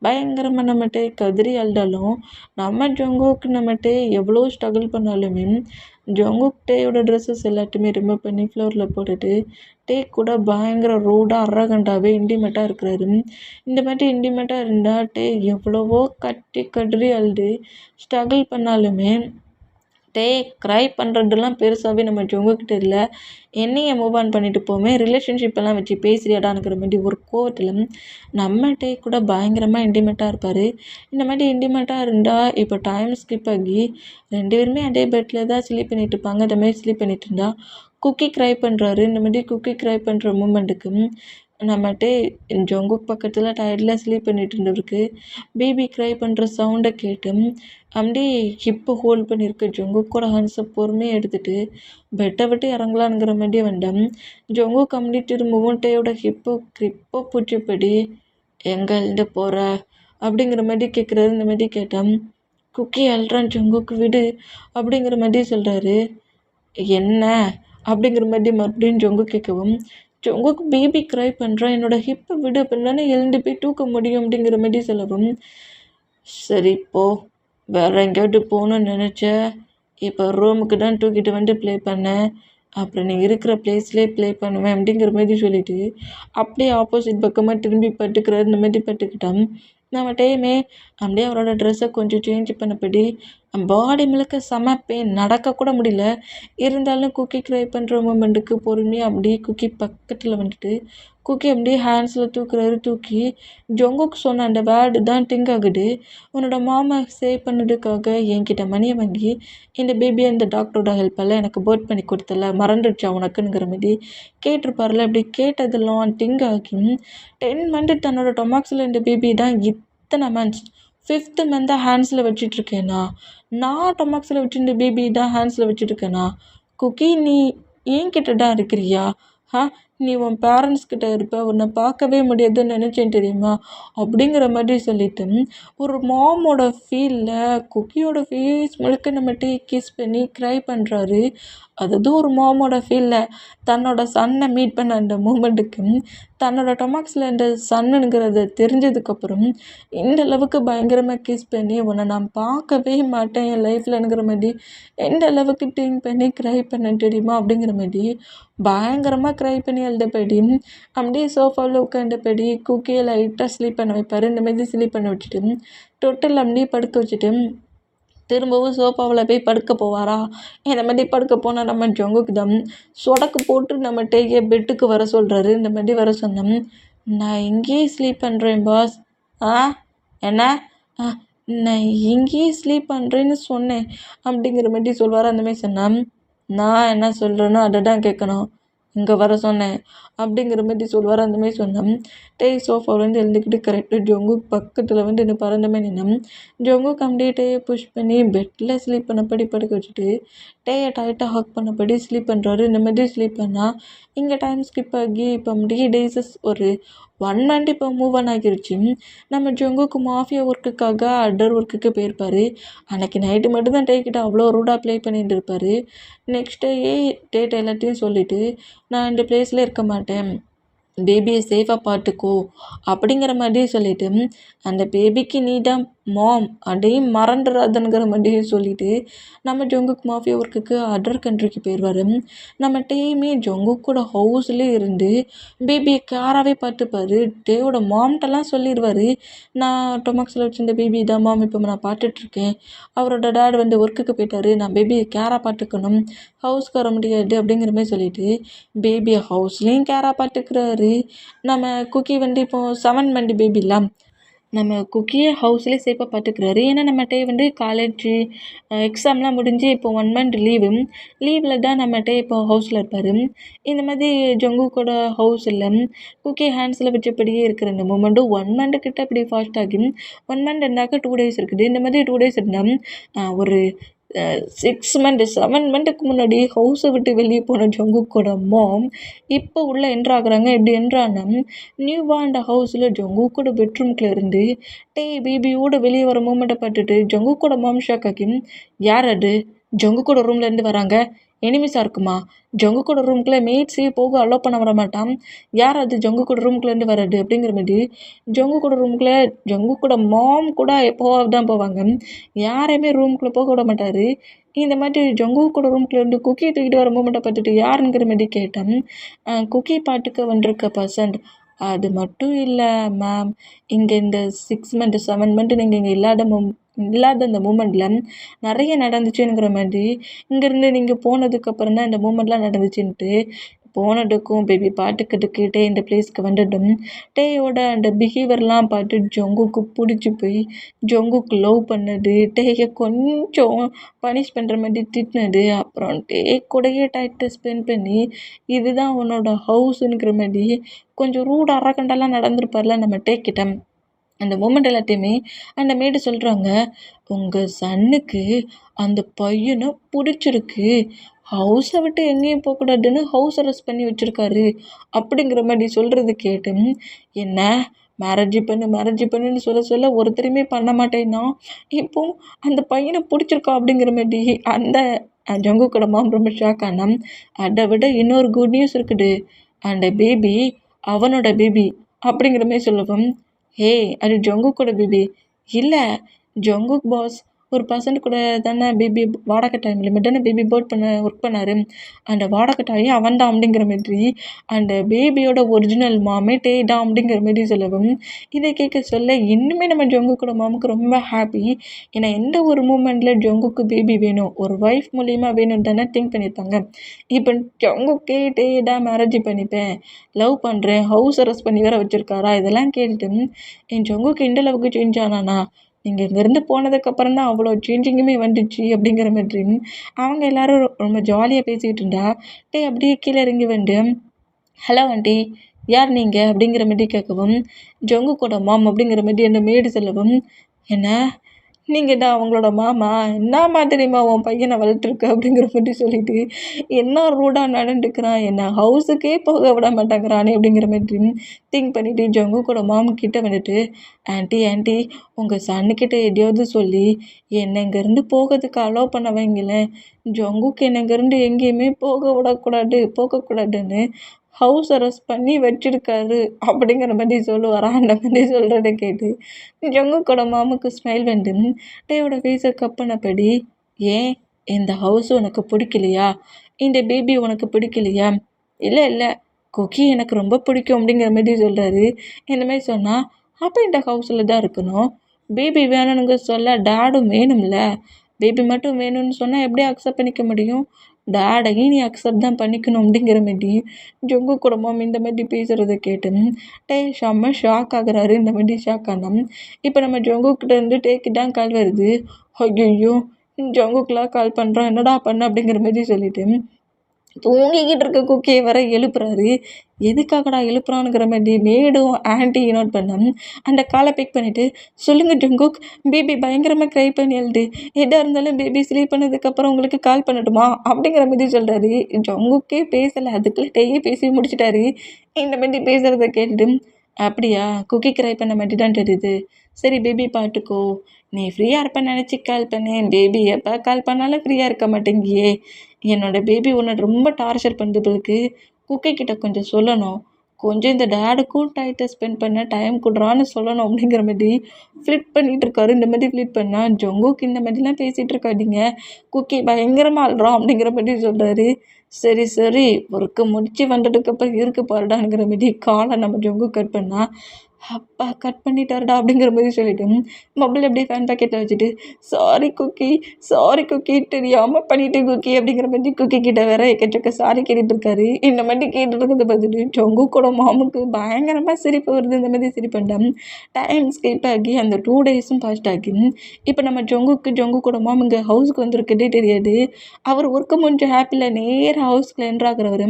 பயங்கரமாக நம்ம டே கதறி அழுதாலும் நம்ம ஜங்குக்கு நம்ம டே எவ்வளோ ஸ்ட்ரகிள் பண்ணாலுமே ஜங்குக் டேயோட ட்ரெஸ்ஸஸ் எல்லாத்தையுமே ரிமூவ் பண்ணி ஃப்ளோரில் போட்டுட்டு டே கூட பயங்கர ரூடாக அரகண்டாகவே இன்டிமேட்டாக இருக்கிறாரு. இந்த மாதிரி இன்டிமேட்டாக இருந்தால் டே எவ்வளவோ கட்டி கதறி அழுது ஸ்ட்ரகிள் பண்ணாலுமே டே க்ரை பண்ணுறதுலாம் பெருசாகவே நம்ம ஜங்குக்கிட்ட இல்லை. என்னையை மூவ் ஆன் பண்ணிட்டு போமே ரிலேஷன்ஷிப்பெல்லாம் வச்சு பேசுறியாடாங்கிற மாதிரி ஒரு கோவத்தில் நம்ம டே கூட பயங்கரமாக இன்டிமேட்டாக இருப்பார். இந்த மாதிரி இன்டிமேட்டாக இருந்தால் இப்போ டைம் ஸ்கிப் ஆகி 2 பேருமே அதே பெட்டில் தான் ஸ்லீப் பண்ணிட்டு இருப்பாங்க. அந்த மாதிரி ஸ்லீப் பண்ணிட்டு இருந்தா குக்கி க்ரை பண்ணுறாரு. இந்த மாதிரி குக்கி க்ரை பண்ணுற மூமெண்ட்டுக்கு நம்மகிட்ட ஜங்குக் பக்கத்தில் டயர்டில் ஸ்லீப் பண்ணிட்டு இருந்தவருக்கு பேபி க்ரை பண்ணுற சவுண்டை கேட்டு அப்படியே ஹிப்பை ஹோல்ட் பண்ணியிருக்க ஜங்குக்கோட ஹேண்ட்ஸை பொறுமையாக எடுத்துகிட்டு பெட்டை விட்டு இறங்கலான்ங்கிற மாதிரியே வந்தேன். ஜங்குக் அப்படி திரும்பவும் டேயோட கிரிப்போ பூச்சிப்படி எங்கேருந்து போகிற அப்படிங்கிற மாதிரி கேட்குறாரு. இந்த மாதிரி கேட்டேன். குக்கி அல்றான் ஜங்குக்கு விடு அப்படிங்கிற மாதிரி சொல்கிறாரு. என்ன அப்படிங்கிற மாதிரி மறுபடியும் ஜங்கு கேட்கவும் ஜங்குக்கு பேபி க்ரை பண்ணுறான், என்னோட ஹிப்பை விடு அப்படின்னா எழுந்து போய் தூக்க முடியும் அப்படிங்கிற மாதிரி சொல்லவும் சரி போ வேற எங்கேயாவது போகணும்னு நினச்ச இப்போ ரூமுக்கு தான் தூக்கிட்டு வந்து ப்ளே பண்ணேன், அப்புறம் நீ இருக்கிற பிளேஸ்லேயே ப்ளே பண்ணுவேன் அப்படிங்கிற மாதிரி சொல்லிவிட்டு அப்படியே ஆப்போசிட் பக்கமாக திரும்பி பட்டுக்கிறாரு. இந்த மாதிரி பட்டுக்கிட்டான். நம்ம டைமே அப்படியே அவரோட ட்ரெஸ்ஸை கொஞ்சம் சேஞ்ச் பண்ணபடி பாடி முழுக்க செம பெயின், நடக்கக்கூட முடியல. இருந்தாலும் குக்கி க்ரை பண்ணுற மூமெண்ட்டுக்கு பொறுமையாக அப்படியே குக்கி பக்கத்தில் வந்துட்டு குக்கி அப்படியே ஹேண்ட்ஸில் தூக்குறாரு. தூக்கி ஜங்குக்கு சொன்ன அந்த வேர்டு தான் திங்க் ஆகுது. உன்னோட மாமா சேவ் பண்ணதுக்காக என்கிட்ட மணியை வாங்கி இந்த பேபியை இந்த டாக்டரோட ஹெல்ப்பால் எனக்கு போட் பண்ணி கொடுத்தல மறந்துடுச்சா உனக்குங்கிற மாதிரி கேட்டிருப்பார்ல. அப்படி கேட்டதெல்லாம் திங்க் ஆகி 10 மந்த்து தன்னோட டொமாக்ஸில் இந்த பேபி தான் இத்தனை மந்த்ஸ் 5th மந்த் ஹேண்ட்ஸில் வச்சிட்ருக்கேனா, நான் டொமாக்ஸில் வச்சுருந்த பேபி தான் ஹேண்ட்ஸில் வச்சுருக்கேனா, குக்கி நீ என்கிட்ட தான் இருக்கிறியா, நீ உன் பேரண்ட்ஸ் கிட்ட இருப்ப, உன்னை பார்க்கவே முடியாதுன்னு நினச்சேன் தெரியுமா அப்படிங்கிற மாதிரி சொல்லிட்டு ஒரு மாமோட ஃபீலில் குக்கியோட ஃபேஸ் முழுக்க நம்ம கிஸ் பண்ணி க்ரை பண்ணுறாரு. அதாவது ஒரு மாமோட ஃபீலில் தன்னோட சன்னை மீட் பண்ண அந்த மூமெண்ட்டுக்கு தன்னோட டொமாக்ஸில் அந்த சன்னுங்கிறத தெரிஞ்சதுக்கப்புறம் இந்த அளவுக்கு பயங்கரமாக கிஸ் பண்ணி உன்னை நான் பார்க்கவே மாட்டேன் என் லைஃப்லங்கிற மாதிரி எந்த அளவுக்கு திங்க் பண்ணி க்ரை பண்ண தெரியுமா அப்படிங்கிற மாதிரி பயங்கரமாக க்ரை பண்ணி எழுதப்படி அப்படியே சோஃபாவில் உட்காந்தபடி குக்கியை லைட்டாக ஸ்லீப் பண்ண வைப்பார். இந்த மாதிரி ஸ்லீப் பண்ண வச்சுட்டு தொட்டில் அப்படியே படுக்க வச்சுட்டு திரும்பவும் சோஃபாவில் போய் படுக்க போவாரா. இந்த மாதிரி படுக்க போனால் நம்ம ஜங்குக்கு தான் சொடக்கு போட்டு நம்ம டேயை பெட்டுக்கு வர சொல்கிறாரு. இந்த மாதிரி வர சொன்னோம். நான் இங்கேயே ஸ்லீப் பண்ணுறேன் பாஸ். என்ன நான் இங்கேயே ஸ்லீப் பண்ணுறேன்னு சொன்னேன் அப்படிங்கிற மாதிரி சொல்வார். அந்த மாதிரி சொன்னான். நான் என்ன சொல்கிறேனோ அதை தான் கேட்கணும், இங்கே வர சொன்னேன் அப்படிங்கிற மாதிரி சொல்வார். அந்த மாதிரி சொன்னோம். டேய் சோஃபாவிலேருந்து எழுந்துக்கிட்டு கரெக்டாக ஜங்குக் பக்கத்தில் வந்து என்ன பறந்த மாதிரி நின்னோம். ஜங்குக் அப்படியே டேயை புஷ் பண்ணி பெட்டில் ஸ்லீப் பண்ணபடி படுக்க வச்சுட்டு டேயை டைட்டாக ஹக் பண்ணபடி ஸ்லீப் பண்ணுறாரு. இந்த மாதிரி ஸ்லீப் பண்ணால் இங்கே டைம் ஸ்கிப் ஆகி இப்போ அப்படியே டேஸஸ் ஒரு 1 மந்த் இப்போ மூவ் ஆன் ஆகிருச்சு. நம்ம ஜங்குக்கு மாஃபியா ஒர்க்குக்காக அடர் ஒர்க்குக்கு போயிருப்பார். அன்றைக்கி நைட்டு மட்டும்தான் டேக்கிட்ட அவ்வளோ ரூடாக ப்ளே பண்ணிட்டு இருப்பார். நெக்ஸ்ட் டேயே டேட் எல்லாத்தையும் சொல்லிவிட்டு நான் இந்த பிளேஸில் இருக்க மாட்டேன், பேபியை சேஃபாக பார்த்துக்கோ அப்படிங்கிற மாதிரி சொல்லிவிட்டு அந்த பேபிக்கு நீ தான் மாம் அடே மறந்துடாதங்கிற மாதிரியே சொல்லிட்டு நம்ம ஜங்குக் மாஃபியா ஒர்க்குக்கு அதர் கண்ட்ரிக்கு போயிடுவார். நம்ம டேயுமே ஜங்குக்கோட ஹவுஸ்லேயே இருந்து பேபியை கேராகவே பார்த்துப்பாரு. டேயோட மாம்கிட்டலாம் சொல்லிடுவார், நான் டொமக்ஸில் வச்சுருந்த பேபி தான் மாம், இப்போ நான் பார்த்துட்ருக்கேன். அவரோட டேட் வந்து ஒர்க்குக்கு போயிட்டாரு, நான் பேபியை கேராக பார்த்துக்கணும், ஹவுஸ்க்கு வர முடியாது அப்படிங்கிற மாதிரி சொல்லிட்டு பேபியை ஹவுஸ்லேயும் கேராக பார்த்துக்கிறாரு. நம்ம குக்கி வந்து இப்போது 7 மந்த் பேபிலாம் நம்ம குக்கியை ஹவுஸ்லேயே சேஃபாக பார்த்துக்கிறாரு. ஏன்னா நம்ம டே வந்து காலேஜு எக்ஸாம்லாம் முடிஞ்சு இப்போ 1 மந்த் லீவில் தான் நம்ம டே இப்போ ஹவுஸில் இருப்பார். இந்த மாதிரி ஜங்குக்கோட ஹவுஸில் குக்கி ஹேண்ட்ஸில் வச்சபடியே இருக்கிற இந்த மூமெண்ட்டும் 1 மந்த் கிட்ட அப்படி ஃபாஸ்ட் ஆகி 1 மந்த் இருந்தாக்க 2 டேஸ் இருக்குது. இந்த மாதிரி 2 டேஸ் இருந்தால் ஒரு 6 மந்த் 7 மந்த்துக்கு முன்னாடி ஹவுஸை விட்டு வெளியே போன ஜங்குக்கோட மாம் இப்போ உள்ளே என்ட்ரு ஆகுறாங்க. எப்படி என்ட்ரானா நியூவாக அந்த ஹவுஸில் ஜங்குக்கோட பெட்ரூம்குள்ளே இருந்து டே பேபியோட வெளியே வர மூமெண்ட்டை பார்த்துட்டு ஜங்குக்கோட மாம் ஷாக் ஆகி, யார் அது ஜங்குக்கோட ரூம்லேருந்து வராங்க, எனிமிஸாக இருக்குமா, ஜங்குக்கோட ரூம்குள்ளே மேட்ஸே போக அலோவ் பண்ண வர மாட்டான், யார் அது ஜங்குக்கோட ரூம்குள்ளேருந்து வர்றது அப்படிங்கிற மாதிரி ஜங்குக்கோட ரூம்குள்ளே ஜங்குக்கோட மாம் கூட எப்போவாவது தான் போவாங்க, யாரையுமே ரூம்குள்ளே போக விட மாட்டார். இந்த மாதிரி ஜங்குக்கோட ரூம்குள்ளேருந்து குக்கி தூக்கிட்டு வர மூமெண்ட்டை பார்த்துட்டு யாருங்கிற மாதிரி கேட்டேன். குக்கி பாட்டுக்கு வந்திருக்க பர்சன்ட் அது மட்டும் இல்லை மேம், இங்கே இந்த 6 மந்த் 7 மந்த் நீங்கள் இங்கே இல்லாத இந்த மூமெண்ட்டில் நிறைய நடந்துச்சுங்கிற மாதிரி, இங்கேருந்து நீங்கள் போனதுக்கப்புறம் தான் இந்த மூமெண்ட்லாம் நடந்துச்சுன்ட்டு போனதுக்கும் பேபி பார்த்துக்கிறதுக்கு டே இந்த பிளேஸ்க்கு வந்துடும். டேயோட அந்த பிஹேவியர்லாம் பார்த்து ஜங்குக்கு பிடிச்சி போய் ஜங்குக்கு லவ் பண்ணது, டேயை கொஞ்சம் பனிஷ் பண்ணுற மாதிரி திட்டினது, அப்புறம் டே கூடயே டைத்தை ஸ்பெண்ட் பண்ணி இதுதான் உன்னோட ஹவுஸுங்கிற மாதிரி கொஞ்சம் ரூட் அரகண்டெல்லாம் நடந்திருப்பார்ல நம்ம டேக்கிட்ட. அந்த மூமெண்ட் எல்லாத்தையுமே அந்த மேடு சொல்கிறாங்க, உங்கள் சன்னுக்கு அந்த பையனை பிடிச்சிருக்கு, ஹவுஸை விட்டு எங்கேயும் போகக்கூடாதுன்னு ஹவுஸ் அரெஸ்ட் பண்ணி வச்சுருக்காரு அப்படிங்கிற மாதிரி சொல்கிறது கேட்டு, என்ன மேரேஜ் பண்ணுன்னு சொல்ல ஒருத்தருமே பண்ண மாட்டேன்னா இப்போ அந்த பையனை பிடிச்சிருக்கா அப்படிங்கிற மாதிரி அந்த ஜங்குக்கோட மாம் ரொம்ப ஷாக் ஆனா, அதை விட இன்னொரு குட் நியூஸ் இருக்குது, அந்த பேபி அவனோட பேபி அப்படிங்கிற மாதிரி சொல்லவும், ஹே அது ஜங்குக்கோட பேபி இல்லை, ஜங்குக் பாஸ் ஒரு பர்சன்ட் கூட தானே பேபி வாடகை டைம் லிமிட் தானே பேபி போர்ட் ஒர்க் பண்ணார், அந்த வாடகை டாயே அவன் தான் அப்படிங்கிற மாதிரி அந்த பேபியோட ஒரிஜினல் மாமே டே தான் அப்படிங்கிற மாதிரி சொல்லவும், இதை கேட்க சொல்ல இன்னுமே நம்ம ஜங்குக்கோட மாமுக்கு ரொம்ப ஹாப்பி. ஏன்னா எந்த ஒரு மூமெண்ட்டில் ஜங்குக்கு பேபி வேணும், ஒரு ஒய்ஃப் மூலியமாக வேணும் தானே திங்க் பண்ணியிருப்பாங்க. இப்போ ஜங்குக்கே டே தான் மேரேஜ் பண்ணிப்பேன், லவ் பண்ணுறேன், ஹவுஸ் அரெஸ்ட் பண்ணி வேற வச்சுருக்காரா, இதெல்லாம் கேட்டுட்டு என் ஜங்குக்கு இந்த அளவுக்கு சேஞ்ச் ஆனானா, நீங்கள் இங்கேருந்து போனதுக்கப்புறம் தான் அவ்வளோ சேஞ்சிங்குமே வந்துச்சு அப்படிங்கிற மாதிரி அவங்க எல்லோரும் ரொம்ப ஜாலியாக பேசிகிட்டு இருந்தா, டே அப்படியே கீழே இறங்கி வந்து, ஹலோ ஆண்டி யார் நீங்கள் அப்படிங்கிற மாதிரி கேட்கவும், ஜங்குக்கோட மாம் அப்படிங்கிற மாதிரி அந்த மேடு சொல்லவும், என்ன நீங்கள் தான் அவங்களோட மாமா, என்ன மாதிரிம்மா உன் பையனை வளர்த்துருக்க அப்படிங்கிற மாதிரி சொல்லிட்டு என்ன ரூடாக நடந்துக்கிறான், என்ன ஹவுஸுக்கே போக விட மாட்டேங்கிறானே அப்படிங்கிற மாதிரி திங்க் பண்ணிவிட்டு ஜங்குக்கோட மாம் கிட்ட வந்துட்டு, ஆண்டி உங்கள் சன்னுக்கிட்ட எதையாவது சொல்லி என்னை இங்கேருந்து போகிறதுக்கு அலோவ் பண்ண வைங்களேன், ஜங்குக்கு என்னை இங்கேருந்து எங்கேயுமே போகக்கூடாதுன்னு ஹவுஸ் அரெஸ்ட் பண்ணி வச்சுருக்காரு அப்படிங்கிற மாதிரி சொல்லுவாரா. அந்த மாதிரி சொல்கிறத கேட்டு ஜங்குக்கோட மாமுக்கு ஸ்மைல் வந்து டேயோட ஃபேஸை கப்பினபடி, ஏன் இந்த ஹவுஸ் உனக்கு பிடிக்கலையா, இந்த பேபி உனக்கு பிடிக்கலையா, இல்லை குக்கி எனக்கு ரொம்ப பிடிக்கும் அப்படிங்கிற மாதிரி சொல்கிறாரு. இந்த மாதிரி சொன்னால் அப்போ இந்த ஹவுஸில் தான் இருக்கணும், பேபி வேணும்னுங்க சொல்ல டேடும் வேணும்ல, பேபி மட்டும் வேணும்னு சொன்னால் எப்படி அக்செப்ட் பண்ணிக்க முடியும், டேடையும் நீ அக்செப்ட் தான் பண்ணிக்கணும் அப்படிங்கிற மாதிரி ஜங்குக்கோட மாம் இந்த மாதிரி பேசுகிறத கேட்டு டே செம்ம ஷாக் ஆகுறாரு. இந்த மாதிரி ஷாக் ஆனால் இப்போ நம்ம ஜங்குக்கிட்ட இருந்து டேக்கு தான் கால் வருது. ஐயோ ஜங்குக்கெலாம் கால் பண்ணுறான், என்னடா பண்ண அப்படிங்கிற மாதிரி சொல்லிட்டு தூங்கிக்கிட்டு இருக்க குக்கியை வர எழுப்புறாரு. எதுக்காகடா எழுப்புறானுங்கிற மாதிரி மேடும் ஆன்ட்டி நோட் பண்ண அந்த காலை பிக் பண்ணிவிட்டு, சொல்லுங்கள் ஜங்குக், பேபி பயங்கரமாக க்ரை பண்ணி எழுது, எதாக இருந்தாலும் பேபி ஸ்லீப் பண்ணதுக்கப்புறம் உங்களுக்கு கால் பண்ணட்டுமா அப்படிங்கிற மாதிரி சொல்கிறாரு. ஜங்குக்கே பேசலை, அதுக்குள்ளே டேயே பேசி முடிச்சிட்டாரு. இந்த மாதிரி பேசுகிறத கேட்டுட்டு, அப்படியா குக்கி க்ரை பண்ண மாதிரி தான் தெரியுது, சரி பேபி பாட்டுக்கோ, நீ ஃப்ரீயாக இருப்பேன்னு நினச்சி கால் பண்ணேன், பேபி எப்போ கால் பண்ணாலும் ஃப்ரீயாக இருக்க மாட்டேங்கியே, என்னோடய பேபி உன்னை ரொம்ப டார்ச்சர் பண்ணுறதுக்கு குக்கி கிட்ட கொஞ்சம் சொல்லணும், கொஞ்சம் இந்த டேடுக்கும் டைத்தை ஸ்பெண்ட் பண்ண டைம் கொடுறான்னு சொல்லணும் அப்படிங்கிற மாதிரி ஃப்ளிட் பண்ணிகிட்டு இருக்காரு. இந்த மாதிரி ஃப்ளிட் பண்ணால் ஜங்குக்கு இந்த மாதிரிலாம் பேசிகிட்டு இருக்காதீங்க, குக்கி பயங்கரமாக ஆள்றான் அப்படிங்கிற மாதிரி சொல்கிறாரு. சரி சரி ஒர்க்கு முடிச்சு வந்ததுக்கப்புறம் இருக்கு பாருடாங்கிற மாதிரி காலை நம்ம ஜங்கு கட் பண்ணால் அப்பா கட் பண்ணிட்டாருடா அப்படிங்கிற மாதிரி சொல்லிட்டு மொபைல் அப்படியே ஃபேன் பாக்கெட்டில் வச்சுட்டு சாரி குக்கி தெரியாமல் பண்ணிட்டு குக்கி அப்படிங்கிற மாதிரி குக்கி கிட்ட வேற எக்கச்சக்க சாரி கேட்டுட்டு இருக்காரு. இந்த மாதிரி கேட்டுட்டு இருக்கிறத பார்த்துட்டு ஜங்கு கூட மாமுக்கு பயங்கரமாக சிரிப்பு வருது. இந்த மாதிரி சிரிப்பேன்டாம் டைம் ஸ்கிப் ஆகி அந்த 2 டேஸும் பாஸ்ட் ஆகி இப்போ நம்ம ஜங்கு கூட மாம் இங்கே ஹவுஸ்க்கு வந்திருக்கதே தெரியாது. அவர் ஒர்க்கு முடிஞ்ச ஹாப்பியில் நேராக ஹவுஸ்க்கு என்ட்ராகிறவர்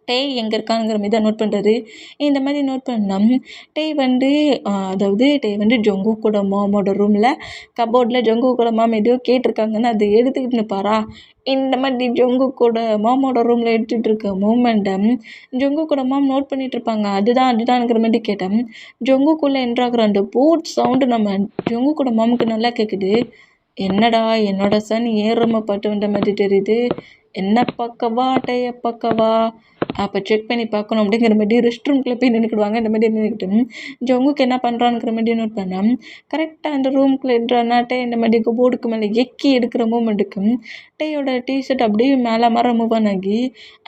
டேய் எங்கே இருக்காங்கிற மாதிரி தான் நோட் பண்ணுறாரு. இந்த மாதிரி நோட் பண்ணால் டேய் வந்து ஜங்கு கூட மாமோட ரூமில் கபோர்டில் ஜங்கு கூட மாம் எதையோ கேட்டிருக்காங்கன்னு அதை எடுத்துக்கிட்டு நிற்பாரா. இந்த மாதிரி ஜங்கு கூட மாமோட ரூமில் எடுத்துகிட்டு இருக்க மூமெண்ட்டை ஜங்கு கூட மாம் நோட் பண்ணிகிட்டு இருப்பாங்க. அதுதான்ங்கிற மாதிரி கேட்டேன். ஜங்குக்குள்ளே என்ட்ராகிற அந்த பூட் சவுண்டு நம்ம ஜங்கு கூட மாமுக்கு நல்லா கேட்குது. என்னடா என்னோட சன் ஏறும பட்டு வந்த மாதிரி தெரியுது, என்ன பக்கவா டேய பக்கவா அப்போ செக் பண்ணி பார்க்கணும் அப்படிங்கிற மாதிரி ரெஸ்ட் ரூம்குள்ளே போய் நின்றுக்கிடுவாங்க. இந்த மாதிரி நின்றுக்கிட்டு ஜங்குக்கு என்ன பண்ணுறாங்கிற மாதிரி நோட் பண்ணேன். கரெக்டாக அந்த ரூம்குள்ளே என்ட்ரானா டே இந்த மாதிரி போர்டுக்கு மேலே எக்கி எடுக்கிற மூமெண்ட்டுக்கு டேயோட டிஷர்ட் அப்படியே மேலே மூவ் ஆகி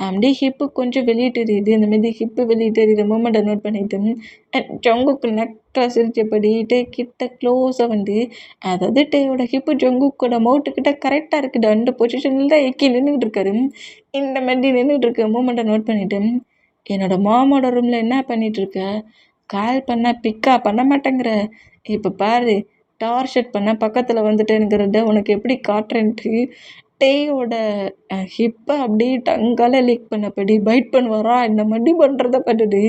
அப்படியே ஹிப்பு கொஞ்சம் வெளியே தெரியுது. இந்த மாதிரி ஹிப்பு வெளியே தெரியுற மூமெண்ட்டை நோட் பண்ணிட்டு ஜங்குக்கு நெக்கில் சிரிச்சபடி டே கிட்ட க்ளோஸாக வந்து அதாவது டேயோட ஹிப்பு ஜங்குக்கோட மவுட்டுக்கிட்ட கரெக்டாக இருக்குது. அந்த பொசிஷனில் தான் எக்கி நின்றுக்கிட்டு இருக்காரு. இந்த மாதிரி நின்றுட்டு இருக்க மூமெண்ட்டை நோட் பண்ணிவிட்டு என்னோடய மாமோட ரூமில் என்ன பண்ணிகிட்ருக்க, கால் பண்ண பிக்கா பண்ண மாட்டேங்கிற, இப்போ பாரு டார்ச்சர் பண்ண பக்கத்தில் வந்துட்டேங்கிறத உனக்கு எப்படி காட்டுறேன்ட்டு டேயோட ஹிப்பை அப்படியே டங்கால் லீக் பண்ணபடி பைட் பண்ணுவாரா. இந்த மாதிரி பண்ணுறத பார்த்துட்டு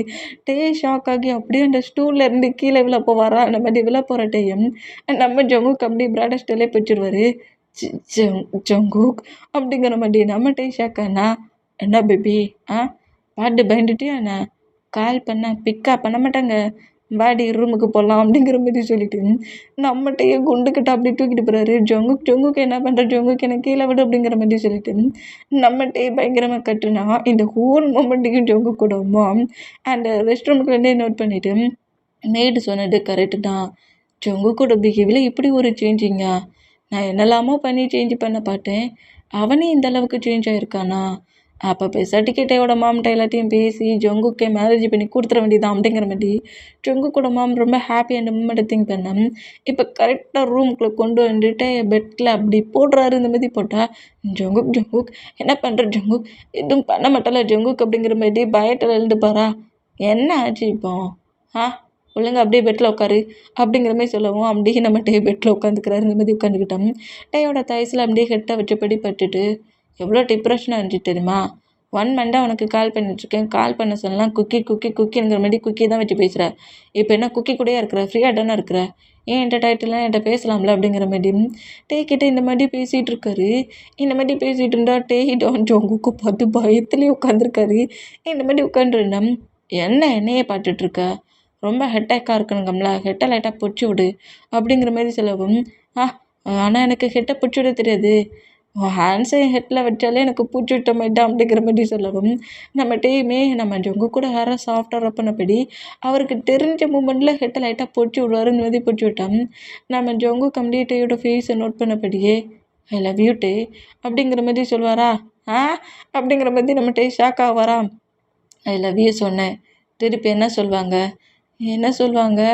டே ஷாக் ஆகி அப்படியே அந்த ஸ்டூலில் இருந்து கீழே விழ போவாரா. அந்த மாதிரி விழ போகிற டைம் நம்ம ஜங்குக்கு அப்படியே பிராட ஸ்டைலே பிடிச்சிடுவார். ஜங்குக் அப்படிங்கிற மாதிரி நம்ம டே ஷாக்கானா என்ன பேபி பாட்டு பயந்துட்டியா என்ன, கால் பண்ண பிக்கா பண்ண மாட்டாங்க, வாடி ரூமுக்கு போகலாம் அப்படிங்கிற மாதிரி சொல்லிட்டு நம்மகிட்டயே குண்டுக்கிட்ட அப்படி தூக்கிட்டு போகிறாரு. ஜங்குக்கு என்ன பண்ணுற, ஜங்குக்கு என்ன கீழே விடு அப்படிங்கிற மாதிரி சொல்லிட்டு நம்மகிட்டே பயங்கரமாக கட்டுனா இந்த ஹோல் மூமெண்ட்டுக்கும் ஜங்கு கூடமா அந்த ரெஸ்ட் ரூமுக்குள்ளே நோட் பண்ணிவிட்டு மேய்டு சொன்னது கரெக்டு தான், ஜங்கு கூட பிஹேவியில் இப்படி ஒரு சேஞ்சிங்கா, நான் என்னெல்லாமோ பண்ணி சேஞ்ச் பண்ண பார்த்தேன், அவனே இந்த அளவுக்கு சேஞ்ச் ஆகிருக்கானா, அப்போ சர்டிஃபிகேட்டோட மாம்கிட்ட எல்லாத்தையும் பேசி ஜங்குக்கே மேரேஜ் பண்ணி கொடுத்துட வேண்டியதான் அப்படிங்கிற மாதிரி ஜங்குக்கோட மாம் ரொம்ப ஹாப்பி அந்த மூமெண்ட்டை திங்க் பண்ணேன். இப்போ கரெக்டாக ரூம்குள்ளே கொண்டு வந்துட்டு பெட்டில் அப்படி போடுறாரு. இந்த மாதிரி போட்டால் ஜங்குக் என்ன பண்ணுற ஜங்குக், எதுவும் பண்ண மாட்டல ஜங்குக் அப்படிங்கிற மாதிரி பயத்தில் எழுந்துப்பாரா. என்ன ஆச்சு இப்போ ஒழுங்கா அப்படியே பெட்டில் உட்காரு அப்படிங்கிற மாதிரி சொல்லவும் அப்படியே நம்ம டே பெட்டில் உட்காந்துக்கிறாரு. இந்த மாதிரி உட்காந்துக்கிட்டோம். டேயோட தைஸில் அப்படியே ஹெட்டை வச்சபடி பட்டுட்டு எவ்வளோ டிப்ரெஷனாக இருந்துச்சு தெரியுமா, 1 மந்தாக உனக்கு கால் பண்ணிட்டுருக்கேன், கால் பண்ண சொல்லலாம் குக்கிங்கிற மாதிரி குக்கி தான் வச்சு பேசுகிற, இப்போ என்ன குக்கி கூடயே இருக்கிற, ஃப்ரீயாக தானே இருக்கிற, ஏன் என்கிட்ட டைட்டில்லாம் என்கிட்ட பேசலாம்ல அப்படிங்கிற மாதிரி டே கிட்டே இந்த மாதிரி பேசிகிட்டு இருக்காரு. இந்த மாதிரி பேசிகிட்டு இருந்தா டே ஜங்குக்கு பார்த்து பயத்துலேயே உட்காந்துருக்காரு. இந்த மாதிரி உட்காந்துருந்தேன். என்னையே பார்த்துட்ருக்க, ரொம்ப ஹெட்டேக்காக இருக்கணுங்கம்ல, ஹெட்டை லைட்டாக பிடிச்சி விடு அப்படிங்கிற மாதிரி சொல்லவும் ஆனால் எனக்கு ஹெட்டை பிடிச்சி விட தெரியாது, ஹேண்ட்ஸை ஹெட்டில் வச்சாலே எனக்கு பூச்சி விட்ட மாதிரி தான் அப்படிங்கிற மாதிரி சொல்லவும் நம்ம டீமே நம்ம ஜங்கு கூட ஹேரை சாஃப்டாக ரப் பண்ணபடி அவருக்கு தெரிஞ்ச மூமெண்ட்டில் ஹெட்டை லைட்டாக பொடிச்சு விடுவார். இந்த மாதிரி பொடிச்சு விட்டோம். நம்ம ஜங்கு கம்ப்ளீட்டையோட ஃபேஸை நோட் பண்ணபடியே ஐ லவ் யூ டே அப்படிங்கிற மாதிரி சொல்லுவாரா. அப்படிங்கிற மாதிரி நம்ம டே ஷாக் ஆவாரா. ஐ லவ் யூ சொன்னேன், திருப்பி என்ன சொல்லுவாங்க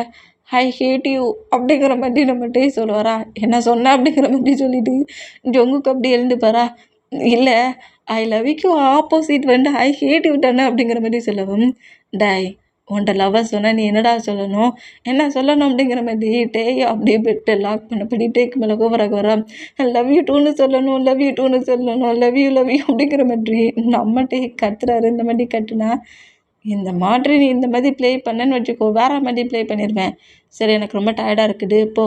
ஐ ஹேட் யூ அப்படிங்கிற மாதிரி நம்மகிட்டே சொல்லுவாரா. என்ன சொன்ன அப்படிங்கிற மாதிரி சொல்லிவிட்டு ஜங்குக்கு அப்படி எழுந்துப்பாரா. இல்லை ஐ லவ் யூ ஆப்போசிட் வந்து ஐ ஹேட் யூ தானே அப்படிங்கிற மாதிரி சொல்லவும் டாய் உன்ட்ட லவ்வர் சொன்னால் நீ என்னடா சொல்லணும், என்ன சொல்லணும் அப்படிங்கிற மாதிரி டே அப்படியே பெட்டை லாக் பண்ணபடி டேக்கு மேலே கோவராக லவ் யூ டூன்னு சொல்லணும் லவ் யூ அப்படிங்கிற மாதிரி நம்ம டே கத்துறாரு. இந்த மாதிரி கட்டுனா இந்த மாதிரி நீ இந்த மாதிரி ப்ளே பண்ணேன்னு வச்சுக்கோ, வேறு மாதிரி ப்ளே பண்ணிடுவேன். சரி எனக்கு ரொம்ப டயர்டாக இருக்குது, இப்போ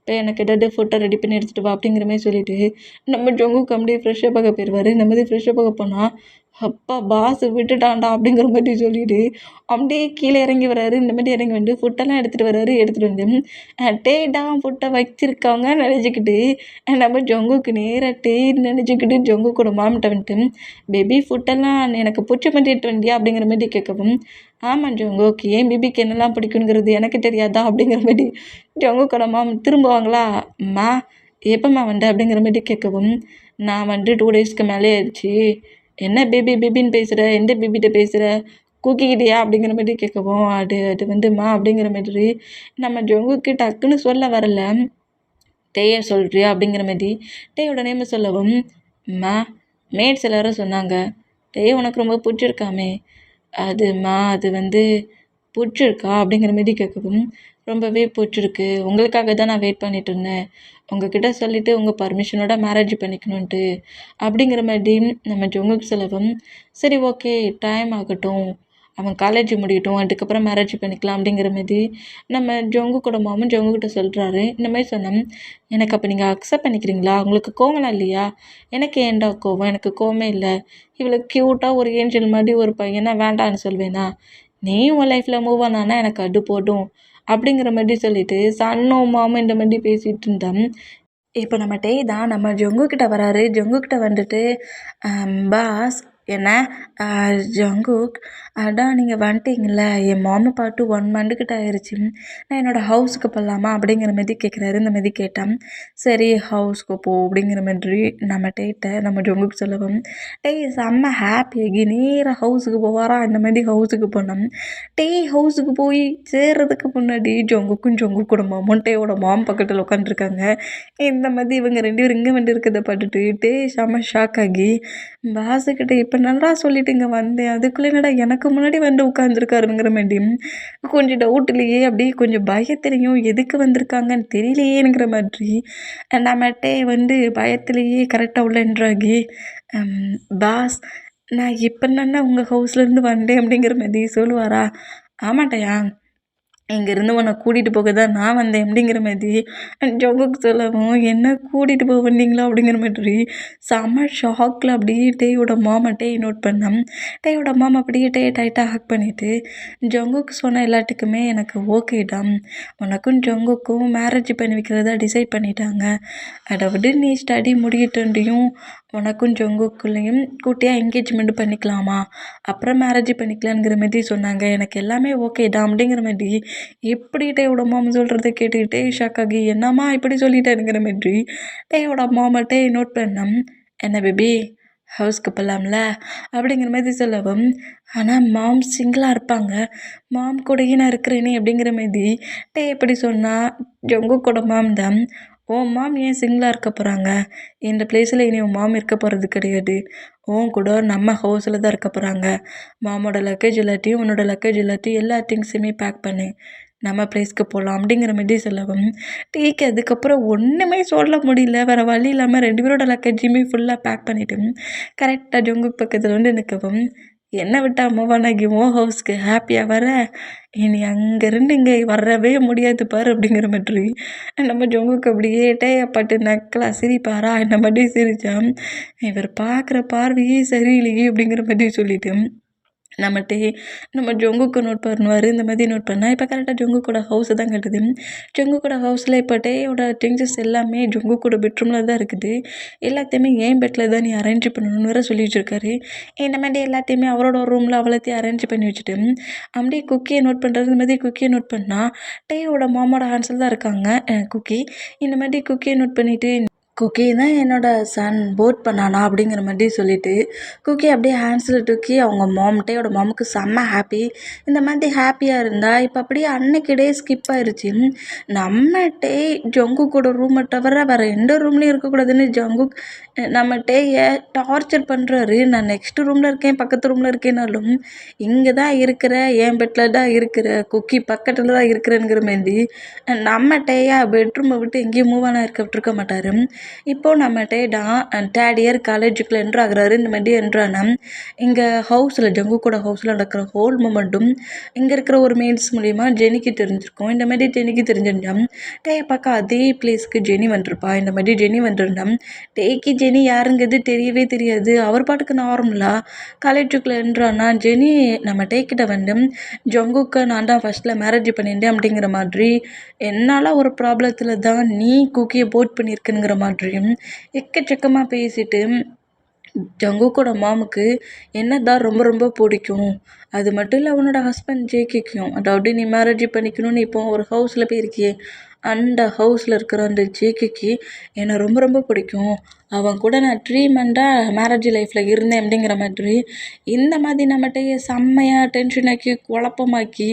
எனக்கு ஏதாவது ஃபுட்டை ரெடி பண்ணி எடுத்துகிட்டு வா அப்படிங்கிற மாதிரி சொல்லிவிட்டு நம்ம ஜங்குக்கு அப்படியே ஃப்ரெஷ்ஷப் ஆக போயிடுவார். இந்த மாதிரி ஃப்ரெஷ்ஷப் ஆக போனால் அப்பா பாஸ் விட்டுட்டான்டா அப்படிங்கிற மாதிரி சொல்லிட்டு அப்படியே கீழே இறங்கி வராரு. இந்த மாதிரி இறங்கி வந்து ஃபுட்டெல்லாம் எடுத்துகிட்டு வராரு. எடுத்துகிட்டு வந்து டேடா ஃபுட்டை வச்சிருக்காங்க நினச்சிக்கிட்டு நம்ம ஜொங்குக்கு நேராக டேன்னு நினச்சிக்கிட்டு ஜொங்குக்கூட மாமிட்ட வந்துட்டு பேபி ஃபுட்டெல்லாம் எனக்கு பிடிச்ச மாதிரி எடுத்து வந்தியா அப்படிங்கிற மாதிரி கேட்கவும் ஆமாம் ஜொங்குக்கு ஏன் பேபிக்கு என்னெல்லாம் பிடிக்குங்கிறது எனக்கு தெரியாதா அப்படிங்கிற மாதிரி ஜொங்குக்கூட மாம் திரும்புவாங்களா அம்மா எப்போம்மா வந்த அப்படிங்கிற மாதிரி கேட்கவும் நான் வந்து 2 டேஸ்க்கு மேலே ஆயிடுச்சு. என்ன பேபி பேபின்னு பேசுகிற எந்த பேபிகிட்ட பேசுகிற கூக்கிக்கிட்டியா அப்படிங்கிற மாதிரி கேட்கவும் அது வந்துமா அப்படிங்கிற மாதிரி நம்ம ஜொங்குக்கு டக்குன்னு சொல்ல வரல. டேயை சொல்கிறியா அப்படிங்கிற மாதிரி டேயோட நேமை சொல்லவும் அம்மா மேட்ஸ் எல்லாரும் சொன்னாங்க டே உனக்கு ரொம்ப பிடிச்சிருக்காமே அதுமா அது வந்து பிடிச்சிருக்கா அப்படிங்கிற மாதிரி கேட்கவும் ரொம்பவே பிடிச்சிருக்கு உங்களுக்காக தான் நான் வெயிட் பண்ணிட்டு இருந்தேன் உங்ககிட்ட சொல்லிவிட்டு உங்கள் பர்மிஷனோட மேரேஜ் பண்ணிக்கணுன்ட்டு அப்படிங்கிற மாதிரி நம்ம ஜொங்குக்கு சொல்லவும் சரி ஓகே டைம் ஆகட்டும் அவன் காலேஜ் முடியட்டும் அதுக்கப்புறம் மேரேஜ் பண்ணிக்கலாம் அப்படிங்கிற மாதிரி நம்ம ஜொங்கு கூட மாமும் ஜொங்குக்கிட்ட சொல்கிறாரு. இந்த மாதிரி சொன்னோம் எனக்கு அப்போ நீங்கள் அக்செப்ட் பண்ணிக்கிறீங்களா உங்களுக்கு கோவம்லாம் இல்லையா எனக்கு ஏன்டா கோவம் எனக்கு கோவமே இல்லை இவ்வளோ க்யூட்டாக ஒரு ஏஞ்சல் மாதிரி ஒரு பையனை வேண்டான்னு சொல்வேனா நீ உன் லைஃப்பில் மூவ் ஆனானா எனக்கு அது போட்டும் அப்படிங்கிற மாதிரி சொல்லிட்டு சன்னும் மாமும் இந்த மாதிரி பேசிகிட்டு இருந்தோம். இப்போ நம்ம டே தான் நம்ம ஜொங்குக்கிட்ட வராரு. ஜொங்குக்கிட்ட வந்துட்டு பாஸ் என்ன ஜங்குக் அதான் நீங்கள் வந்துட்டீங்கள என் மாமா பாட்டு 1 மந்த்துக்கிட்ட ஆயிடுச்சு நான் என்னோடய ஹவுஸுக்கு போகலாமா அப்படிங்கிற மாதிரி கேட்குறாரு. இந்த மாதிரி கேட்டான் சரி ஹவுஸ்க்கு போ அப்படிங்கிற மாதிரி நம்ம டேட்ட நம்ம ஜொங்குக்கு சொல்லவும் டே செம்ம ஹாப்பியாகி நேராக ஹவுஸுக்கு போவாரா. இந்த மாதிரி ஹவுஸுக்கு போனோம். டே ஹவுஸுக்கு போய் சேர்றதுக்கு முன்னாடி ஜொங்குக்கும் ஜொங்கு குடும்பமும் டேயோட மாம் பக்கத்தில் உட்காந்துருக்காங்க. இந்த மாதிரி இவங்க 2 பேரும் இங்கே வந்து இருக்கிறத பார்த்துட்டு டே செம்ம ஷாக் ஆகி பாஸுக்கிட்ட இப்போ நல்லா சொல்லிட்டு இங்கே வந்தேன் அதுக்குள்ளே என்னடா எனக்கு முன்னாடி வந்து உட்காந்துருக்காருங்கிற மாதிரி கொஞ்சம் டவுட்லேயே அப்படியே கொஞ்சம் பயத்துலேயும் எதுக்கு வந்திருக்காங்கன்னு தெரியலையேங்கிற மாதிரி நம்மகிட்டே வந்து பயத்துலேயே கரெக்டாக உள்ள என்ட்ராகி பாஸ் நான் இப்போ தானே உங்கள் ஹவுஸ்லேருந்து வந்தேன் அப்படிங்கிற மாதிரி சொல்லுவாரா. ஆமாட்டையா இங்கேருந்து உன்னை கூட்டிகிட்டு போக தான் நான் வந்தேன் அப்படிங்கிற மாதிரி ஜோக்குக்கு சொல்லவும் என்ன கூட்டிகிட்டு போக வந்தீங்களா அப்படிங்கிற மாதிரி செம்ம ஷாக்கில் அப்படியே டேயோட மாமா டே நோட் பண்ணேன். டேயோட மாமா அப்படியே டே டைட்டாக ஹக் பண்ணிவிட்டு ஜங்குக்கு சொன்ன எல்லாத்துக்குமே எனக்கு ஓகே தான் உனக்கும் ஜங்குக்கும் மேரேஜ் பண்ணி வைக்கிறதா டிசைட் பண்ணிட்டாங்க அதாவது நீ ஸ்டடி முடியிட்டோண்டியும் உனக்கும் ஜங்குக்குள்ளேயும் கூட்டியாக என்கேஜ்மெண்ட் பண்ணிக்கலாமா அப்புறம் மேரேஜ் பண்ணிக்கலாங்கிற மாதிரி சொன்னாங்க. எனக்கு எல்லாமே ஓகே தான் அப்படிங்கிற மாதிரி எப்படி டேயோட மாமா சொல்கிறத கேட்டுக்கிட்டே ஷாக் ஆகி என்னம்மா இப்படி சொல்லிட்டேனுங்கிற மாதிரி டேயோட மாமாட்டே நோட் பண்ணேன். என்ன பேபி ஹவுஸ்க்கு போகலாம்ல அப்படிங்கிற மாதிரி சொல்லவும் ஆனால் மாம் சிங்கிளாக இருப்பாங்க மாம் கூடயே நான் இருக்கிறேனே அப்படிங்கிற மாதிரி டே எப்படி சொன்னால் ஜொங்கு கூட மாம் தான் உன் மாம் ஏன் சிங்கிளாக இருக்க போகிறாங்க இந்த பிளேஸில் இனி உன் மாம் இருக்க போகிறது கிடையாது உன் கூட நம்ம ஹவுஸில் தான் இருக்க போகிறாங்க மாமோட லக்கேஜ் எல்லாத்தையும் உன்னோட லக்கேஜ் எல்லாத்தையும் எல்லா திங்ஸுமே பேக் பண்ணு நம்ம பிளேஸ்க்கு போகலாம் அப்படிங்கிற மாதிரி சொல்லவும் டீக்கு அதுக்கப்புறம் ஒன்றுமே சொல்ல முடியல வேறு வழி இல்லாமல் 2 பேரோட லக்கேஜையுமே ஃபுல்லாக பேக் பண்ணிவிட்டு கரெக்டாக ஜொங்கு பக்கத்தில் வந்து நிற்கவும் என்னை விட்டால் அம்மாவானாகி உன் ஹவுஸ்க்கு ஹாப்பியாக வர இனி அங்கேருந்து இங்கே வரவே முடியாது பாரு அப்படிங்கிற மாதிரி நம்ம ஜொங்குக்கு அப்படியே டேயப்பாட்டு நக்கலாக சிரிப்பாரா இந்த மாதிரி சிரித்தா இவர் பார்க்குற பார்வையே சரியில்லையே அப்படிங்கிற மாதிரி சொல்லிவிட்டு நம்ம ஜொங்குக்கு நோட் பண்ணுவார். இந்த மாதிரி நோட் பண்ணால் இப்போ கரெக்டாக ஜொங்குக்கூட ஹவுஸை தான் கட்டுது. ஜொங்குக்கூட ஹவுஸில் இப்போ டேயோட திங்ஸஸ் எல்லாமே ஜொங்குக்கூட பெட்ரூமில் தான் இருக்குது. எல்லாத்தையுமே ஏன் பெட்டில் தான் நீ அரேஞ்ச் பண்ணணும்னு வேறு சொல்லி வச்சுருக்காரு. இந்த மாதிரி எல்லாத்தையுமே அவரோட ரூமில் அவ்வளோத்தையும் அரேஞ்ச் பண்ணி வச்சுட்டு அப்படியே குக்கியை நோட் பண்ணுறது. இந்த மாதிரி குக்கியை நோட் பண்ணால் டேயோட மாமோட ஹேண்ட்ஸில் தான் இருக்காங்க குக்கி. இந்த மாதிரி குக்கியை நோட் பண்ணிவிட்டு குக்கி தான் என்னோடய சன் போட் பண்ணானா அப்படிங்கிற மாதிரி சொல்லிவிட்டு குக்கி அப்படியே ஹேண்ட்ஸில் தூக்கி அவங்க மாம்கிட்டையோட மாமுக்கு செம்ம ஹாப்பி. இந்த மாதிரி ஹாப்பியாக இருந்தால் இப்போ அப்படியே அன்னைக்கு டே ஸ்கிப் ஆயிடுச்சு. நம்மகிட்டே ஜொங்கு கூட ரூமை தவிர வேறு எந்த ரூம்லேயும் இருக்கக்கூடாதுன்னு ஜங்கு நம்ம டேயை டார்ச்சர் பண்ணுறாரு. நான் நெக்ஸ்ட் ரூமில் இருக்கேன் பக்கத்து ரூமில் இருக்கேனாலும் இங்கே தான் இருக்கிற என் பெட்டில் தான் இருக்கிற குக்கி பக்கத்தில் தான் இருக்கிறேங்கிற மாதிரி நம்ம டேயா பெட்ரூமை விட்டு எங்கேயும் மூவ் ஆன இருக்க விட்டுருக்க மாட்டார். இப்போது நம்ம டேடா தேர்ட் இயர் காலேஜுக்குள்ளே என்ட்ரு ஆகுறாரு. இந்த மாதிரி என்ட்ரானா இங்கே ஹவுஸில் ஜங்குக்கோட ஹவுஸில் நடக்கிற ஹோல் மூமெண்ட்டும் இங்கே இருக்கிற ஒரு மெயில்ஸ் மூலிமா ஜெனிக்கு தெரிஞ்சிருக்கும். இந்த மாதிரி ஜெனிக்கு தெரிஞ்சிருந்தா டேயை பார்க்க அதே பிளேஸ்க்கு ஜெனி வந்துருப்பா. இந்த மாதிரி ஜெனி வந்துருந்தா டேக்கு ஜெனி யாருங்கிறது தெரியவே தெரியாது. அவர் பாட்டுக்கு நார்மலாக காலேஜுக்குள்ளே என்ட்ரானா ஜெனி நம்ம டேக்கிட்ட வந்து ஜங்குக்கு நான் தான் ஃபஸ்ட்டில் மேரேஜ் பண்ணியிருந்தேன் அப்படிங்கிற மாதிரி என்னால் ஒரு ப்ராப்ளத்தில் தான் நீ குக்கியை போட் பண்ணியிருக்குங்கிற மாதிரியும் எக்கச்சக்கமாக பேசிட்டு ஜங்குக்கோட மாமுக்கு என்ன தான் ரொம்ப ரொம்ப பிடிக்கும். அது மட்டும் இல்லை அவனோட ஹஸ்பண்ட் ஜேகேக்கும், அதாவது நீ மேரேஜ் பண்ணிக்கணும்னு இப்போ ஒரு ஹவுஸில் போயிருக்கியே, அந்த ஹவுஸில் இருக்கிற அந்த ஜேகேக்கு என்னை ரொம்ப ரொம்ப பிடிக்கும். அவன் கூட நான் 3 மந்த்தாக மேரேஜ் லைஃப்பில் இருந்தேன் அப்படிங்கிற மாதிரி இந்த மாதிரி நம்மகிட்ட செம்மையாக டென்ஷன் ஆக்கி குழப்பமாக்கி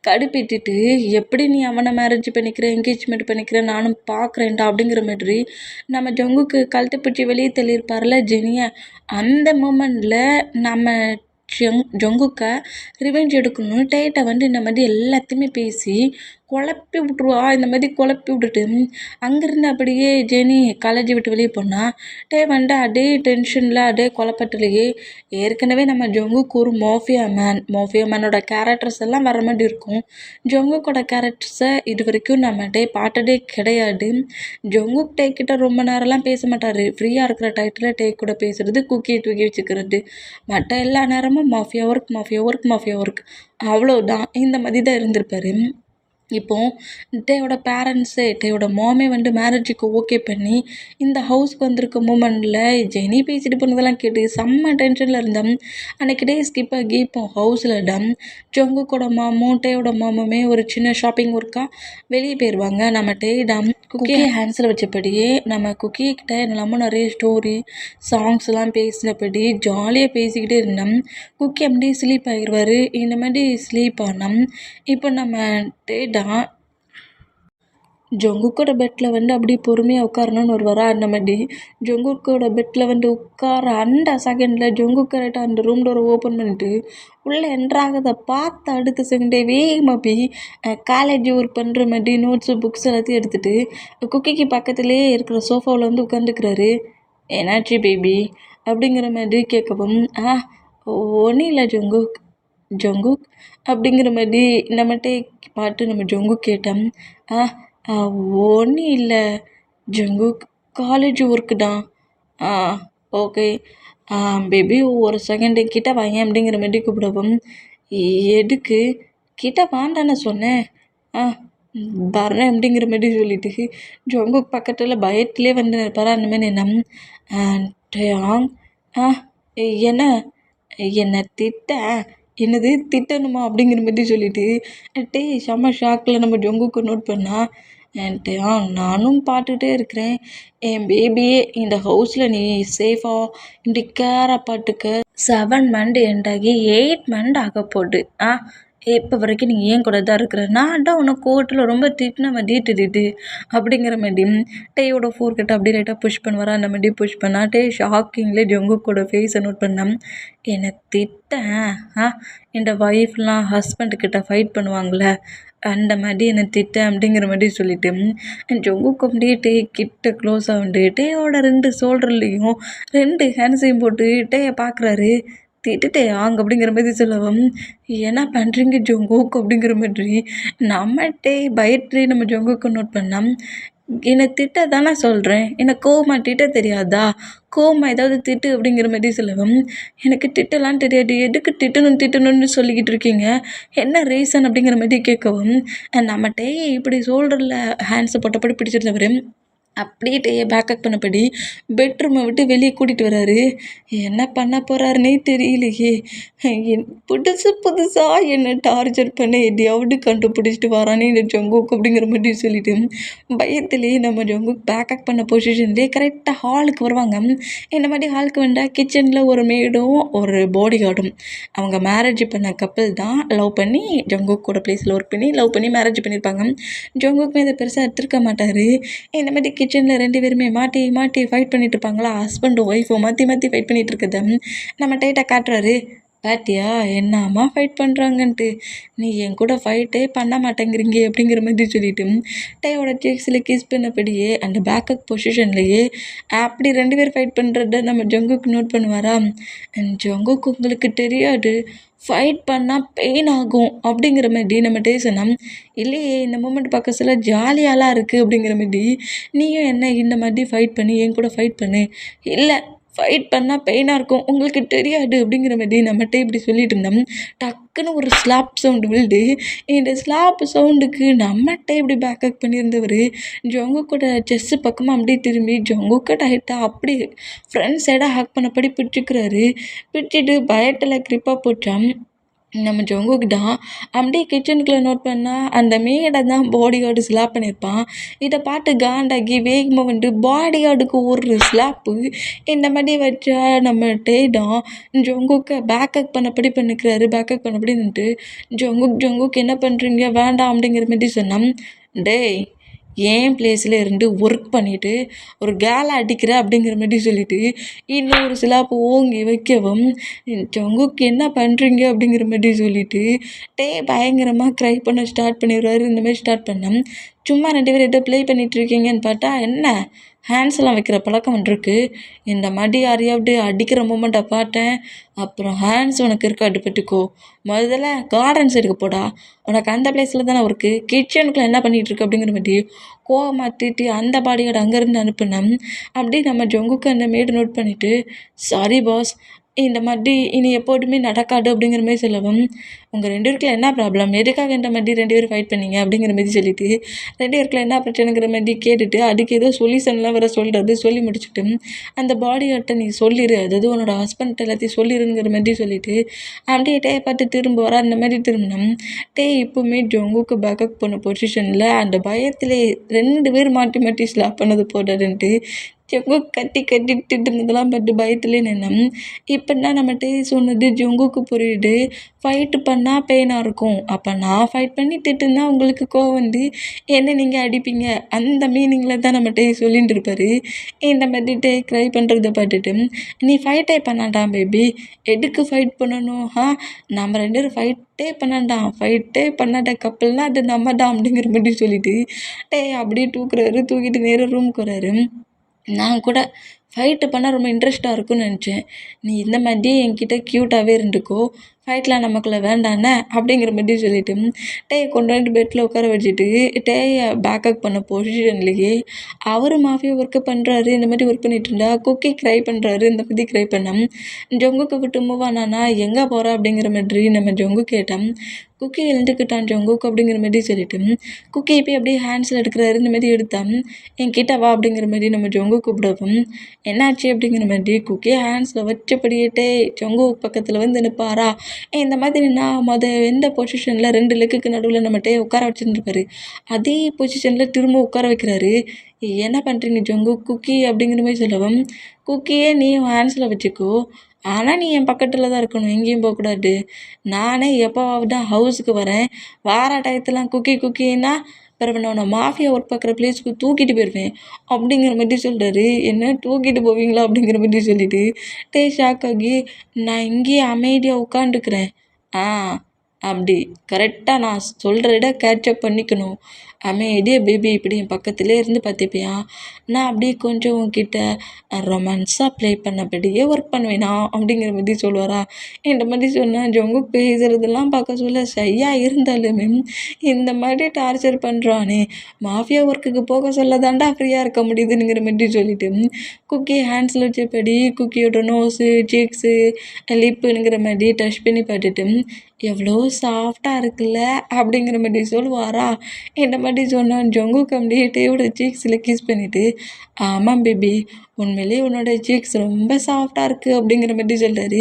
கடுப்பிட்டுட்டு எப்படி நீ அவனை மேரேஜ் பண்ணிக்கிற என்கேஜ்மெண்ட் பண்ணிக்கிற நானும் பார்க்குறேன்டா அப்படிங்கிற மாதிரி நம்ம ஜங்குக்கு கழுத்தை பிடிச்சி வெளியே தள்ளியிருப்பார்ல ஜெனியை, அந்த மூமெண்ட்டில் நம்ம ஜங்குக்கை ரிவெஞ்ச் எடுக்கணும்னு டேட்டை வந்து இந்த மாதிரி எல்லாத்தையுமே பேசி குழப்பி விட்ருவா. இந்த மாதிரி குழப்பி விட்டுட்டு அங்கேருந்து அப்படியே ஜெனி காலேஜை விட்டு வெளியே போனால் டே வந்து அதே டென்ஷனில் அதே குழப்பத்திலேயே ஏற்கனவே நம்ம ஜங்குக்கு ஒரு மாஃபியா மேனோட கேரக்டர்ஸ் எல்லாம் வர மாதிரி இருக்கும். ஜங்குக்கோட கேரக்டர்ஸை இது வரைக்கும் நம்ம டே பார்த்ததே கிடையாது. ஜங்குக் டே கிட்ட ரொம்ப நேரம்லாம் பேச மாட்டார். ஃப்ரீயாக இருக்கிற டயத்தில் டே கூட பேசுகிறது, குக்கியை தூக்கி வச்சுக்கிறது, மற்ற எல்லா நேரமும் மாஃபியா ஒர்க் அவ்வளோதான். இந்த மாதிரி தான் இருந்திருப்பார். இப்போது டேயோட பேரண்ட்ஸு டேயோட மாமே வந்து மேரேஜுக்கு ஓகே பண்ணி இந்த ஹவுஸ்க்கு வந்திருக்க மூமெண்ட்டில் ஜெனி பேசிட்டு போனதெல்லாம் கேட்டு செம்ம டென்ஷனில் இருந்தேன். அன்றைக்கி டே ஸ்கிப் ஆகி இப்போ ஹவுஸில் ஜங்குக்கோட மாமும் டேயோட மாமுமே ஒரு சின்ன ஷாப்பிங் ஒர்க்காக வெளியே போயிடுவாங்க. நம்ம டே குக்கியை ஹேண்ட்ஸில் வச்சபடியே நம்ம குக்கிக்கிட்ட என்னெல்லாமோ நிறைய ஸ்டோரி சாங்ஸ்லாம் பேசினபடி ஜாலியாக பேசிக்கிட்டே இருந்தோம். குக்கி அப்படியே ஸ்லீப் ஆகிடுவார். இந்த மாதிரி ஸ்லீப் ஆனோம். இப்போ நம்ம டேடா ஜங்குக்கோட பெட்டில் வந்து அப்படி பொறுமையாக உட்காரணும்னு வருவாரா, அந்த மாதிரி ஜங்குக்கோட பெட்டில் வந்து உட்கார அந்த செகண்டில் ஜங்குக் கரெக்டாக அந்த ரூம் டோரை ஓப்பன் பண்ணிட்டு உள்ளே என்ட்ராகதை பார்த்து அடுத்த செகண்டே வேகமாக போய் காலேஜ் ஒர்க் பண்ணுற மாதிரி நோட்ஸு புக்ஸ் எல்லாத்தையும் எடுத்துகிட்டு குக்கிக்கு பக்கத்துலேயே இருக்கிற சோஃபாவில் வந்து உட்காந்துக்கிறாரு. என்னாச்சு பேபி அப்படிங்கிற மாதிரி கேட்கவும், ஒன்றும் இல்லை ஜங்குக் அப்படிங்கிற மாதிரி நம்மகிட்ட பாட்டு நம்ம ஜங்குக் கேட்டோம். ஒன்றும் இல்லை ஜங்குக், காலேஜ் ஒர்க்கு தான். ஓகே பேபி ஒரு செகண்ட் கிட்ட வாங்க அப்படிங்கிற மாதிரி கூப்பிடவும், எதுக்கு கிட்ட வாண்டானே சொன்னேன், வரேன் அப்படிங்கிற மாதிரி சொல்லிட்டு ஜங்குக் பக்கத்தில் பயத்துலேயே வந்து நிற்பாரா. அந்த மாதிரி என்ன என்னை என்னது திட்டணுமா அப்படிங்கிற மாதிரி சொல்லிட்டு செம்ம ஷாக்கில் நம்ம ஜங்குக்கு நோட் பண்ணால் நானும் பார்த்துட்டே இருக்கிறேன். என் பேபியே இந்த ஹவுஸில் நீ சேஃபாக இப்படி கேராக பார்த்துக்க. 7 மந்த் எண்டாகி 8 மந்த் ஆக போகுது. இப்போ வரைக்கும் நீங்கள் ஏன் கூட தான் இருக்கிற, நான் தான் உன்னை கோர்ட்டில் ரொம்ப திட்டின மாதிரி தெரியுது அப்படிங்கிற மாதிரி டேயோட ஃபோர்கிட்ட அப்படியே லைட்டாக புஷ் பண்ணுவாரா. அந்த மாதிரி புஷ் பண்ணால் டே ஷாக்கிங்லேயே ஜங்குக்கோட ஃபேஸை நோட் பண்ணேன். என்னை இந்த ஒய்ஃப்லாம் ஹஸ்பண்டுக்கிட்ட ஃபைட் பண்ணுவாங்களே அந்த மாதிரி என்னை அப்படிங்கிற மாதிரி சொல்லிட்டு ஜங்குக்கு அப்படியே டே கிட்ட க்ளோஸ் ஆகுண்டு டேயோட 2 ஷோல்டர்லேயும் 2 ஹேண்ட்ஸையும் போட்டு டேயை பார்க்குறாரு. திட்டுட்டே ஆங்க அப்படிங்கிற மாதிரி சொல்லவும், என்ன பண்ணுறீங்க ஜங்குக் அப்படிங்கிற மாதிரி நம்மகிட்டே பயத்துலேயே நம்ம ஜங்குக்கு நோட் பண்ணோம். என்னை திட்ட தானே சொல்கிறேன், என்னை கோவமாக திட்ட தெரியாதா, கோவமாக ஏதாவது திட்டு அப்படிங்கிற மாதிரி சொல்லவும், எனக்கு திட்டலாம் தெரியாது, எதுக்கு திட்டணும்னு சொல்லிக்கிட்டு இருக்கீங்க, என்ன ரீசன் அப்படிங்கிற மாதிரி கேட்கவும், நம்மகிட்டே இப்படி ஷோல்டரில் ஹேண்ட்ஸை போட்டபடி பிடிச்சிருந்தவர் அப்படியே டேயை பேக்கப் பண்ணபடி பெட்ரூமை விட்டு வெளியே கூட்டிகிட்டு வர்றாரு. என்ன பண்ண போகிறாருன்னே தெரியலையே. புதுசாக என்னை டார்ச்சர் பண்ணி எதையாவது கண்டுபிடிச்சிட்டு வரானே இந்த ஜங்குக் அப்படிங்கிற மாதிரி சொல்லிட்டு பயத்துலேயே நம்ம ஜங்குக் பேக்கப் பண்ண பொசிஷன்லேயே கரெக்டாக ஹாலுக்கு வருவாங்க. இந்த மாதிரி ஹாலுக்கு வந்தால் கிச்சனில் ஒரு மேடும் ஒரு பாடி கார்டும், அவங்க மேரேஜ் பண்ண கப்பல் தான், லவ் பண்ணி ஜங்குக் கூட பிளேஸில் ஒர்க் பண்ணி லவ் பண்ணி மேரேஜ் பண்ணியிருப்பாங்க. ஜங்குக்குமே இதை பெருசாக எடுத்துருக்க மாட்டார். இந்த மாதிரி கிச்சனில் 2 பேருமே மாட்டி ஃபைட் பண்ணிட்டு இருப்பாங்களா, ஹஸ்பண்டும் ஒய்ஃபும் மாற்றி ஃபைட் பண்ணிகிட்டு இருக்கத நம்ம டைட்டாக காட்டுறாரு. பாத்தியா என்னம்மா ஃபைட் பண்ணுறாங்கன்ட்டு, நீ என் கூட ஃபைட்டே பண்ண மாட்டேங்கிறீங்க அப்படிங்கிற மாதிரி சொல்லிட்டு டேயோட சீக்ஸில் கிஸ் பண்ணபடியே அந்த பேக்கப் பொசிஷன்லேயே அப்படி 2 பேர் ஃபைட் பண்ணுறத நம்ம ஜங்குக்கு நோட் பண்ணுவாரா. ஜங்குக்கு உங்களுக்கு தெரியாது, ஃபைட் பண்ணால் பெயின் ஆகும் அப்படிங்கிற மாதிரி நம்ம சொன்னோம். இல்லையே இந்த மூமெண்ட் பார்க்க சொல்ல ஜாலியாலாம் இருக்குது அப்படிங்கிற மாதிரி, நீயும் என்ன இந்த மாதிரி ஃபைட் பண்ணி என் கூட ஃபைட் பண்ணு. இல்லை ஃபைட் பண்ணால் பெயினாக இருக்கும் உங்களுக்கு தெரியாது அப்படிங்கிற மாதிரி நம்மகிட்ட இப்படி சொல்லிட்டு இருந்தோம். டக்குன்னு ஒரு ஸ்லாப் சவுண்டு விழுது. இந்த ஸ்லாப் சவுண்டுக்கு நம்மகிட்ட இப்படி பேக்கப் பண்ணியிருந்தவர் ஜங்குக்கோட செஸ்ஸு பக்கமாக அப்படியே திரும்பி ஜங்குக்க டைட்டாக அப்படி ஃப்ரெண்ட் சைடாக ஹேக் பண்ணபடி பிடிச்சிக்கிறாரு. பிடிச்சிட்டு பயத்தில் க்ரிப்பாக போட்டான். நம்ம ஜங்குக்கு தான் அப்படியே கிச்சனுக்குள்ளே நோட் பண்ணால் அந்த மேடை தான் பாடி கார்டு ஸ்லாப் பண்ணியிருப்பான். இதை பார்த்து காண்டாகி வேகமாக வந்து பாடி கார்டுக்கு ஒரு ஸ்லாப்பு இந்த மாதிரி வச்சா நம்ம தான் ஜங்குக்கை பேக்கப் பண்ணபடி பண்ணிக்கிறாரு. பேக்கப் பண்ணபடி நின்றுட்டு ஜங்குக் என்ன பண்ணுறீங்க வேண்டாம் அப்படிங்கிற மாதிரி சொன்னான். டேய் ஏன் பிளேஸில் இருந்து ஒர்க் பண்ணிவிட்டு ஒரு கேலை அடிக்கிற அப்படிங்கிற மாதிரி சொல்லிவிட்டு இன்னொரு சிலாப்பு ஓங்கி வைக்கவும் ஜங்குக்கு என்ன பண்ணுறீங்க அப்படிங்கிற மாதிரி சொல்லிவிட்டு பயங்கரமாக க்ரை பண்ண ஸ்டார்ட் பண்ணிடுவாரு. இந்த மாதிரி ஸ்டார்ட் பண்ணோம். சும்மா 2 பேர் எதோ ப்ளே பண்ணிகிட்ருக்கீங்கன்னு பார்த்தா என்ன ஹேண்ட்ஸ்லாம் வைக்கிற பழக்கம் வந்துருக்கு. இந்த மாதிரி யாரையாவது அடிக்கிற மூமெண்ட்டை பார்த்தேன், அப்புறம் ஹேண்ட்ஸ் உனக்கு இருக்காது பார்த்துக்கோ. முதல்ல கார்டன் சைடுக்கு போடா, உனக்கு அந்த பிளேஸில் தானே ஒர்க்கு, கிச்சனுக்குள்ளே என்ன பண்ணிகிட்ருக்கு அப்படிங்கிற மாதிரி கோவமாக திட்டி அந்த பாடியோட அங்கேருந்து அனுப்புனேன். அப்படி நம்ம ஜங்குக்கு அந்த மேடு நோட் பண்ணிவிட்டு சாரி பாஸ், இந்த மாதிரி இனி எப்போதுமே நடக்காது அப்படிங்கிற மாதிரி சொல்லவும், உங்கள் 2 பேருக்குள்ள என்ன ப்ராப்ளம், எதுக்காக இந்த மாதிரி 2 பேரும் ஃபைட் பண்ணீங்க அப்படிங்கிற மாதிரி சொல்லிவிட்டு 2 பேருக்குள்ள என்ன பிரச்சனைங்கிற மாதிரி கேட்டுட்டு அதுக்கு ஏதோ சொல்யூஷன்லாம் வேறு சொல்கிறது. சொல்லி முடிச்சுட்டு அந்த பாடி ஆர்ட்டை நீ சொல்லிடு, அதாவது உன்னோட ஹஸ்பண்ட் எல்லாத்தையும் சொல்லிடுங்கிற மாதிரி சொல்லிவிட்டு அப்படியே டே பார்த்து திரும்ப வர அந்த மாதிரி திரும்பினோம். இப்போவுமே ஜங்குக்கு பேக்கப் பண்ண பொசிஷனில் அந்த பயத்திலே 2 பேர் மாட்டி மாட்டி ஸ்லாப் பண்ணது போடாதுன்ட்டு ஜங்குக் கத்தி கத்திட்டு இருந்ததெல்லாம் பார்த்து பயத்துலேயே நின்னோம். இப்போன்னா நம்மகிட்ட சொன்னது ஜங்குக்கு புரியுது, ஃபைட்டு பண்ணால் பெயினாக இருக்கும். அப்போ நான் ஃபைட் பண்ணி திட்டுனா உங்களுக்கு கோவம் வந்து என்ன நீங்கள் அடிப்பீங்க, அந்த மீனிங்கில் தான் நம்மகிட்ட சொல்லிட்டு இருப்பார். இந்த மாதிரி க்ரை பண்ணுறத பார்த்துட்டு நீ ஃபைட்டே பண்ணாண்டாம் பேபி, எதுக்கு ஃபைட் பண்ணணும், நம்ம 2 பேரும் ஃபைட்டே பண்ணாண்டாம், ஃபைட்டே பண்ணாத கப்பல்னால் அது நம்ம தான் அப்படிங்கிற மாதிரி சொல்லிவிட்டு அப்படியே தூக்கிட்டு நேராக ரூமுக்கு வராரு. நான் கூட ஃபைட்டு பண்ண ரொம்ப இன்ட்ரெஸ்ட்டாக இருக்குன்னு நினச்சேன். நீ இந்த மாதிரி என்கிட்ட க்யூட்டாகவே இருந்துக்கோ, ஃபைட்லாம் நமக்குள்ளே வேண்டாண்ணே அப்படிங்கிற மாதிரி சொல்லிவிட்டு கொண்டு வந்து பெட்டில் உட்கார வச்சுட்டு பேக்கப் பண்ண பொசிஷன்லேயே அவர் மாஃபியா ஒர்க்கு பண்ணுறாரு. இந்த மாதிரி ஒர்க் பண்ணிகிட்டு இருந்தா குக்கி க்ரை பண்ணுறாரு. இந்த மாதிரி க்ரை பண்ணோம். ஜங்குக்கு விட்டு மூவ் ஆனானா எங்கே போகிற அப்படிங்கிற மாதிரி நம்ம ஜங்கு கேட்டோம். குக்கி எழுந்துக்கிட்டான் ஜங்குக்கு அப்படிங்கிற மாதிரி சொல்லிட்டு குக்கி போய் அப்படியே ஹேண்ட்ஸில் எடுக்கிறாரு. இந்த மாதிரி எடுத்தான். என்கிட்ட வா அப்படிங்கிற மாதிரி நம்ம ஜங்கு கூப்பிடவும் என்னாச்சு அப்படிங்கிற மாதிரி குக்கி ஹேண்ட்ஸில் வச்சபடியே ஜங்கு பக்கத்தில் வந்து நிற்பாரா. இந்த மாதிரி நான் எந்த பொசிஷனில் 2 லெக்குக்கு நடுவில் நம்ம உட்கார வச்சுருந்துருப்பாரு, அதே பொசிஷனில் திரும்ப உட்கார வைக்கிறாரு. என்ன பண்ணுறீங்க ஜங்கு குக்கி அப்படிங்கிற மாதிரி சொல்லவும், குக்கியே நீ ஹேண்ட்ஸில் வச்சுக்கோ, ஆனால் நீ என் பக்கத்தில் தான் இருக்கணும், எங்கேயும் போகக்கூடாது. நானே எப்போவாவது தான் ஹவுஸுக்கு வரேன், வார டயத்துலாம் குக்கின்னா பிறகு நான் உன்னை மாஃபியா ஒர்க் பார்க்குற பிளேஸுக்கு தூக்கிட்டு போயிடுவேன் அப்படிங்கிற மாதிரி சொல்கிறாரு. என்ன தூக்கிட்டு போவீங்களா அப்படிங்கிற மாதிரி சொல்லிவிட்டு ஷாக் ஆகி நான் இங்கேயே அமைதியாக உட்காந்துக்கிறேன். அப்படி கரெக்டாக நான் சொல்கிற இடம் கேட்சப் பண்ணிக்கணும். அமைதியாக பேபி இப்படி என் பக்கத்துலேயே இருந்து பார்த்துப்பியா, நான் அப்படியே கொஞ்சம் உன்கிட்ட ரொமான்ஸாக ப்ளே பண்ணபடியே ஒர்க் பண்ணுவேனா அப்படிங்கிற மாதிரி சொல்லுவாரா. இந்த மாதிரி சொன்னால் ஜங்குக் பேசுகிறதெல்லாம் பார்க்க சொல்ல ஷையாக இருந்தாலுமே இந்த மாதிரி டார்ச்சர் பண்ணுறானே, மாஃபியா ஒர்க்குக்கு போக சொல்ல தாண்டா ஃப்ரீயாக இருக்க முடியுதுங்கிற மாதிரி சொல்லிவிட்டு குக்கி ஹேண்ட்ஸில் வச்சபடி குக்கியோட நோஸு சீக்ஸு லிப்புங்கிற மாதிரி டச் பண்ணி பார்த்துட்டு எவ்வளோ சாஃப்டாக இருக்குல்ல அப்படிங்கிற மாதிரி சொல்லுவாரா. இந்த மாதிரி சொன்னால் ஜங்குக்கு அப்படியே டேயோட சீக்ஸில் கிஸ் பண்ணிவிட்டு ஆமாம் பேபி, உண்மையிலே உன்னோட சீக்ஸ் ரொம்ப சாஃப்டாக இருக்குது அப்படிங்கிற மாதிரி சொல்கிறாரு.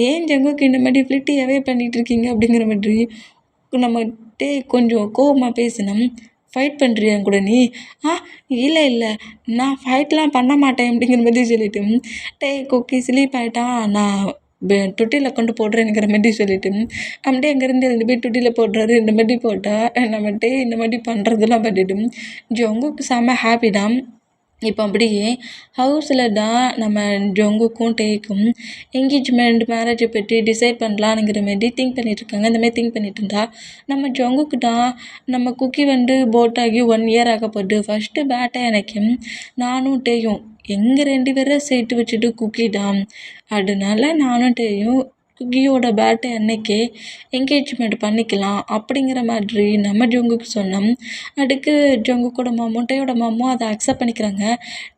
ஏன் ஜங்குக்கு இந்த மாதிரி ஃப்ளிட்டியாகவே பண்ணிகிட்ருக்கீங்க அப்படிங்கிற மாதிரி நம்ம கொஞ்சம் கோவமாக பேசினோம். ஃபைட் பண்ணுறியா கூட நீ, இல்லை நான் ஃபைட்லாம் பண்ண மாட்டேன் அப்படிங்கிற மாதிரி சொல்லிவிட்டு குக்கி ஸ்லீப் ஆகிட்டான். நான் தொட்டியில் கொண்டு போடுறேங்கிற மாதிரி சொல்லிவிட்டு அப்படியே அங்கேருந்து 2 பேர் தொட்டியில் போடுறாரு. இந்த மாதிரி போட்டால் நம்மகிட்ட இந்த மாதிரி பண்ணுறதெல்லாம் பண்ணிவிட்டு ஜங்குக்கு செம்ம ஹாப்பி தான். இப்போ அப்படியே ஹவுஸில் தான் நம்ம ஜங்குக்கும் டேக்கும் என்கேஜ்மெண்ட் மேரேஜை பற்றி டிசைட் பண்ணலாங்கிற மாரி திங்க் பண்ணிகிட்ருக்காங்க. இந்த மாதிரி திங்க் பண்ணிட்டு இருந்தா நம்ம ஜங்குக்கு தான் நம்ம குக்கி போட் ஆகி 1 இயர் ஆக போகுது. ஃபஸ்ட்டு பேட்டை எனக்கு நானும் டேயும் எங்கள் 2 பேரை சேர்த்து வச்சுட்டு குக்கி தான். அதனால நானும் டேயும் குக்கியோட பேட்டை அன்னைக்கே என்கேஜ்மெண்ட் பண்ணிக்கலாம் அப்படிங்கிற மாதிரி நம்ம ஜங்குக்கு சொன்னோம். அதுக்கு ஜங்குக்கோட மாமும் டேயோட மாமும் அதை அக்செப்ட் பண்ணிக்கிறாங்க.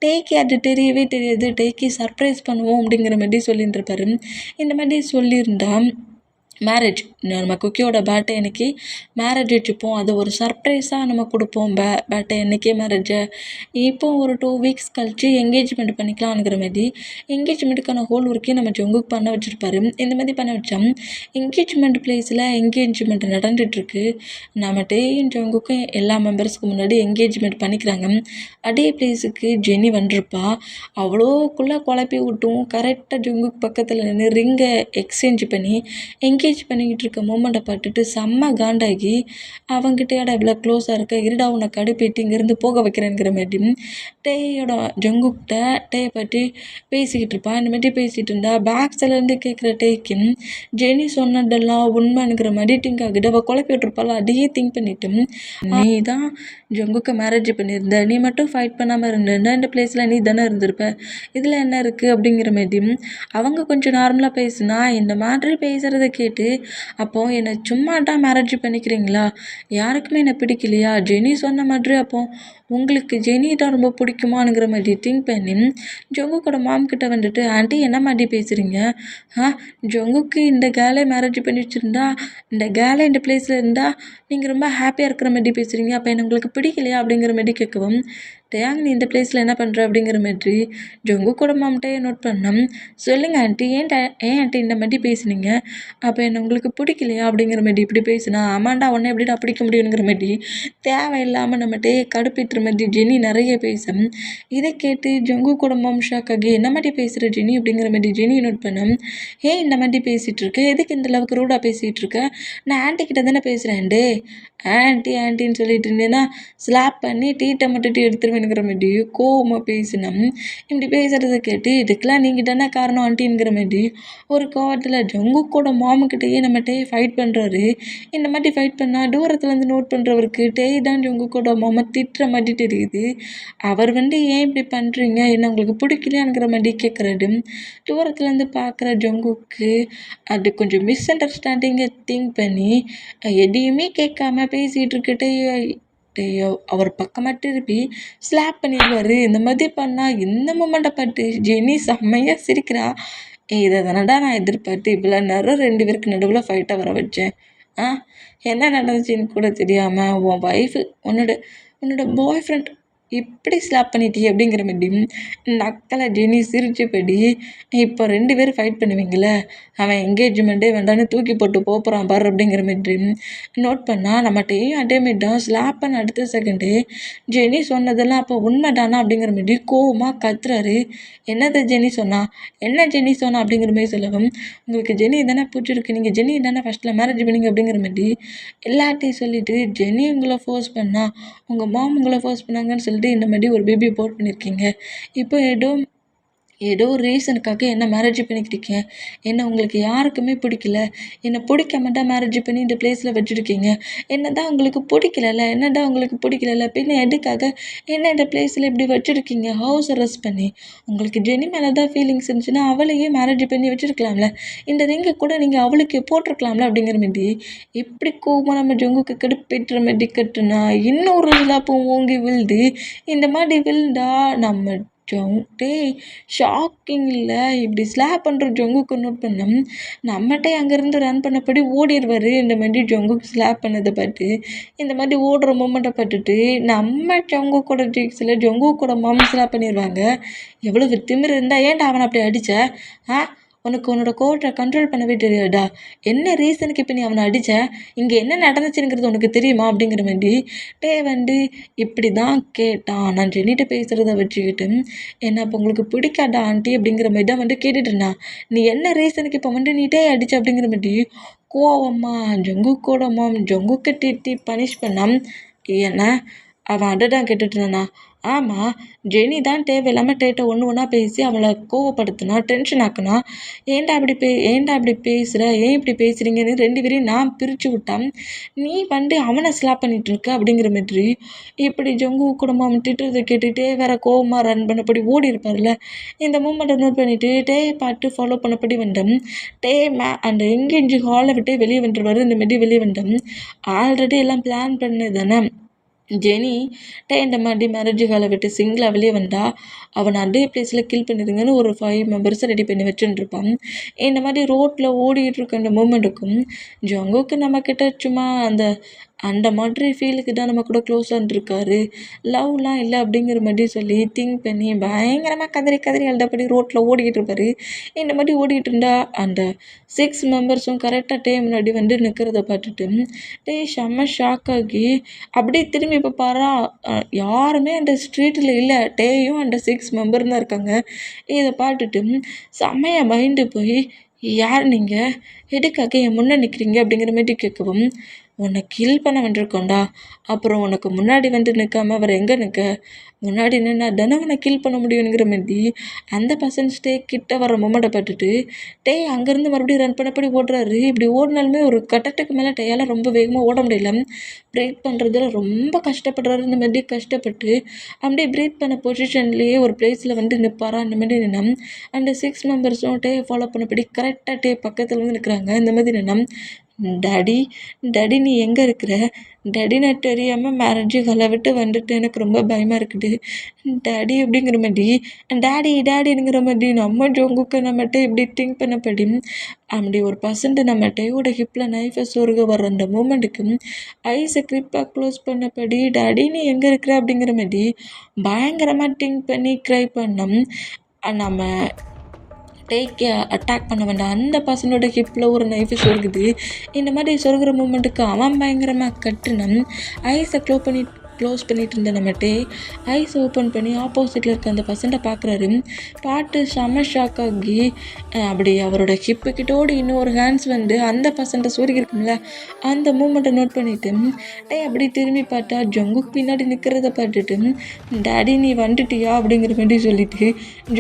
டேக்கு அது தெரியவே தெரியாது. டேக்கு சர்ப்ரைஸ் பண்ணுவோம் அப்படிங்கிற மாதிரி சொல்லிட்டு இருப்பாரு. இந்த மாதிரி சொல்லியிருந்தா மேரேஜ் நம்ம குக்கியோட பேட்டை அன்னைக்கு மேரேஜ் வச்சுப்போம். அது ஒரு சர்ப்ரைஸாக நம்ம கொடுப்போம். பேட்டை அன்னைக்கே மேரேஜை இப்போ ஒரு 2 வீக்ஸ் கழிச்சு என்கேஜ்மெண்ட் பண்ணிக்கலாம்ங்கிற மாதிரி என்கேஜ்மெண்ட்டுக்கான ஹோல் ஒர்க்கையும் நம்ம ஜங்குக்கு பண்ண வச்சுருப்பாரு. இந்த மாதிரி பண்ண வச்சோம். என்கேஜ்மெண்ட் பிளேஸில் என்கேஜ்மெண்ட் நடந்துகிட்ருக்கு. நம்ம டேயும் ஜங்குக்கும் எல்லா மெம்பர்ஸ்க்கு முன்னாடி என்கேஜ்மெண்ட் பண்ணிக்கிறாங்க. அதே பிளேஸுக்கு ஜெனி வந்துருப்பா. அவ்வளோக்குள்ளே குழப்பி விட்டும் கரெக்டாக ஜங்குக்கு பக்கத்தில் நின்று ரிங்கை எக்ஸ்சேஞ்ச் பண்ணி என்கேஜ் பண்ணிக்கிட்டு இருக்க மூமெண்ட்டை பார்த்துட்டு செம்ம காண்டாகி அவங்ககிட்டயோட இவ்வளோ க்ளோஸாக இருக்க இருடா உன்னை கடுப்பேற்றி இங்கேருந்து போக வைக்கிறேங்கிற மாதிரி டேயோட ஜங்குக்கிட்ட டேயை பற்றி பேசிக்கிட்டு இருப்பான். இந்த மாதிரி பேசிகிட்டு இருந்தா பேக் சைட்லேருந்து கேட்குற டேக்கு ஜெனி சொன்னதெல்லாம் உண்மைங்கிற மாதிரி திங்க் ஆகிட்டு அவள் குழப்பி விட்டுருப்பாள். அதையே திங்க் பண்ணிட்டு நீ தான் ஜங்குக்கு மேரேஜ் பண்ணியிருந்த, நீ மட்டும் ஃபைட் பண்ணாமல் இருந்திருந்தா இந்த பிளேஸில் நீ தானே இருந்திருப்ப, இதில் என்ன இருக்குது அப்படிங்கிற மாதிரி அவங்க கொஞ்சம் நார்மலாக பேசுனா இந்த மாதிரி பேசுகிறத கேட்டு அப்போது என்னை சும்மாட்டா மேரேஜ் பண்ணிக்கிறீங்களா, யாருக்குமே என்னை பிடிக்கலையா, ஜெனி சொன்ன மாதிரி அப்போது உங்களுக்கு ஜெனி தான் ரொம்ப பிடிக்குமானுங்கிற மாதிரி திங்க் பண்ணி ஜங்குக்கோட மாம்கிட்ட வந்துட்டு ஆண்டி என்ன மாதிரி பேசுகிறீங்க, ஜங்குக்கு இந்த கேர்ளை மேரேஜ் பண்ணி வச்சுருந்தா இந்த கேர்ளை இந்த பிளேஸில் இருந்தால் நீங்கள் ரொம்ப ஹாப்பியாக இருக்கிற மாதிரி பேசுகிறீங்க, அப்போ என்ன உங்களுக்கு பிடிக்கலையா அப்படிங்கிற மாதிரி கேட்கவும் டேயாங் நீ இந்த பிளேஸில் என்ன பண்ணுற அப்படிங்கிற மாதிரி ஜங்குக்கோட மாம்கிட்டே நோட் பண்ணோம். சொல்லுங்கள் ஆண்டி ஏன் ஆண்டி இந்த மாதிரி பேசுனீங்க, அப்போ என்ன உங்களுக்கு பிடிக்கலையா அப்படிங்கிற மாதிரி இப்படி பேசுனா ஆமாண்டா உடனே எப்படிடா பிடிக்க முடியுங்கிற மாதிரி தேவையில்லாமல் நம்மகிட்டே கடுப்பிட்டுற மாதிரி ஜெனி நிறைய பேசும். இதை கேட்டு ஜங்குக்கோட மாம் ஷாக் ஆகி என்ன மாதிரி பேசுகிற ஜெனி அப்படிங்கிற மாதிரி ஜெனி நோட் பண்ணோம். ஏன் இந்த மாதிரி பேசிகிட்டு இருக்க, எதுக்கு இந்த அளவுக்கு ரூடாக பேசிகிட்டு இருக்க, நான் ஆண்டி கிட்ட தானே பேசுகிறேன் டே, ஆண்டின்னு சொல்லிட்டு இருந்தேன்னா ஸ்லாப் பண்ணி டீட்டை மட்டும் எடுத்துருவேனுங்கிற மாதிரி கோவமாக பேசினோம். இப்படி பேசுகிறத கேட்டு இதுக்கெல்லாம் நீங்கள் தானே காரணம் ஆண்டிங்கிற மாதிரி ஒரு கோவத்தில் ஜங்குக்கோட மாமுக்கிட்டேயே நம்மகிட்டே ஃபைட் பண்ணுறாரு. இந்த மாதிரி ஃபைட் பண்ணால் தூரத்துலேருந்து நோட் பண்ணுறவருக்கு டேய் தான் ஜங்குக்கோட மாமா திட்டுற மாதிரி தெரியுது. அவர் ஏன் இப்படி பண்ணுறீங்க, என்ன உங்களுக்கு பிடிக்கலையாங்கிற மாதிரி கேட்குறாரு. தூரத்துலேருந்து பார்க்குற ஜங்குக்கு அது கொஞ்சம் மிஸ் அண்டர்ஸ்டாண்டிங்கை திங்க் பண்ணி எதையுமே கேட்காம பேசிகிட்டு இருக்கட்டே அவர் பக்கமாக திருப்பி ஸ்லாப் பண்ணிடுவார். இந்த மாதிரி பண்ணால் இந்த மூமெண்ட்டை பார்த்து ஜெனி செம்மையாக சிரிக்கிறா. இதை தானடா நான் எதிர்பார்த்து இவ்வளோ நேரம் 2 பேருக்கு நடுவில் ஃபைட்டாக வர வச்சேன். என்ன நடந்துச்சுன்னு கூட தெரியாமல் உன் ஒய்ஃபு உன்னோட பாய் ஃப்ரெண்ட் இப்படி ஸ்லாப் பண்ணிட்டீ அப்படிங்கிற மாதிரி நக்கலை ஜெனி சிரிச்சபடி இப்போ 2 பேரும் ஃபைட் பண்ணுவீங்களே, அவன் என்கேஜ்மெண்ட்டே வேண்டான்னு தூக்கி போட்டு போகிறான் பாரு அப்படிங்கிற மாதிரி நோட் பண்ணால் நம்மகிட்டையும் அதே மாதிரி தான் ஸ்லாப் பண்ண அடுத்த செகண்டு ஜெனி சொன்னதெல்லாம் அப்போ உண்மைதானா அப்படிங்கிற மாதிரி கோவமாக கத்துறாரு. என்னது ஜெனி சொன்னா, என்ன ஜெனி சொன்னா அப்படிங்கிற மாதிரி சொல்லவும் உங்களுக்கு ஜெனி தானே பிடிச்சிருக்கு, நீங்கள் ஜெனி தானே ஃபஸ்ட்டில் மேரேஜ் பண்ணிங்க அப்படிங்கிற மாதிரி எல்லாத்தையும் சொல்லிவிட்டு ஜெனி உங்களை ஃபோர்ஸ் பண்ணா, உங்கள் மாம் உங்களை ஃபோர்ஸ் பண்ணாங்கன்னு சொல்லிட்டு இந்த மாதிரி ஒரு பேபி போட் பண்ணியிருக்கீங்க. இப்போ ஏதோ ஒரு ரீசனுக்காக என்ன மேரேஜ் பண்ணிக்கிட்டீங்க, என்னை உங்களுக்கு யாருக்குமே பிடிக்கல, என்னை பிடிக்காம தான் மேரேஜ் பண்ணி இந்த பிளேஸில் வச்சுருக்கீங்க, என்ன தான் உங்களுக்கு பிடிக்கலல்ல பின்ன எதுக்காக என்ன இந்த பிளேஸில் இப்படி வச்சுருக்கீங்க, ஹவுஸ் அரெஸ்ட் பண்ணி. உங்களுக்கு ஜெனி மேலே தான் ஃபீலிங்ஸ் இருந்துச்சுன்னா அவளையே மேரேஜ் பண்ணி வச்சுருக்கலாம்ல, இந்த ரிங்கை கூட நீங்கள் அவளுக்கு போட்டிருக்கலாம்ல அப்படிங்கிற மாதிரி இப்படி கோவமாக நம்ம ஜங்குக்கு கடுப்பேற்றுற மாதிரி கட்டுனா இன்னொரு இலாப்பும் ஓங்கி விழுது. இந்த மாதிரி விழுந்தா நம்ம டேய் ஷாக்கிங் இல்லை, இப்படி ஸ்லாப் பண்ணுற ஜங்குக்கு நோட் பண்ணோம். நம்மகிட்டே அங்கேருந்து ரன் பண்ணபடி ஓடிடுவார். இந்த மாதிரி ஜங்குக்கு ஸ்லாப் பண்ணதை பார்த்து இந்த மாதிரி ஓடுற மூமெண்ட்டை பார்த்துட்டு நம்ம ஜங்குக்கோட ஜிக்ஸில் ஜங்குக்கோட மாம் ஸ்லாப் பண்ணிடுவாங்க. எவ்வளோ திமிரு இருந்தால் ஏன்டா அவனை அப்படி அடித்த, உனக்கு உன்னோட கோவத்தை கண்ட்ரோல் பண்ணவே தெரியாதா, என்ன ரீசனுக்கு இப்போ நீ அவனை அடித்த, இங்கே என்ன நடந்துச்சுங்கிறது உனக்கு தெரியுமா அப்படிங்கிற மாதிரி இப்படி தான் கேட்டான். நான் ஜெனிட்ட பேசுகிறத வச்சுக்கிட்டு என்ன அப்போ உங்களுக்கு பிடிக்காதா ஆண்டி அப்படிங்கிற மாதிரி தான் கேட்டுட்டு இருந்தான். நீ என்ன ரீசனுக்கு இப்போ நீட்டே அடிச்ச அப்படிங்கிற மாதிரி கோவமா ஜங்குக்கோட மாம் ஜங்குக்கு திட்டி பனிஷ் பண்ணான். ஏன்னா அவன் அடடான் கேட்டுட்டு இருந்தானா. ஆமாம், ஜெனி தான் தேவையில்லாமல் டேட்டை ஒன்று ஒன்றா பேசி அவளை கோவப்படுத்தினா, டென்ஷன் ஆக்குனா. ஏன்டா இப்படி பேசுகிற, ஏன் இப்படி பேசுகிறீங்கன்னு 2 பேரையும் நான் பிரித்து விட்டான். நீ அவனை ஸ்லாப் பண்ணிட்டு இருக்க அப்படிங்கிற மாதிரி இப்படி ஜங்கு குடும்பம் அவன் திட்டுறதை கேட்டுகிட்டே வேற கோவமாக ரன் பண்ணபடி ஓடி இருப்பார்ல. இந்த மூமெண்ட்டை நோட் பண்ணிவிட்டு டே பாட்டு ஃபாலோ பண்ணபடி வந்தோம். டே அந்த எங்கேஜி ஹாலை விட்டு வெளியே வந்துடுவார். இந்த மாதிரி வெளியே வந்தோம். ஆல்ரெடி எல்லாம் பிளான் பண்ணது தானே. ஜெனி இந்த மாதிரி மேரேஜ் ஹாலை விட்டு சிங்கிளாக வெளியே வந்தால் அவனை அதே பிளேஸில் கில் பண்ணிடுங்கன்னு ஒரு 5 மெம்பர்ஸை ரெடி பண்ணி வச்சுட்டுருப்பான். இந்த மாதிரி ரோட்டில் ஓடிட்டு இருக்க அந்த மூமெண்ட்டுக்கும் ஜங்குக்கு நம்மக்கிட்ட சும்மா அந்த மாதிரி ஃபீலுக்கு தான் நம்ம கூட க்ளோஸாக இருந்திருக்காரு. லவ்லாம் இல்லை அப்படிங்கிற மாதிரி சொல்லி திங்க் பண்ணி பயங்கரமாக கதறி கதறி அழுதபடி ரோட்டில் ஓடிக்கிட்டு இருப்பார். இந்த மாதிரி ஓடிக்கிட்டு இருந்தால் அந்த 6 மெம்பர்ஸும் கரெக்டாக முன்னாடி வந்து நிற்கிறத பார்த்துட்டு செம்ம ஷாக் ஆகி அப்படியே திரும்பி இப்போ பாரா யாருமே அந்த ஸ்ட்ரீட்டில் இல்லை. டேயும் அந்த 6 மெம்பர் தான் இருக்காங்க. இதை பார்த்துட்டு செம்மையாக பயந்து போய் யார் நீங்கள், எதுக்காக என் முன்னே நிற்கிறீங்க அப்படிங்கிற மாதிரி கேட்கவும், உன்னை கில் பண்ண வந்திருக்கோண்டா, அப்புறம் உனக்கு முன்னாடி வந்து நிற்காம அவர் எங்கே நிற்க, முன்னாடி நின்னா தானே உன்னை கில் பண்ண முடியுங்கிற மாதிரி அந்த பர்சன்ஸ் கிட்ட வர மொமெண்ட்டை பார்த்துட்டு அங்கேருந்து மறுபடியும் ரன் பண்ணப்படி ஓடுறாரு. இப்படி ஓடினாலுமே ஒரு கட்டத்துக்கு மேலே டேயால் ரொம்ப வேகமாக ஓட முடியல. ப்ரேக் பண்ணுறதுல ரொம்ப கஷ்டப்படுறாரு. இந்த மாதிரி கஷ்டப்பட்டு அப்படியே ப்ரேக் பண்ண பொசிஷன்லேயே ஒரு பிளேஸில் வந்து நிற்பாரா. அந்த மாதிரி நின்னா அந்த 6 மெம்பர்ஸும் ஃபாலோ பண்ணபடி கரெக்டாக பக்கத்தில் வந்து நிற்கிறாங்க. இந்த மாதிரி நின்னா டாடி நீ எங்கே இருக்கிற, டாடி நான் தெரியாமல் மேரேஜ் ஹாலை விட்டு வந்துட்டு எனக்கு ரொம்ப பயமாக இருக்குது டாடி அப்படிங்கிற மாதிரி டாடிங்கிற மாதிரி நம்ம ஜோங்குக்கு நம்மகிட்ட இப்படி திங்க் பண்ணப்படி அப்படி ஒரு பர்சன்ட் நம்ம டேயோட ஹிப்பில் நைஃபை சொருக வர அந்த மூமெண்ட்டுக்கு ஐஸை க்ரிப்பாக க்ளோஸ் பண்ணபடி டாடி நீ எங்கே இருக்கிற அப்படிங்கிற மாதிரி பயங்கரமாக திங்க் பண்ணி க்ரை பண்ணோம். நம்ம அட்டாக் பண்ண வேண்டாம். அந்த பர்சனோட ஹிப்பில் ஒரு நைஃபு சொருகுது. இந்த மாதிரி சொருகிற மூமெண்ட்டுக்கு அவன் பயங்கரமாக கட்டுனான். ஐஸை க்ளோஸ் பண்ணிட்டு இருந்த நம்மகிட்டே ஐஸ் ஓப்பன் பண்ணி ஆப்போசிட்டில் இருக்க அந்த பர்சன்ட்டை பார்க்குறாரு. பாட்டு செம்ம ஷாக் ஆகி அப்படி அவரோட ஹிப்புக்கிட்டோடு இன்னொரு ஹேண்ட்ஸ் வந்து அந்த பர்சன்ட்டை சொருகிருக்கும்ல, அந்த மூமெண்ட்டை நோட் பண்ணிவிட்டு அப்படி திரும்பி பார்த்தா ஜங்குக் பின்னாடி நிற்கிறத பார்த்துட்டு டாடி நீ வந்துட்டியா அப்படிங்கிற மாதிரி சொல்லிட்டு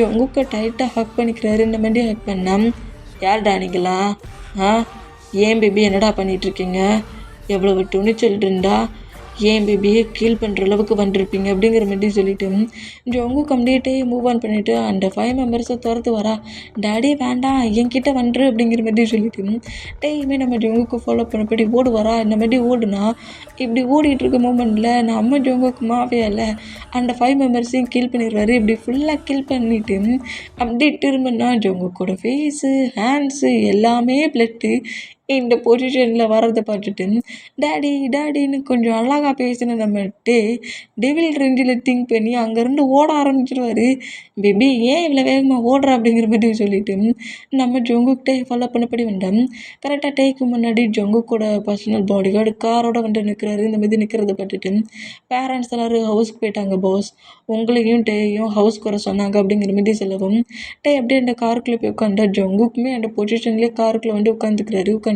ஜங்குக்கை டைட்டாக ஹக் பண்ணிக்கிறாரு. இந்த மாதிரி ஹக் பண்ணால் யார்டா நீங்களா, ஏன் பேபி என்னடா பண்ணிகிட்ருக்கீங்க, எவ்வளவு துணிச்சல் இருந்தா ஏன் பேபியை கீல் பண்ணுற அளவுக்கு வந்திருப்பீங்க அப்படிங்கிற மாதிரி சொல்லிட்டு ஜங்கு கம்ப்ளீட்டே மூவ் ஆன் பண்ணிவிட்டு அந்த 5 மெம்பர்ஸை துரத்து வரா. டாடி வேண்டாம் என்கிட்ட வந்துரு அப்படிங்கிற மாதிரி சொல்லிட்டு டேயுமே நம்ம ஜங்குக்கு ஃபாலோ பண்ணபடி ஓடுவாரா. இந்த மாதிரி ஓடுனா இப்படி ஓடிட்டு இருக்க மூமெண்ட்டில் நம்ம ஜங்குக்கு மாஃபியாவில் அந்த 5 மெம்பர்ஸையும் கீல் பண்ணிடுவார். இப்படி ஃபுல்லாக கீல் பண்ணிவிட்டு அப்படி திரும்பினா ஜங்குக்கோட ஃபேஸு ஹேண்ட்ஸு எல்லாமே பிளட்டு இந்த பொசிஷனில் வர்றதை பார்த்துட்டு டாடின்னு கொஞ்சம் அழகாக பேசின நம்மகிட்டே டெவில் ரேஞ்சில் திங்க் பண்ணி அங்கேருந்து ஓட ஆரம்பிச்சிடுவார். பேபி ஏன் இவ்வளோ வேகமாக ஓடுற அப்படிங்கிற மாதிரி சொல்லிட்டு நம்ம ஜங்குக்கிட்டே ஃபாலோ பண்ணபடி வந்தோம். கரெக்டாக டேக்கு முன்னாடி ஜங்குக்கோட பர்சனல் பாடி கார்டு காரோட வந்து நிற்கிறாரு. இந்த மாதிரி நிற்கிறத பார்த்துட்டு பேரண்ட்ஸ் எல்லோரும் ஹவுஸ்க்கு போயிட்டாங்க பாஸ், உங்களையும் டேயும் ஹவுஸ்க்கு வர சொன்னாங்க அப்படிங்கிற மாதிரி சொல்லவும் அப்படியே அந்த காருக்குள்ளே போய் உட்காந்தா ஜங்குக்குமே அந்த பொசிஷன்லேயே காருக்குள்ளே வந்து உட்காந்துட்டு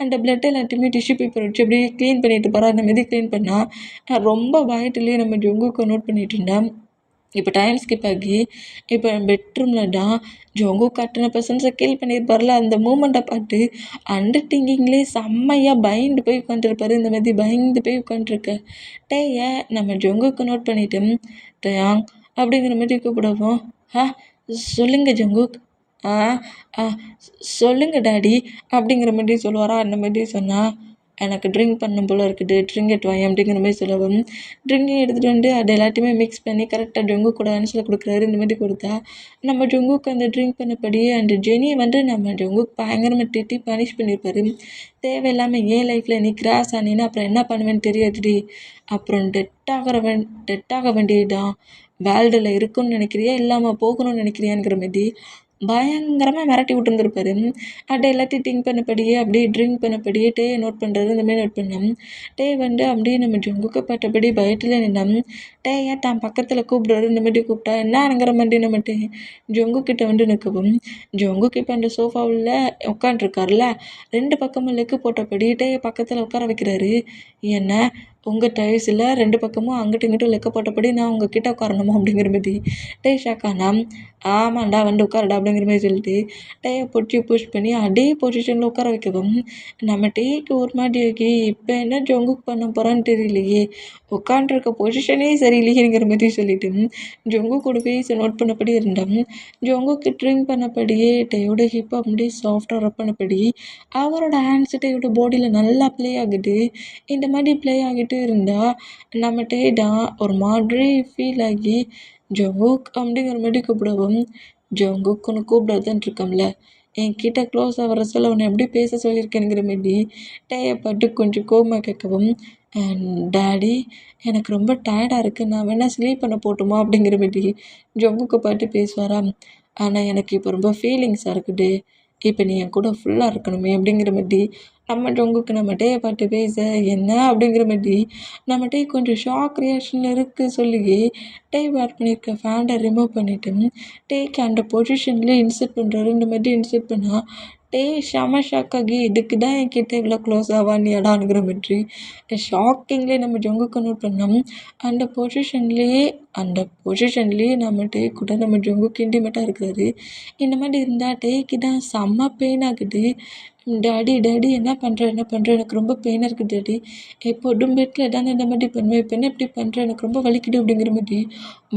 அந்த பிளட் எல்லாத்தையுமே டிஷ்யூ பேப்பர் வச்சு அப்படியே க்ளீன் பண்ணிட்டு போகிறா. அந்த மாதிரி க்ளீன் பண்ணால் ரொம்ப பயத்துலேயே நம்ம ஜங்குக்கு நோட் பண்ணிட்டு இருந்தேன். இப்போ டைம் ஸ்கிப் ஆகி இப்போ பெட்ரூமில் தான் ஜங்கு கட்டின பர்சன்ஸை கீல் பண்ணியிருப்பார்ல, அந்த மூமெண்ட்டை பார்த்து அண்டர் திங்கிங்லேயே செம்மையாக பயந்து போய் உட்காந்துருப்பாரு. இந்த மாதிரி பயந்து போய் உட்காந்துருக்க நம்ம ஜங்குக்கு நோட் பண்ணிவிட்டு டயாங் அப்படிங்கிற மாதிரி கூப்பிடுவோம். சொல்லுங்கள் ஜங்குக். சொல்லுங்கள் டாடி அப்படிங்கிற மாதிரி சொல்லுவாரா. அந்த மாதிரி சொன்னால் எனக்கு ட்ரிங்க் பண்ணும் போல் இருக்குது, ட்ரிங்க் எடுத்து வாங்க அப்படிங்கிற மாதிரி சொல்லவும் ட்ரிங்கையும் எடுத்துகிட்டு வந்து அது எல்லாத்தையுமே மிக்ஸ் பண்ணி கரெக்டாக ஜங்கு கூட ஆன்சரில் கொடுக்குறாரு. இந்த மாதிரி கொடுத்தா நம்ம ஜங்குக்கு அந்த ட்ரிங்க் பண்ணபடியே அந்த ஜெனியை வந்து நம்ம ஜங்குக்கு பயங்கரமாக திட்டி பனிஷ் பண்ணியிருப்பாரு. தேவையில்லாமல் ஏன் லைஃப்பில் நீ கிராஸ் ஆனீன்னா அப்புறம் என்ன பண்ணுவேன்னு தெரியாதுடி, அப்புறம் டெட்டாக வேண்டியதுதான், வேர்ல்டில் இருக்குன்னு நினைக்கிறியா இல்லாமல் போகணும்னு நினைக்கிறியாங்கிற மாதிரி பயங்கரமாக மிரட்டி விட்டுருந்துருப்பாரு. அதை எல்லாத்தையும் திங்க் பண்ணபடியே அப்படியே ட்ரிங்க் பண்ணபடியே நோட் பண்ணுறாரு. இந்த மாதிரி நோட் பண்ணோம். வந்து அப்படியே நம்ம ஜங்குக்கு பட்டபடி பயத்தில் நின்னோம். ஏன் தான் பக்கத்தில் கூப்பிடுறாரு. இந்த மாதிரி கூப்பிட்டா என்னங்கிற மாதிரி நம்ம ஜங்குக்கிட்ட வந்து நிற்கவும் ஜங்குக்கு இப்போ அந்த சோஃபாவில் உட்காண்ட்ருக்காருல 2 பக்கமும் லெக்கு போட்டபடி பக்கத்தில் உட்கார வைக்கிறாரு. என்ன உங்கள் டைல்ஸில் 2 பக்கமும் அங்கிட்டும் இங்கிட்டும் லெக்க போட்டபடி நான் உங்கள் கிட்ட உட்காரணுமா அப்படிங்கிற மாதிரி. ஷாக்கானா ஆமாண்டா வந்து உட்காருடா அப்படிங்கிற மாதிரி சொல்லிட்டு டேயை பிடிச்சி புஷ் பண்ணி அதே பொசிஷனில் உட்கார வைக்கவும் நம்ம டேக்கு ஒரு மாதிரி ஆகி இப்போ என்ன ஜொங்குக்கு பண்ண போகிறான்னு தெரியலையே, உட்காண்ட்ருக்க பொசிஷனே சரியில்லையேங்கிற மாதிரி சொல்லிட்டு ஜொங்குக்கோட ஃபேஸை நோட் பண்ணபடி இருந்தோம். ஜொங்குக்கு ட்ரிங்க் பண்ணபடியே டேயோட ஹிப் அப்படியே சாஃப்டாக ரப் பண்ணபடி அவரோட ஹேண்ட்ஸ் டேயோட பாடியில் நல்லா ப்ளே ஆகுது. இந்த மாதிரி ப்ளே ஆகிட்டு இருந்தால் நம்ம டேடா ஒரு மாதிரி ஃபீல் ஆகி ஜொங்குக் அப்படிங்கிற மாதிரி கூப்பிடவும், ஜொங்குக் உன்னை கூப்பிடாதான் இருக்கோம்ல, என்கிட்ட க்ளோஸ் ஆகிற சொல்ல உன்னை எப்படி பேச சொல்லியிருக்கேனுங்கிற மாதிரி டேயை பாட்டு கொஞ்சம் கோவமாக கேட்கவும், டாடி எனக்கு ரொம்ப டயர்டாக இருக்குது, நான் வேணால் ஸ்லீப் பண்ண போட்டுமா அப்படிங்கிற மாதிரி ஜொங்குக்கை பாட்டு பேசுவாராம். ஆனால் எனக்கு இப்போ ரொம்ப ஃபீலிங்ஸாக இருக்குது, இப்போ நீ என் கூட ஃபுல்லாக இருக்கணுமே அப்படிங்கிற மாதிரி நம்ம ஜொங்குக்கு நம்ம டேயை பாட்டு பேச என்ன அப்படிங்கிற மாதிரி நம்ம டே கொஞ்சம் ஷாக் ரியாக்ஷனில் இருக்குது சொல்லி டே வேர் பண்ணியிருக்க ஃபேண்டை ரிமூவ் பண்ணிவிட்டு டேக்கு அந்த பொசிஷன்லேயே இன்சர்ட் பண்ணுறாரு. இந்த மாதிரி இன்சர்ட் பண்ணால் டே செம ஷாக் ஆகி இதுக்கு தான் என்கிட்ட இவ்வளோ க்ளோஸ் ஆவானியாடாங்கிற மாதிரி ஷாக்கிங்லேயே நம்ம ஜொங்குக்கு நோட் பண்ணோம். அந்த பொசிஷன்லேயே நம்ம டே கூட நம்ம ஜொங்குக்கு இன்டிமேட்டாக இருக்கிறாரு. இந்த மாதிரி இருந்தால் டேக்கு தான் செம்ம பெயின் ஆகுது. டாடி என்ன பண்ணுற எனக்கு ரொம்ப பெயினாக இருக்குது டாடி, எப்போதும் பெட்டில் தானே இந்த மாதிரி பண்ணுவேன், இப்போ என்ன இப்படி பண்ணுறேன், எனக்கு ரொம்ப வலிக்குது அப்படிங்கிற மாதிரி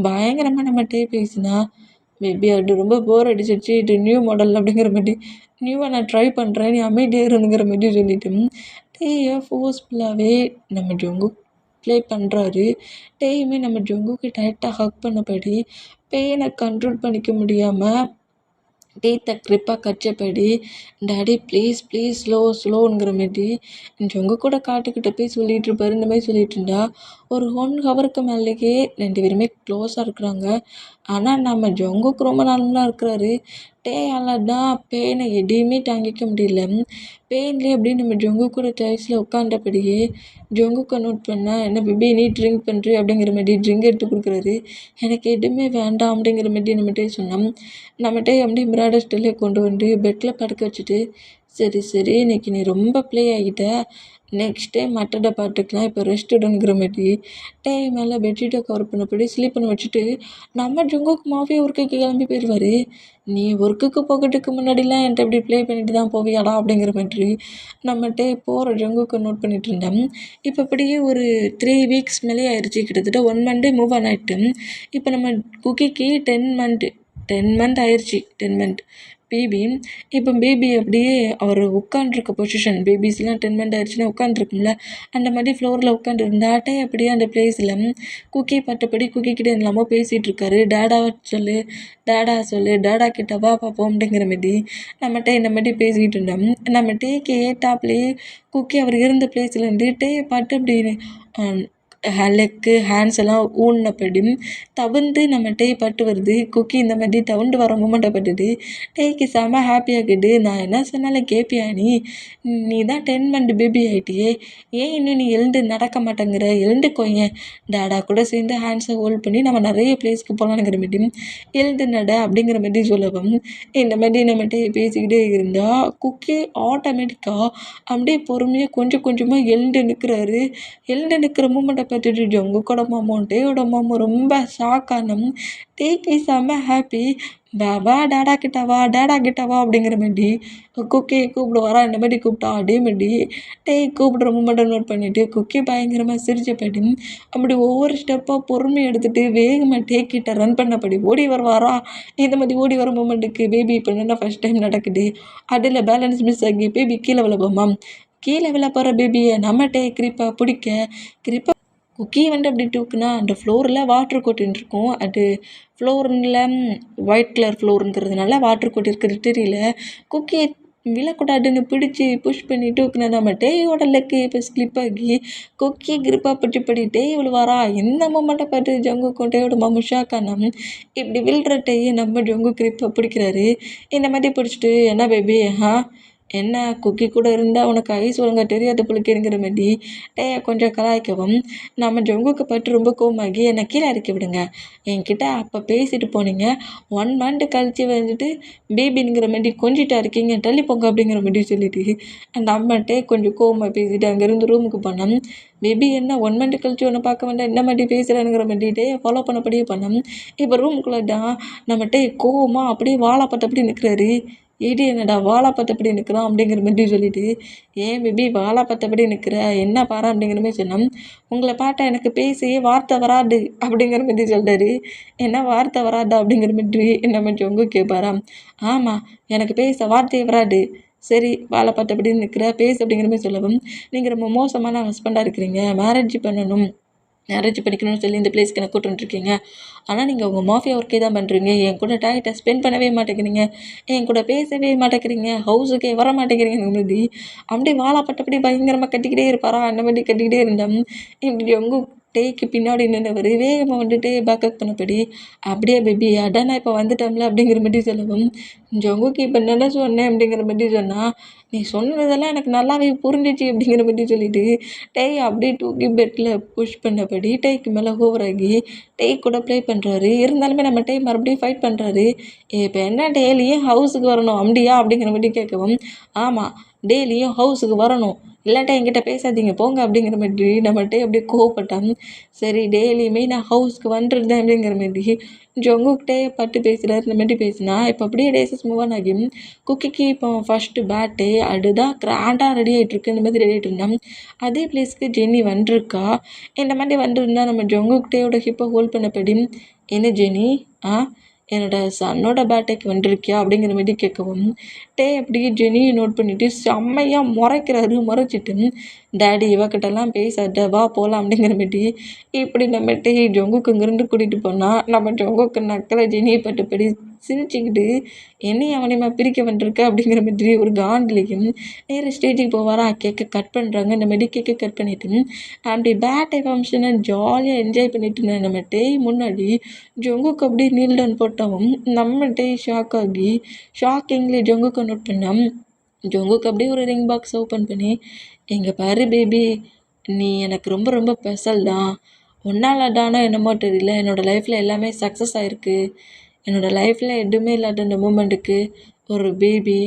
பயங்கரமாக நம்ம டே பேசினா, மேபி அது ரொம்ப போர் அடிச்சிருச்சு, இது நியூ மாடல் அப்படிங்கிற மாதிரி நியூவாக நான் ட்ரை பண்ணுறேன், நீ அமைதியாக இருங்கிற மாதிரி சொல்லிட்டு டேயை ஃபோர்ஸ்ஃபுல்லாகவே நம்ம ஜொங்கு ப்ளே பண்ணுறாரு. டேயுமே நம்ம ஜொங்குக்கு டைட்டாக ஹக் பண்ணபடி பெயினை கண்ட்ரோல் பண்ணிக்க முடியாமல் டீத்தை க்ரிப்பாக கடிச்சபடி டாடி ப்ளீஸ் ஸ்லோங்கிற மாதிரி ஜொங்கு கூட காட்டுக்கிட்ட போய் சொல்லிகிட்டு இருப்பாரு. இந்த மாதிரி சொல்லிகிட்டு இருந்தா ஒரு 1 ஹவருக்கு மேலேயே 2 பேருமே க்ளோஸாக இருக்கிறாங்க. ஆனால் நம்ம ஜொங்குக்கு ரொம்ப நல்லா இருக்கிறாரு. டேயால் தான் பெயினை எதையுமே தாங்கிக்க முடியல. பெயின்லேயே அப்படியே நம்ம ஜொங்கு கூட டைல்ஸில் உட்காந்தபடியே ஜொங்குக்கு நோட் பண்ணால், என்ன பேபி நீ ட்ரிங்க் பண்ணுறி அப்படிங்கிற மாதிரி ட்ரிங்க் எடுத்து கொடுக்குறாரு. எனக்கு எதுவுமே வேண்டாம் அப்படிங்கிற மாதிரி நம்மகிட்டே சொன்னோம். நம்மகிட்டே அப்படியே மிராட ஸ்டில்லே கொண்டு வந்து பெட்டில் படுக்க வச்சுட்டு, சரி இன்னைக்கு நீ ரொம்ப ப்ளே ஆகிட்ட, நெக்ஸ்ட் டைம் மற்றதை பார்த்துக்கலாம், இப்போ ரெஸ்ட் எடுங்கிற மாதிரி டே மேலே பெட்ஷீட்டை கவர் பண்ணபடி ஸ்லீப் பண்ண வச்சுட்டு நம்ம ஜொங்குக்கு மாஃபியா ஒர்க்குக்கு கிளம்பி போயிடுவார். நீ ஒர்க்குக்கு போகிறதுக்கு முன்னாடிலாம் என்கிட்ட இப்படி ப்ளே பண்ணிட்டு தான் போவியாடா அப்படிங்கிற மாதிரி நம்மகிட்ட போகிற ஜொங்குக்கு நோட் பண்ணிட்டு இருந்தேன். இப்போ இப்படியே ஒரு 3 வீக்ஸ் மேலே ஆயிடுச்சு, கிட்டத்தட்ட 1 மந்த்து மூவ் ஆன் ஆகிட்டு. இப்போ நம்ம குக்கிக்கு 10 மந்த் ஆயிடுச்சு, 10 மந்த் பேபி. இப்போ பேபி அப்படியே அவர் உட்காண்ட்ருக்க பொசிஷன், பேபிஸ்லாம் 10 மந்த் ஆயிடுச்சுன்னா உட்காண்ட்ருக்கும்ல, அந்த மாதிரி ஃப்ளோரில் உட்காந்துருந்தாட்டே அப்படியே அந்த ப்ளேஸில் குக்கி பட்டபடி குக்கிக்கிட்ட என்னலாமோ பேசிகிட்டு இருக்காரு. டேடா சொல்லு டேடா கிட்ட வா பார்ப்போம் அப்படிங்கிற மாதிரி நம்மகிட்ட இந்த மாதிரி பேசிக்கிட்டு இருந்தோம். நம்ம டேக்கு ஏட்டாப்லேயே குக்கி அவர் இருந்த பிளேஸ்லேருந்து டேயை பாட்டு அப்படி லெக்கு ஹேண்ட்ஸ் எல்லாம் ஊன்னபடி தவிர்ந்து நம்ம டே பட்டு வருது. குக்கி இந்த மாதிரி தவிர்ந்து வர மூமெண்ட்டை பட்டுட்டு டேக்கு செம ஹாப்பியாகுது. நான் என்ன சொன்னாலும் கேட்பியா நீ தான் 10 மந்த் பேபி ஆகிட்டியே, ஏன் இன்னும் நீ எழுந்து நடக்க மாட்டேங்கிற, எழுந்துக்கோயேன், டேடா கூட சேர்ந்து ஹேண்ட்ஸை ஹோல்ட் பண்ணி நம்ம நிறைய பிளேஸ்க்கு போகலாங்கிற மாதிரி எழுந்து நட அப்படிங்கிற மாதிரி சொல்லவும் இந்த மாதிரி நம்ம டே பேசிக்கிட்டே இருந்தால் குக்கி ஆட்டோமேட்டிக்காக அப்படியே பொறுமையாக கொஞ்சமாக எழுந்து நிற்கிற மூமெண்ட்டை பார்த்துட்டு ஜொங்குக்கோட மாமாவும் டேயோட மாமா ரொம்ப ஷாக்கானோம். டேக்கு செம்ம ஹாப்பி. வா டேடா கிட்ட வா அப்படிங்கிற மாதிரி குக்கியை கூப்பிடுவாரா, இந்த மாதிரி கூப்பிட்டா அதே மாதிரி டே கூப்பிடுற மூமெண்ட்டை நோட் பண்ணிவிட்டு குக்கி பயங்கரமாக சிரிச்சபடி அப்படி ஒவ்வொரு ஸ்டெப்பாக பொறுமை எடுத்துகிட்டு வேகமாக டே கிட்ட ரன் பண்ணபடி ஓடி வருவாரா. இந்த மாதிரி ஓடி வர மூமெண்ட்டுக்கு பேபி இப்போ என்ன ஃபஸ்ட் டைம் நடக்குது. அதில் பேலன்ஸ் மிஸ் ஆகி பேபி கீழே விழப்போமா, கீழே விழ போகிற பேபியை நம்ம டே கிரிப்பா குக்கி வந்து அப்படி தூக்குனா அந்த ஃப்ளோரில் வாட்டர் கொட்டின்னு அது ஃப்ளோரில் ஒயிட் கலர் ஃப்ளோருங்கிறதுனால வாட்டர் கொட்டிருக்கிறது தெரியல. குக்கியை விழக்கூடாதுன்னு பிடிச்சி புஷ் பண்ணி தூக்குனா நம்ம டேயோட லெக்கு இப்போ ஸ்லிப் ஆகி குக்கி கிரிப்பாக பிடிச்சபடி டே விழுவாரா. இந்த மூமெண்ட்டை பார்த்து ஜொங்குக்கும் டேயோட மாமா ஷாக்கானா, இப்படி விழுற டேயை நம்ம ஜொங்கு கிரிப்பாக பிடிக்கிறாரு. இந்த மாதிரி பிடிச்சிட்டு என்ன பேபி என்ன குக்கி கூட இருந்தால் உனக்கு ஐஸ் ஒழுங்கா தெரியாத புளிக்கிறங்கிற மாதிரி டேயை கொஞ்சம் கலாய்க்கவும் நம்ம ஜங்குக்கு பட்டு ரொம்ப கோவமாகி என்னை கீழே இறக்கி விடுங்க. என்கிட்ட அப்போ பேசிட்டு போனீங்க, 1 மந்த் கழிச்சு வந்துட்டு பேபிங்கிற மாதிரி கொஞ்சிட்டா இருக்கீங்க, தள்ளி போங்க அப்படிங்கிற மாதிரி சொல்லிட்டு அந்த அம்மாட்டே கொஞ்சம் கோவமாக பேசிட்டு அங்கேருந்து ரூமுக்கு போனோம். பேபி என்ன 1 மந்த் கழிச்சு ஒன்று பார்க்க வேண்டாம், என்ன மாதிரி பேசுகிறானுங்கிற மாதிரிட்டே ஃபாலோ பண்ணபடியே பண்ணோம். இப்போ ரூமுக்குள்ளே தான் நம்மகிட்ட கோவமாக அப்படியே வாழை பார்த்தபடி நிற்கிறாரு. ஏடி என்னடா வாழை பார்த்தபடி நிற்கிறான் அப்படிங்கிற மாதிரி சொல்லிட்டு, ஏன் பேபி வாழை பார்த்தபடி நிற்கிற, என்ன பாரு அப்படிங்கிற மாதிரி சொன்னோம். உங்களை பார்த்தா எனக்கு பேசி வார்த்தை வராது அப்படிங்கிற மாதிரி சொல்கிறாரு. என்ன வார்த்தை வராதா அப்படிங்கிற மாதிரி நம்ம ஜொங்கு கேட்பாராம். ஆமாம், எனக்கு பேச வார்த்தையே வராது. சரி, வாழை பார்த்தபடி நிற்கிற, பேசு அப்படிங்கிற மாதிரி சொல்லவும், நீங்கள் ரொம்ப மோசமான ஹஸ்பண்டாக இருக்கிறீங்க, மேரேஜ் பண்ணிக்கணும்னு சொல்லி இந்த பிளேஸ்க்கு என்ன கூட்டு வந்துருக்கீங்க. ஆனால் நீங்கள் உங்கள் மாஃபியா ஒர்க்கே தான் பண்ணுறீங்க. என் கூட டைத்தை ஸ்பெண்ட் பண்ணவே மாட்டேங்கிறீங்க, என் கூட பேசவே மாட்டேங்கிறீங்க, ஹவுஸுக்கே வர மாட்டேங்கிறீங்க மாதிரி அப்படியே வாழப்பட்டபடி பயங்கரமாக கட்டிக்கிட்டே இருப்பாரா. அந்த மாதிரி கட்டிக்கிட்டே இருந்தோம். இப்படி உங்கள் டேக்கு பின்னாடி நின்றவர் வேகமாக வந்துட்டு பேக்கப் பண்ணபடி, அப்படியே பேபி அதான் நான் இப்போ வந்துட்டோம்ல அப்படிங்கிற மாதிரி சொல்லவும், ஜங்குக்கு இப்போ என்ன சொன்னேன் அப்படிங்கிற மாதிரி சொன்னால், நீ சொன்னதெல்லாம் எனக்கு நல்லாவே புரிஞ்சிச்சு அப்படிங்கிற மாதிரி சொல்லிட்டு டேய் அப்படியே தூக்கி பெட்டில் புஷ் பண்ணபடி டேய்க்கு மேலே ஓவராகி டேய் கூட ப்ளே பண்ணுறாரு. இருந்தாலுமே நம்ம டேய் மறுபடியும் ஃபைட் பண்ணுறாரு. இப்போ என்ன டெய்லியும் ஹவுஸுக்கு வரணும் அப்படியா அப்படிங்கிற மாதிரி கேட்கவும், ஆமாம் டெய்லியும் ஹவுஸுக்கு வரணும், இல்லாட்டா என்கிட்ட பேசாதீங்க போங்க அப்படிங்கிற மாதிரி நம்மகிட்டே அப்படியே கோவப்பட்டான். சரி டெய்லியுமே நான் ஹவுஸ்க்கு வந்துருந்தேன் அப்படிங்கிற மாதிரி ஜொங்குக்கிட்டே பட்டு பேசுகிறாரு. இந்த மாதிரி பேசினா இப்போ அப்படியே டேஸஸ் மூவ் ஆன் ஆகி குக்கிக்கு இப்போ ஃபஸ்ட்டு பேட்டே அதுதான் கிராண்டாக ரெடி ஆகிட்டுருக்கு. இந்த மாதிரி ரெடி ஆகிட்டு இருந்தான். அதே பிளேஸ்க்கு ஜென்னி வந்திருக்கா. இந்த மாதிரி வந்துருந்தா நம்ம ஜொங்குக்கிட்டேயோட ஹிப்பை ஹோல்ட் பண்ணபடி, என்ன ஜெனி என்னோட சன்னோட பேட்டைக்கு வந்திருக்கியா அப்படிங்கிற மாதிரி கேட்கவும், அப்படியே ஜெனியை நோட் பண்ணிவிட்டு செம்மையாக முறைக்கிறாரு. முறைச்சிட்டு டேடி இவக்கிட்டலாம் பேசாத, வா போகலாம் அப்படிங்கிற மாதிரி இப்படி நம்ம ஜொங்குக்கு இங்கேருந்து கூட்டிகிட்டு போனால் நம்ம ஜொங்குக்கு நக்கலை ஜெனியை பட்டுப்படி சிரிச்சுக்கிட்டு என்னையும் அவனையுமா பிரிக்க வந்துருக்க அப்படிங்கிற மாதிரி ஒரு காண்டிலையும் நேராக ஸ்டேஜுக்கு போவாரா. கேக்கை கட் பண்ணுறாங்க. இந்த மாதிரி கேக்கை கட் பண்ணிவிட்டு அப்படி பேட்டை ஃபங்க்ஷனை ஜாலியாக என்ஜாய் பண்ணிட்டு இருந்தேன். நம்ம முன்னாடி ஜொங்குக்கு அப்படியே நீல் டவுன் போட்டவும் நம்ம ஷாக் ஆகி ஷாக்கிங்லேயே ஜொங்குக்கு நோட் பண்ணோம். ஜொங்குக்கு அப்படியே ஒரு ரிங் பாக்ஸ் ஓப்பன் பண்ணி, எங்கே பாரு பேபி, நீ எனக்கு ரொம்ப ரொம்ப ஸ்பெஷல் தான். ஒன்றால் தானோ என்னமோ தெரியல, என்னோடய லைஃப்பில் எல்லாமே சக்ஸஸ் ஆகிருக்கு. என்னோடய லைஃப்பில் எதுவுமே இல்லாத இந்த மூமெண்ட்டுக்கு ஒரு பேபி,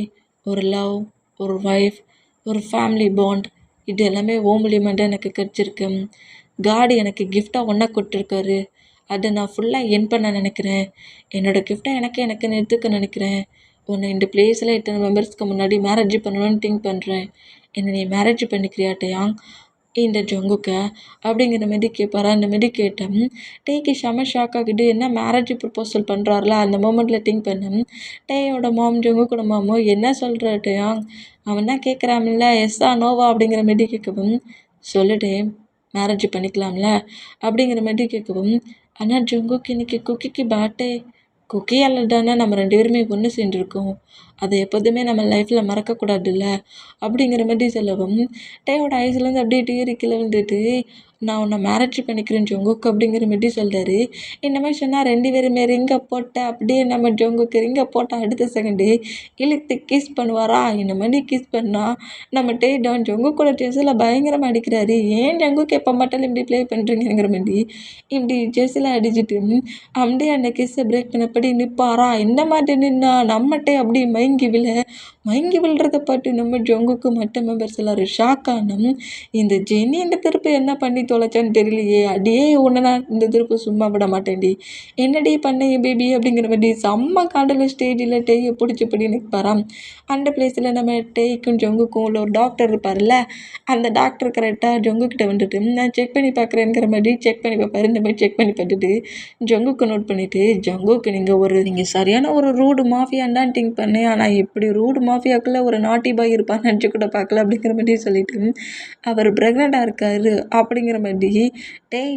ஒரு லவ், ஒரு ஒய்ஃப், ஒரு ஃபேமிலி பாண்ட், இது எல்லாமே ஓ மூலியமாக தான் எனக்கு கிடச்சிருக்கு. காட் எனக்கு கிஃப்டாக ஒன்றா கொடுத்துருக்காரு. அதை நான் ஃபுல்லாக என் பண்ண நினைக்கிறேன். என்னோடய கிஃப்டை எனக்குன்னு எடுத்துக்க நினைக்கிறேன். உன்னை இந்த பிளேஸில் இத்தனை மெம்பர்ஸ்க்கு முன்னாடி மேரேஜ் பண்ணணும்னு திங்க் பண்ணுறேன். என்னை நீ மேரேஜ் பண்ணிக்கிறியாட்டையாங் இந்த ஜொங்குக்க அப்படிங்கிற மாரி கேட்பாரா. அந்த மாரி கேட்டேன். டேக்கு செம ஷாக் ஆகிட்டு என்ன மேரேஜ் ப்ரப்போசல் பண்ணுறாருல அந்த மூமெண்ட்டில் திங்க் பண்ணேன். டேயோட மாம் ஜொங்குக்கோட மாமோ என்ன சொல்கிற டேயாங், அவன் தான் கேட்குறான்ல எஸ்ஸா நோவா அப்படிங்கிற மாரி கேட்கவும், சொல்லுடே மேரேஜ் பண்ணிக்கலாம்ல அப்படிங்கிற மாதிரி கேட்கவும், ஆனால் ஜொங்குக்கு இன்னைக்கு குக்கிக்கு பேட்டே, குக்கியால் தானே நம்ம 2 பேருமே ஒன்று சேர்ந்துருக்கோம், அதை எப்போதுமே நம்ம லைஃப்பில் மறக்கக்கூடாதுல்ல அப்படிங்கிற மாதிரி சொல்லவும், டேயோட ஐஸ்லேருந்து அப்படியே டீரி கீழே வந்துட்டு, நான் உன்னை மேரேஜ் பண்ணிக்கிறேன் ஜொங்குக்கு அப்படிங்கிற மாதிரி சொல்கிறாரு. இந்த மாதிரி சொன்னால் 2 பேருமே ரிங்கை போட்ட அப்படியே நம்ம ஜொங்குக்கு ரிங்கை போட்டால் அடுத்த செகண்டு இழுத்து கிஸ் பண்ணுவாரா. இந்த மாதிரி கிஸ் பண்ணால் நம்ம டான் ஜொங்குக்கோட செஸ்ஸில் பயங்கரமாக அடிக்கிறாரு. ஏன் ஜொங்குக்கு எப்போ மட்டும் இப்படி ப்ளே பண்ணுறீங்கிற மாதிரி இப்படி செஸ்ஸில் அடிச்சுட்டு அப்படியே அந்த கிஸ்ஸை பிரேக் பண்ணபடி நிற்பாரா. இந்த மாதிரி நின்னா நம்மகிட்டே அப்படி மயங்கி விழுறத பார்த்து நம்ம ஜொங்குக்கு மற்ற மெம்பர்ஸ் எல்லோரும் ஷாக் ஆனோம். இந்த ஜெனி இந்த திருப்பு என்ன பண்ணி தொலைச்சான்னு தெரியலையே, அடியே உன்னை நான் இந்த திருப்பு சும்மா விட மாட்டேன்டி, என்னடி பண்ண பேபி அப்படிங்கிற மாதிரி செம்ம காண்டில் ஸ்டேஜில் டேயை பிடிச்சபடி நிற்பாராம். அந்த பிளேஸில் நம்ம டேய்க்கும் ஜொங்குக்கும் உள்ள ஒரு டாக்டர் இருப்பார்ல, அந்த டாக்டர் கரெக்டாக ஜொங்குக்கிட்ட வந்துட்டு நான் செக் பண்ணி பார்க்குறேங்கிற மாதிரி செக் பண்ணி பார்ப்பாரு. இந்த மாதிரி செக் பண்ணி பார்த்துட்டு ஜொங்குக்கு நோட் பண்ணிவிட்டு, ஜொங்குக்கு நீங்கள் சரியான ஒரு ரூடு மாஃபியான்னு தான் திங்க் பண்ணேன், ஆனால் இப்படி ரூடு மாஃபியாக்குள்ளே ஒரு நாட்டி பாய் இருப்பான்னு நினச்சி கூட பார்க்கல அப்படிங்கிற மாதிரி சொல்லிட்டு அவர் ப்ரெக்னெண்ட்டாக இருக்காரு அப்படிங்கிற மாதிரி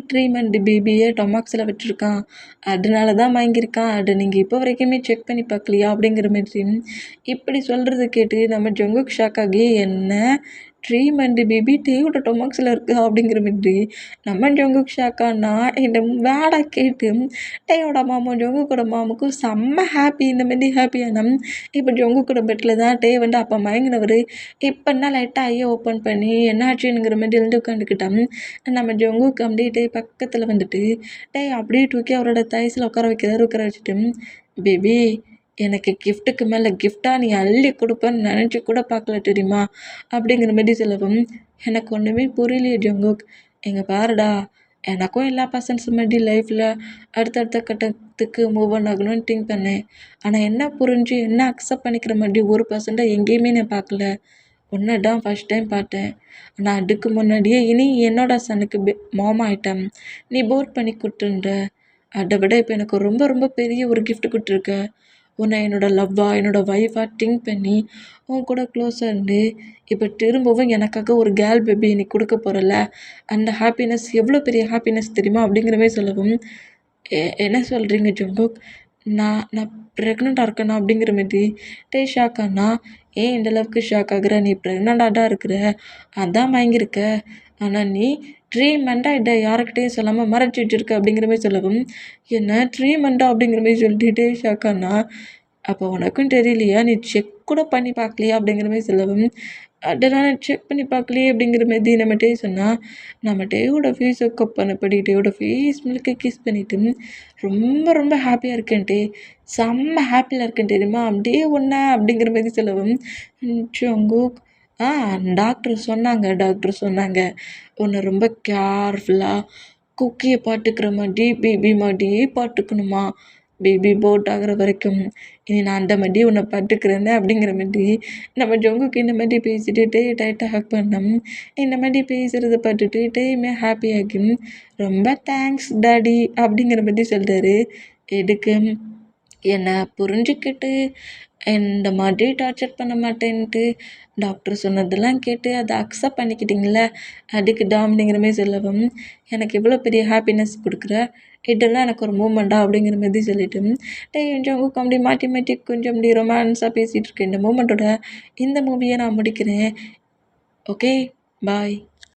ட்ரீட்மெண்ட் பேபியை டொமாக்ஸில் வச்சுருக்கான், அதனால தான் வாங்கியிருக்கான், அதை நீங்கள் இப்போ வரைக்குமே செக் பண்ணி பார்க்கலையா அப்படிங்கிற மாதிரி இப்படி சொல்கிறது கேட்டு நம்ம ஜொங்குக்கு ஷாக் ஆகி, என்ன ட்ரீட்மெண்ட் பேபி டேயோட டொமக்ஸில் இருக்குது அப்படிங்கிற மாதிரி நம்ம ஜங்குக் ஷாக்கானா இந்த வேடை கேட்டு டேயோட மாமும் ஜங்குக்கோட மாமுக்கும் செம்ம ஹாப்பி. இந்த மாதிரி ஹாப்பியான இப்போ ஜங்குக்கோட பெட்டில் தான் டே வந்து அப்போ மயங்கினவர் இப்போ என்ன லைட்டாக ஐயை ஓப்பன் பண்ணி என்னாச்சுங்கிற மாதிரி எழுந்து உட்காந்துக்கிட்டான். நம்ம ஜங்குக்கு அப்படியே டே பக்கத்தில் வந்துட்டு டே அப்படியே தூக்கி அவரோட தைஸில் உட்கார வச்சுட்டு பேபி எனக்கு கிஃப்ட்டுக்கு மேலே கிஃப்டாக நீ அள்ளி கொடுப்பேன்னு நினச்சி கூட பார்க்கல தெரியுமா அப்படிங்கிற மாதிரி சொல்லவும் எனக்கு ஒன்றுமே புரியலையே ஜங்குக். எங்கே பாருடா, எனக்கும் எல்லா பர்சன்ஸ் மாதிரி லைஃப்பில் அடுத்தடுத்த கட்டத்துக்கு மூவ் ஆன் ஆகணும்னு திங்க் பண்ணேன். ஆனால் என்ன புரிஞ்சு என்ன அக்செப்ட் பண்ணிக்கிற மாதிரி ஒரு பர்சண்ட்டாக எங்கேயுமே நான் பார்க்கல. ஒன்று தான் ஃபஸ்ட் டைம் பார்த்தேன். ஆனால் அதுக்கு முன்னாடியே இனி என்னோட சனுக்கு மாமா ஆயிட்டேன். நீ போட் பண்ணி கொடுத்துருந்த. அதை விட இப்போ எனக்கு ரொம்ப ரொம்ப பெரிய ஒரு கிஃப்ட் கொடுத்துருக்க. உன்னை என்னோடய லவ்வாக என்னோடய ஒய்ஃபாக திங்க் பண்ணி உன் கூட க்ளோஸாக இருந்து இப்போ திரும்பவும் எனக்காக ஒரு கேர்ள் பேபி நீ கொடுக்க போகிறல, அந்த ஹாப்பினஸ் எவ்வளோ பெரிய ஹாப்பினஸ் தெரியுமா அப்படிங்கிற மாதிரி சொல்லவும் என்ன சொல்கிறீங்க ஜங்குக், நான் ப்ரெக்னெண்ட்டாக இருக்கேனா அப்படிங்கிற மாதிரி டே ஷாக் ஆனா. ஏன் இந்த அளவுக்கு ஷாக் ஆகுற, நீ ப்ரெக்னெண்ட்டாக தான் இருக்கிற, அதான் வாங்கியிருக்க. ஆனால் நீ 3 மந்த்தாக இதை யாருக்கிட்டையும் சொல்லாமல் மறைச்சி வச்சிருக்க அப்படிங்கிற மாதிரி சொல்லவும் என்ன 3 மந்த்தா அப்படிங்கிற மாதிரி சொல்லிட்டு ஷாக் ஆனா. அப்போ உனக்கும் தெரியலையா, நீ செக் கூட பண்ணி பார்க்கலையா அப்படிங்கிற மாதிரி சொல்லவும் அதெல்லாம் நான் செக் பண்ணி பார்க்கலையே அப்படிங்கிற மாதிரி நம்ம டே சொன்னால் நம்ம டேயோட ஃபேஸை கப் பண்ணப்படி டேயோட ஃபேஸ் மில்க்கு கிஸ் பண்ணிவிட்டு ரொம்ப ரொம்ப ஹாப்பியாக இருக்கேன் டே, செம்ம ஹாப்பியாக இருக்கேன் தெரியுமா அப்படியே ஒன்றா அப்படிங்கிற மாதிரி சொல்லவும் ஜங்குக் டாக்டர் சொன்னாங்க உன்னை ரொம்ப கேர்ஃபுல்லாக குக்கியை பார்த்துக்கிற மாதிரி பேபி மாதிரியே பார்த்துக்கணுமா, பேபி போட் ஆகிற வரைக்கும் இனி நான் அந்த மாதிரி உன்னை பார்த்துக்கிறேன்னு அப்படிங்கிற மாதிரி நம்ம ஜங்குக்கு இந்த மாதிரி பேசிட்டு டே டைட்டாக ஹக் பண்ணோம். இந்த மாதிரி பேசுகிறத பார்த்துட்டு டேயுமே ஹாப்பியாகி ரொம்ப தேங்க்ஸ் டாடி அப்படிங்கிற மாதிரி சொல்கிறாரு. எதுக்கு, என்னை புரிஞ்சுக்கிட்டு இந்த மாதிரி டார்ச்சர் பண்ண மாட்டேன்ட்டு டாக்டர் சொன்னதெல்லாம் கேட்டு அதை அக்செப்ட் பண்ணிக்கிட்டீங்களே, அதுக்கு தான் அப்படிங்கிற மாதிரி சொல்லவும் எனக்கு இவ்வளோ பெரிய ஹாப்பினஸ் கொடுக்குற, இதெல்லாம் எனக்கு ஒரு மூமெண்ட்டா அப்படிங்கிற மாதிரி சொல்லிட்டு டே கொஞ்சம் அப்படி மாற்றி மாற்றி கொஞ்சம் அப்படி ரொமான்ஸாக பேசிகிட்டு இருக்கேன். இந்த மூமெண்ட்டோட இந்த மூவியை நான் முடிக்கிறேன். ஓகே, பாய்.